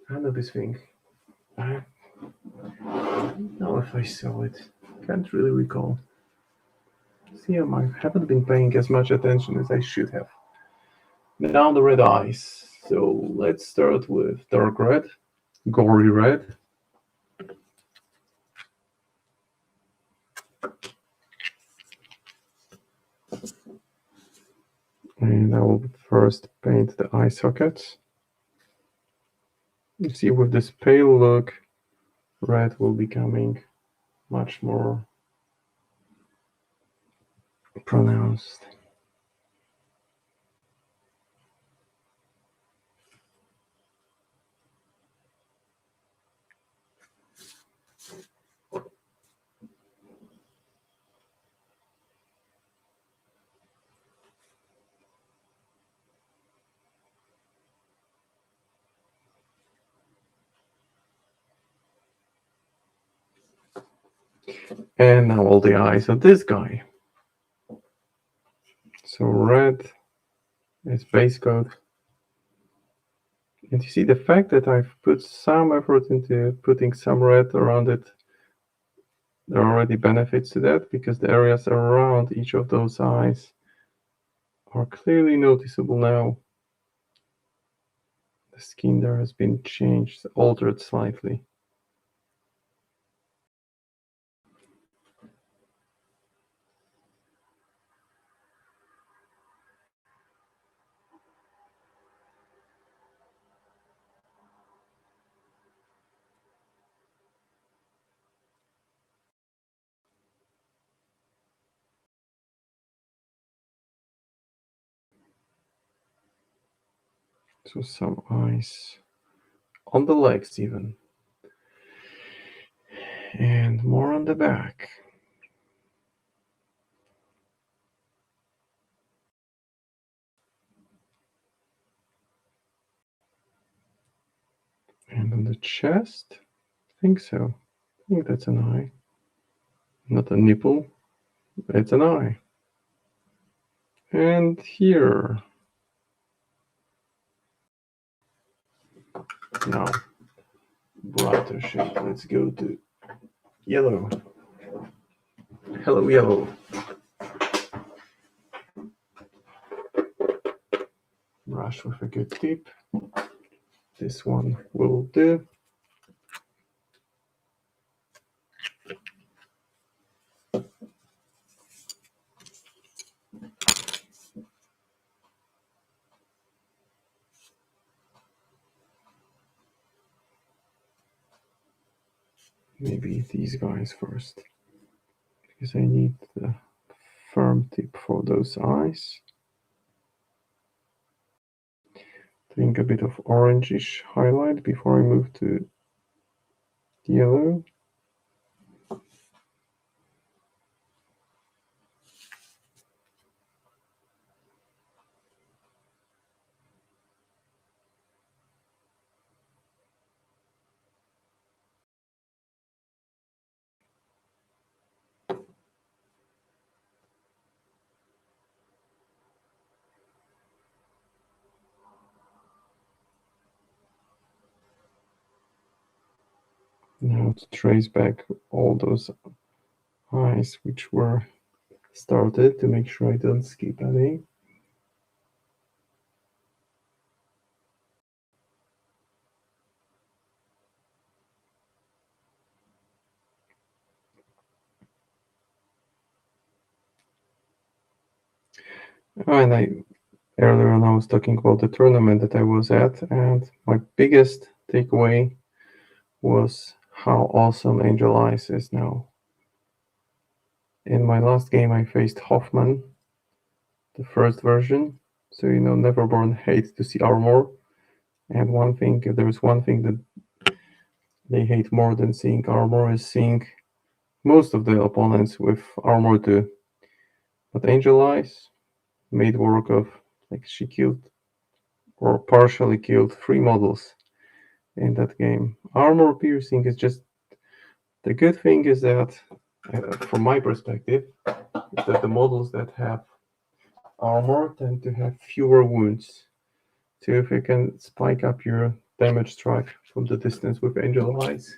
I know this thing. I don't know if I saw it. Can't really recall. See, I haven't been paying as much attention as I should have. Now the red eyes. So let's start with dark red, gory red. And I will first paint the eye sockets. You see, with this pale look, red will be becoming much more pronounced. And now all the eyes of this guy. So red is base coat. And you see the fact that I've put some effort into putting some red around it, there are already benefits to that, because the areas around each of those eyes are clearly noticeable now. The skin there has been changed, altered slightly. So some eyes on the legs even. And more on the back. And on the chest, I think so. I think that's an eye. Not a nipple, it's an eye. And here. Now, brighter shade. Let's go to yellow. Hello, yellow. Brush with a good tip. This one will do. Maybe these guys first, because I need the firm tip for those eyes. Doing a bit of orangish highlight before I move to yellow. Now to trace back all those eyes which were started to make sure I don't skip any. And earlier on I was talking about the tournament that I was at, and my biggest takeaway was how awesome Angel Eyes is now. In my last game I faced Hoffman, the first version, so Neverborn hates to see armor, and if there is one thing that they hate more than seeing armor is seeing most of the opponents with armor too. But Angel Eyes made work of, like, she killed or partially killed 3 models in that game. Armor piercing is just, the good thing is that, from my perspective, is that the models that have armor tend to have fewer wounds. So if you can spike up your damage track from the distance with Angel Eyes,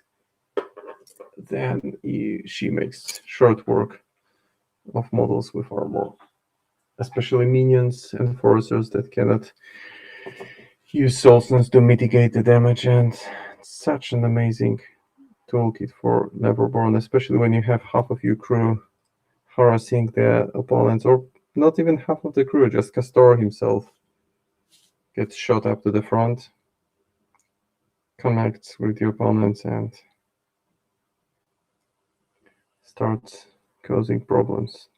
then she makes short work of models with armor, especially minions and forcers that cannot use soul stones to mitigate the damage. And it's such an amazing toolkit for Neverborn, especially when you have half of your crew harassing the opponents, or not even half of the crew, just Castor himself gets shot up to the front, connects with the opponents, and starts causing problems.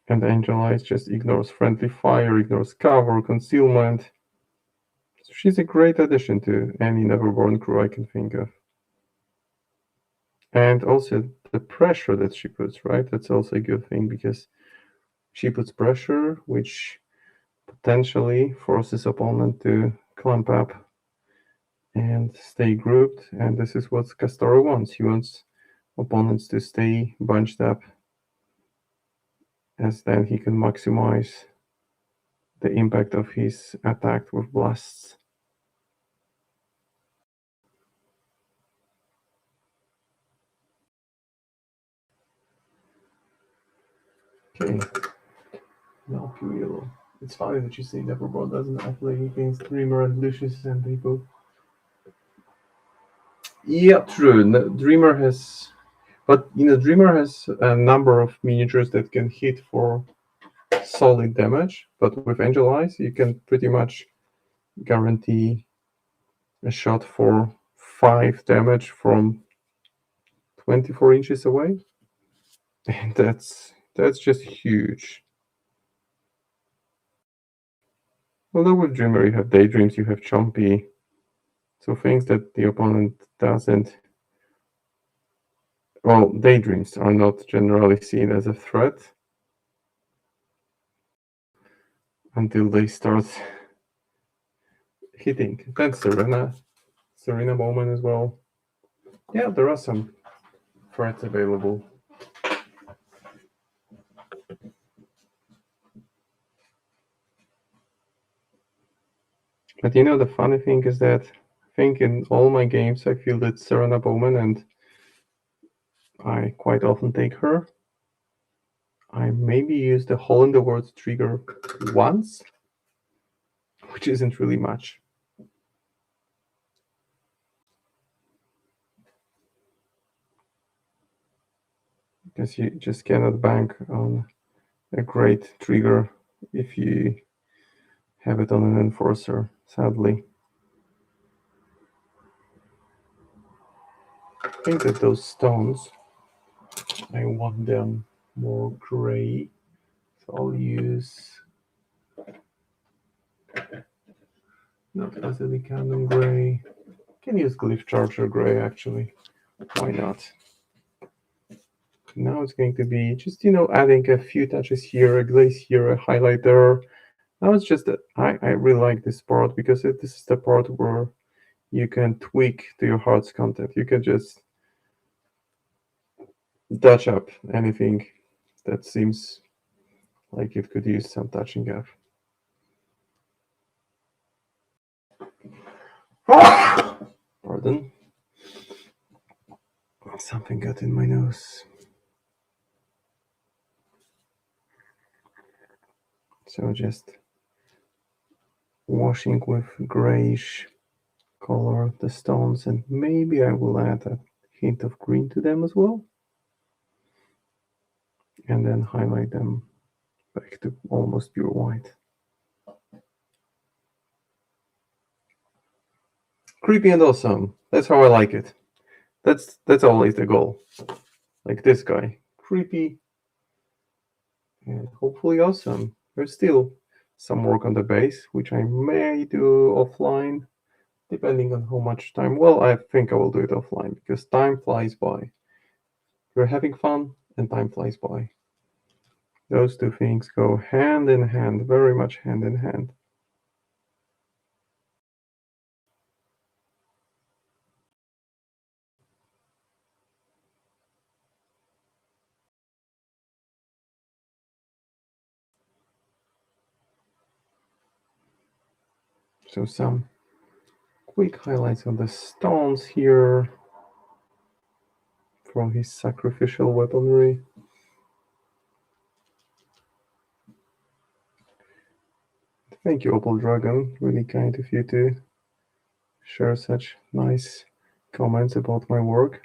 And Angel Eyes just ignores friendly fire, ignores cover, concealment. So she's a great addition to any Neverborn crew I can think of. And also the pressure that she puts, right? That's also a good thing, because she puts pressure, which potentially forces opponent to clamp up and stay grouped. And this is what Castor wants. He wants opponents to stay bunched up, as then he can maximize the impact of his attack with blasts. Okay, now pure yellow. It's funny that you say Neverborn doesn't play against Dreamer and Lucius, and they both. Yeah, true. Dreamer has, but Dreamer has a number of miniatures that can hit for solid damage. But with Angel Eyes, you can pretty much guarantee a shot for 5 damage from 24 inches away. And that's just huge. Although with Dreamer you have Daydreams, you have Chompy, so things that the opponent doesn't. Well, Daydreams are not generally seen as a threat until they start hitting. Then Serena Bowman as well. Yeah, there are some threats available. But you know, the funny thing is that I think in all my games I fielded Serena Bowman, and I quite often take her. I maybe used the Hole in the World trigger once, which isn't really much. Because you just cannot bank on a great trigger if you have it on an enforcer, sadly. I think that those stones, I want them more gray, so I'll use not Basilicanum gray. Can use Glyph Charger gray actually. Why not? Now it's going to be just, adding a few touches here, a glaze here, a highlight there. Now it's just that I really like this part because this is the part where you can tweak to your heart's content. You can just touch up anything that seems like it could use some touching up. Pardon. Something got in my nose. So just washing with grayish color the stones, and maybe I will add a hint of green to them as well. And then highlight them back to almost pure white. Creepy and awesome. That's how I like it. That's always the goal. Like this guy. Creepy and hopefully awesome. There's still some work on the base, which I may do offline, depending on how much time. Well, I think I will do it offline because time flies by. You're having fun and time flies by. Those two things go hand in hand, very much hand in hand. So some quick highlights on the stones here from his sacrificial weaponry. Thank you, Opal Dragon. Really kind of you to share such nice comments about my work.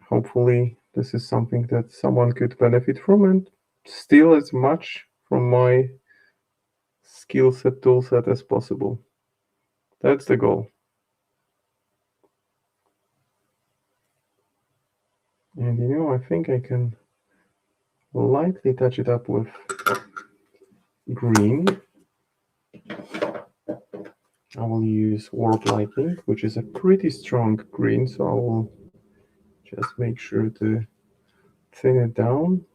Hopefully, this is something that someone could benefit from and steal as much from my skill set, tool set as possible. That's the goal. And I think I can lightly touch it up with green. I will use Warp Lightning, which is a pretty strong green, so I will just make sure to thin it down.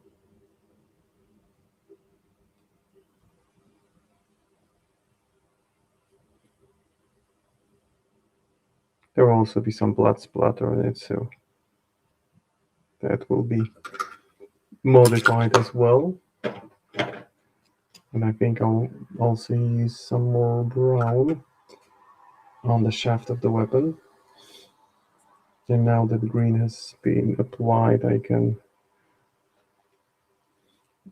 There will also be some blood splatter on it, so that will be modified as well. And I think I'll also use some more brown on the shaft of the weapon. And now that green has been applied, I can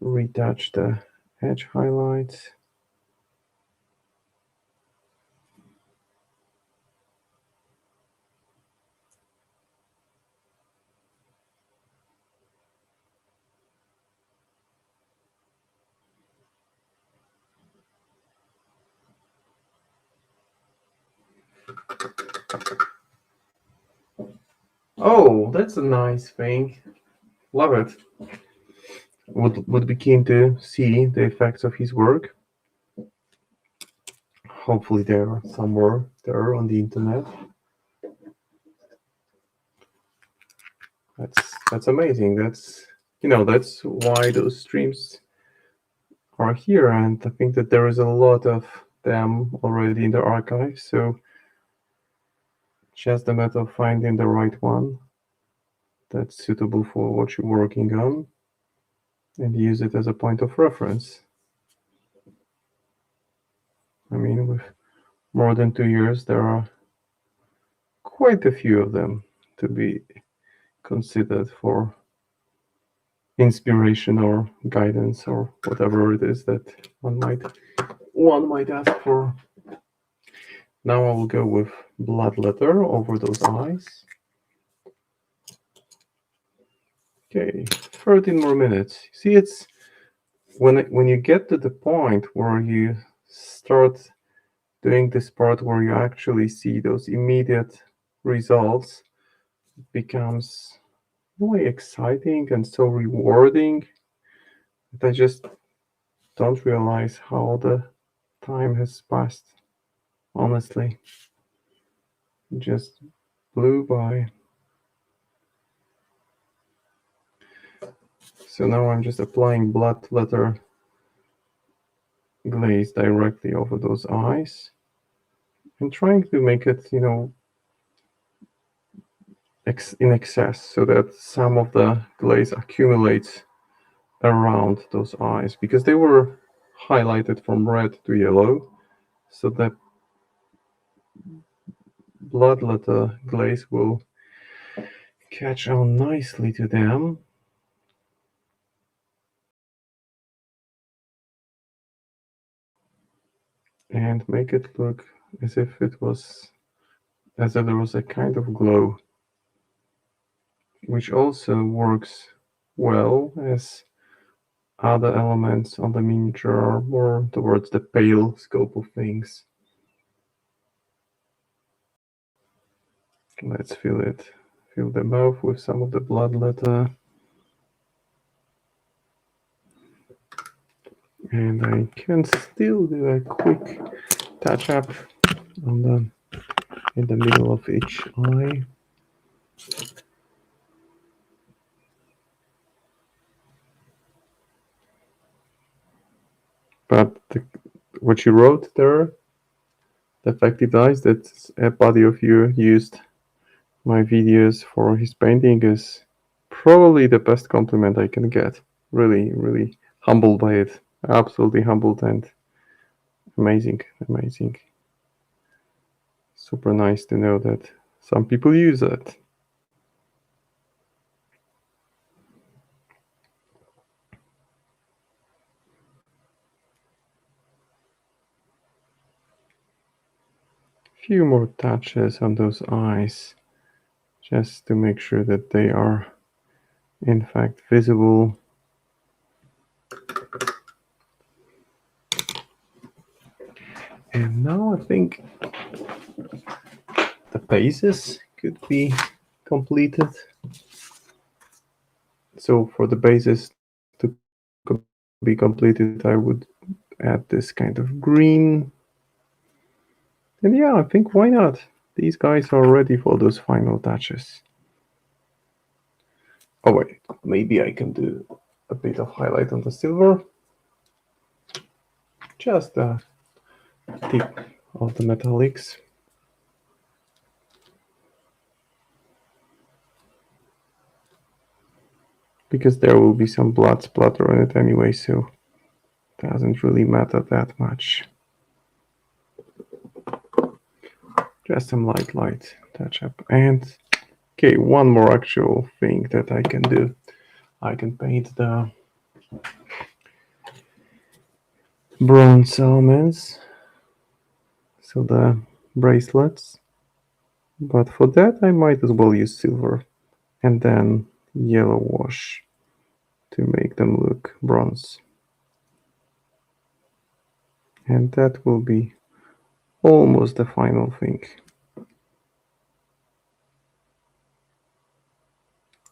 retouch the edge highlights. Oh, that's a nice thing. Love it. Would be keen to see the effects of his work. Hopefully they are somewhere there on the internet. That's amazing. That's why those streams are here, and I think that there is a lot of them already in the archive. So just a matter of finding the right one that's suitable for what you're working on and use it as a point of reference. I mean, with more than 2 years, there are quite a few of them to be considered for inspiration or guidance or whatever it is that one might ask for. Now I will go with blood letter over those eyes. Okay, 13 more minutes. See, it's when you get to the point where you start doing this part where you actually see those immediate results, it becomes really exciting and so rewarding that I just don't realize how the time has passed. Honestly, it just blew by. So now I'm just applying blood letter glaze directly over those eyes and trying to make it, in excess so that some of the glaze accumulates around those eyes because they were highlighted from red to yellow, so that blood letter glaze will catch on nicely to them. And make it look as if there was a kind of glow, which also works well as other elements on the miniature are more towards the pale scope of things. Let's fill it. Fill the mouth with some of the blood letter. And I can still do a quick touch up in the middle of each eye. But what you wrote there, the effective eyes, that a buddy of you used my videos for his painting, is probably the best compliment I can get. Really, really humbled by it. Absolutely humbled and amazing, amazing. Super nice to know that some people use it. Few more touches on those eyes just to make sure that they are in fact visible. And now I think the bases could be completed. So for the bases to be completed, I would add this kind of green. And yeah, I think why not? These guys are ready for those final touches. Oh wait, maybe I can do a bit of highlight on the silver. Just a tip of the metallics. Because there will be some blood splatter on it anyway, so it doesn't really matter that much. Just some light touch up. And okay, one more actual thing that I can do. I can paint the bronze elements, so the bracelets. But for that, I might as well use silver and then yellow wash to make them look bronze. And that will be almost the final thing.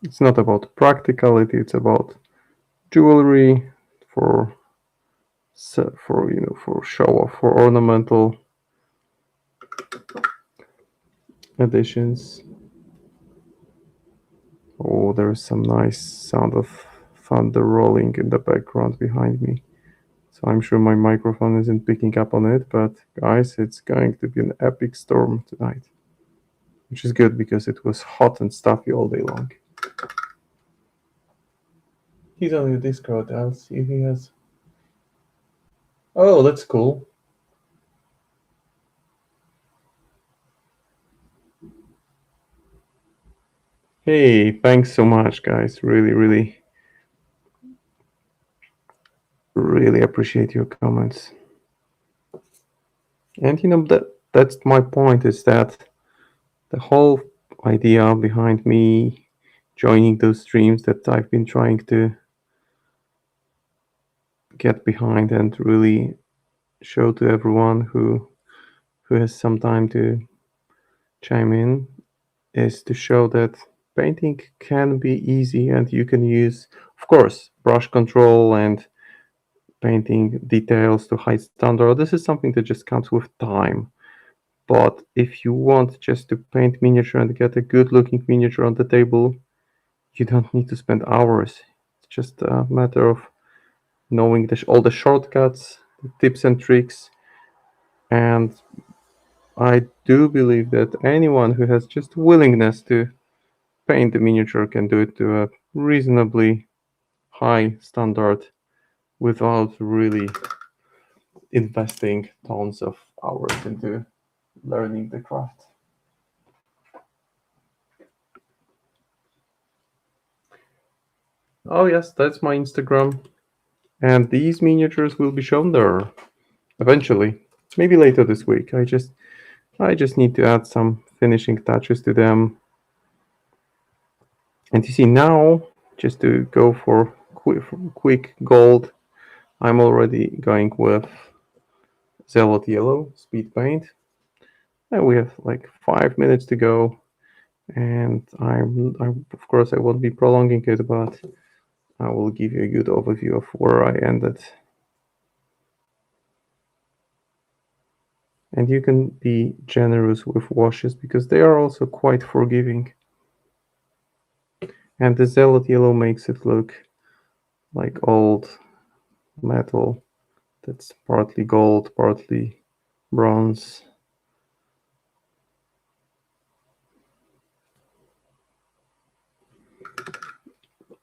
It's not about practicality, it's about jewelry for for show off, for ornamental additions. Oh, there is some nice sound of thunder rolling in the background behind me. So I'm sure my microphone isn't picking up on it, but guys, it's going to be an epic storm tonight. Which is good because it was hot and stuffy all day long. He's on the Discord. I'll see if he has. Oh, that's cool. Hey, thanks so much, guys. Really appreciate your comments. And that's my point is that the whole idea behind me joining those streams that I've been trying to get behind and really show to everyone who has some time to chime in is to show that painting can be easy and you can use, of course, brush control and painting details to high standard. This is something that just comes with time. But if you want just to paint miniature and get a good looking miniature on the table, you don't need to spend hours. It's just a matter of knowing all the shortcuts, the tips and tricks. And I do believe that anyone who has just willingness to paint the miniature can do it to a reasonably high standard without really investing tons of hours into learning the craft. Oh yes, that's my Instagram. And these miniatures will be shown there eventually. Maybe later this week. I just need to add some finishing touches to them. And you see now, just to go for quick gold, I'm already going with Zealot Yellow speed paint. And we have like 5 minutes to go. And I'm of course I won't be prolonging it, but I will give you a good overview of where I ended. And you can be generous with washes because they are also quite forgiving. And the Zealot Yellow makes it look like old metal that's partly gold, partly bronze.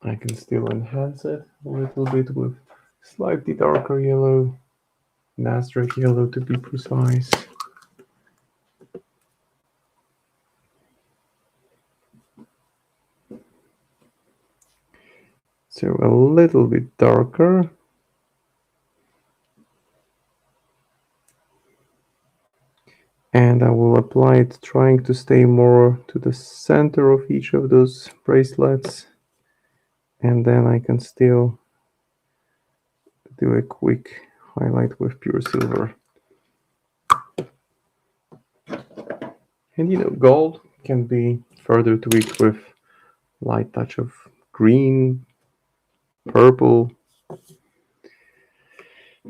I can still enhance it a little bit with slightly darker yellow, Nasdaq yellow to be precise. So a little bit darker. And I will apply it trying to stay more to the center of each of those bracelets. And then I can still do a quick highlight with pure silver. And gold can be further tweaked with light touch of green, purple.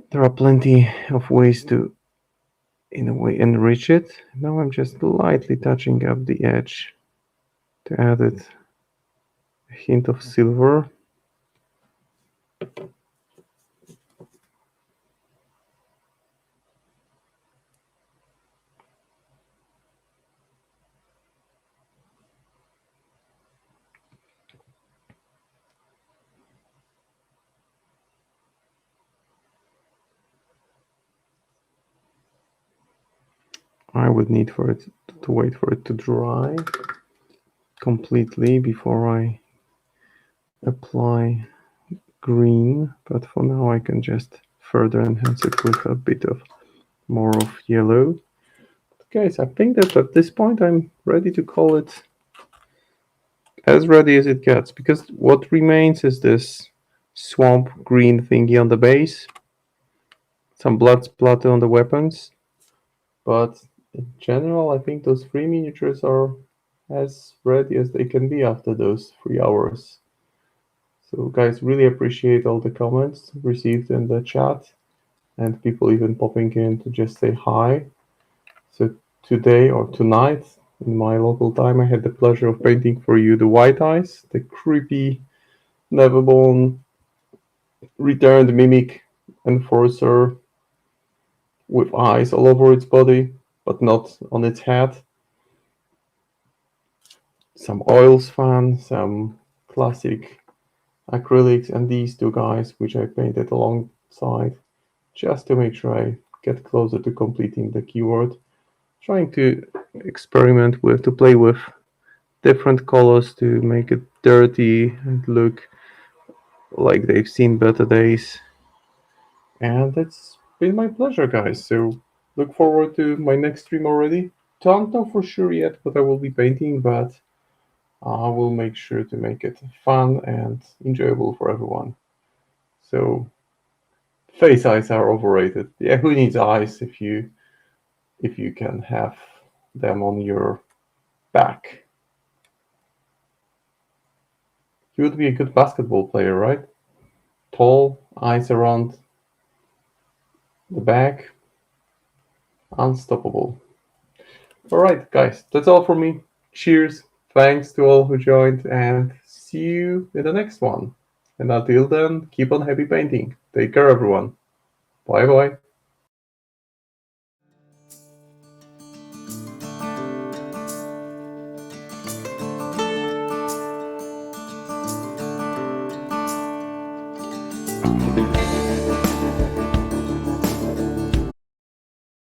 There are plenty of ways to, in a way, enrich it. Now I'm just lightly touching up the edge to add it a hint of silver. I would need for it to wait for it to dry completely before I apply green, but for now I can just further enhance it with a bit of more of yellow. Guys, I think that at this point I'm ready to call it as ready as it gets, because what remains is this swamp green thingy on the base, some blood splatter on the weapons, but in general I think those three miniatures are as ready as they can be after those 3 hours. So, guys, really appreciate all the comments received in the chat and people even popping in to just say hi. So, today or tonight, in my local time, I had the pleasure of painting for you the White Eyes, the creepy, never-born, returned mimic enforcer with eyes all over its body, but not on its head. Some oils fan, some classic acrylics, and these two guys, which I painted alongside, just to make sure I get closer to completing the keyword. Trying to experiment with, to play with different colors to make it dirty and look like they've seen better days. And it's been my pleasure, guys. So look forward to my next stream already. Don't know for sure yet what I will be painting, but I will make sure to make it fun and enjoyable for everyone. So face eyes are overrated. Yeah, who needs eyes if you can have them on your back? You would be a good basketball player, right? Tall, eyes around the back, unstoppable. All right, guys, that's all from me. Cheers. Thanks to all who joined, and see you in the next one. And until then, keep on happy painting. Take care, everyone. Bye bye.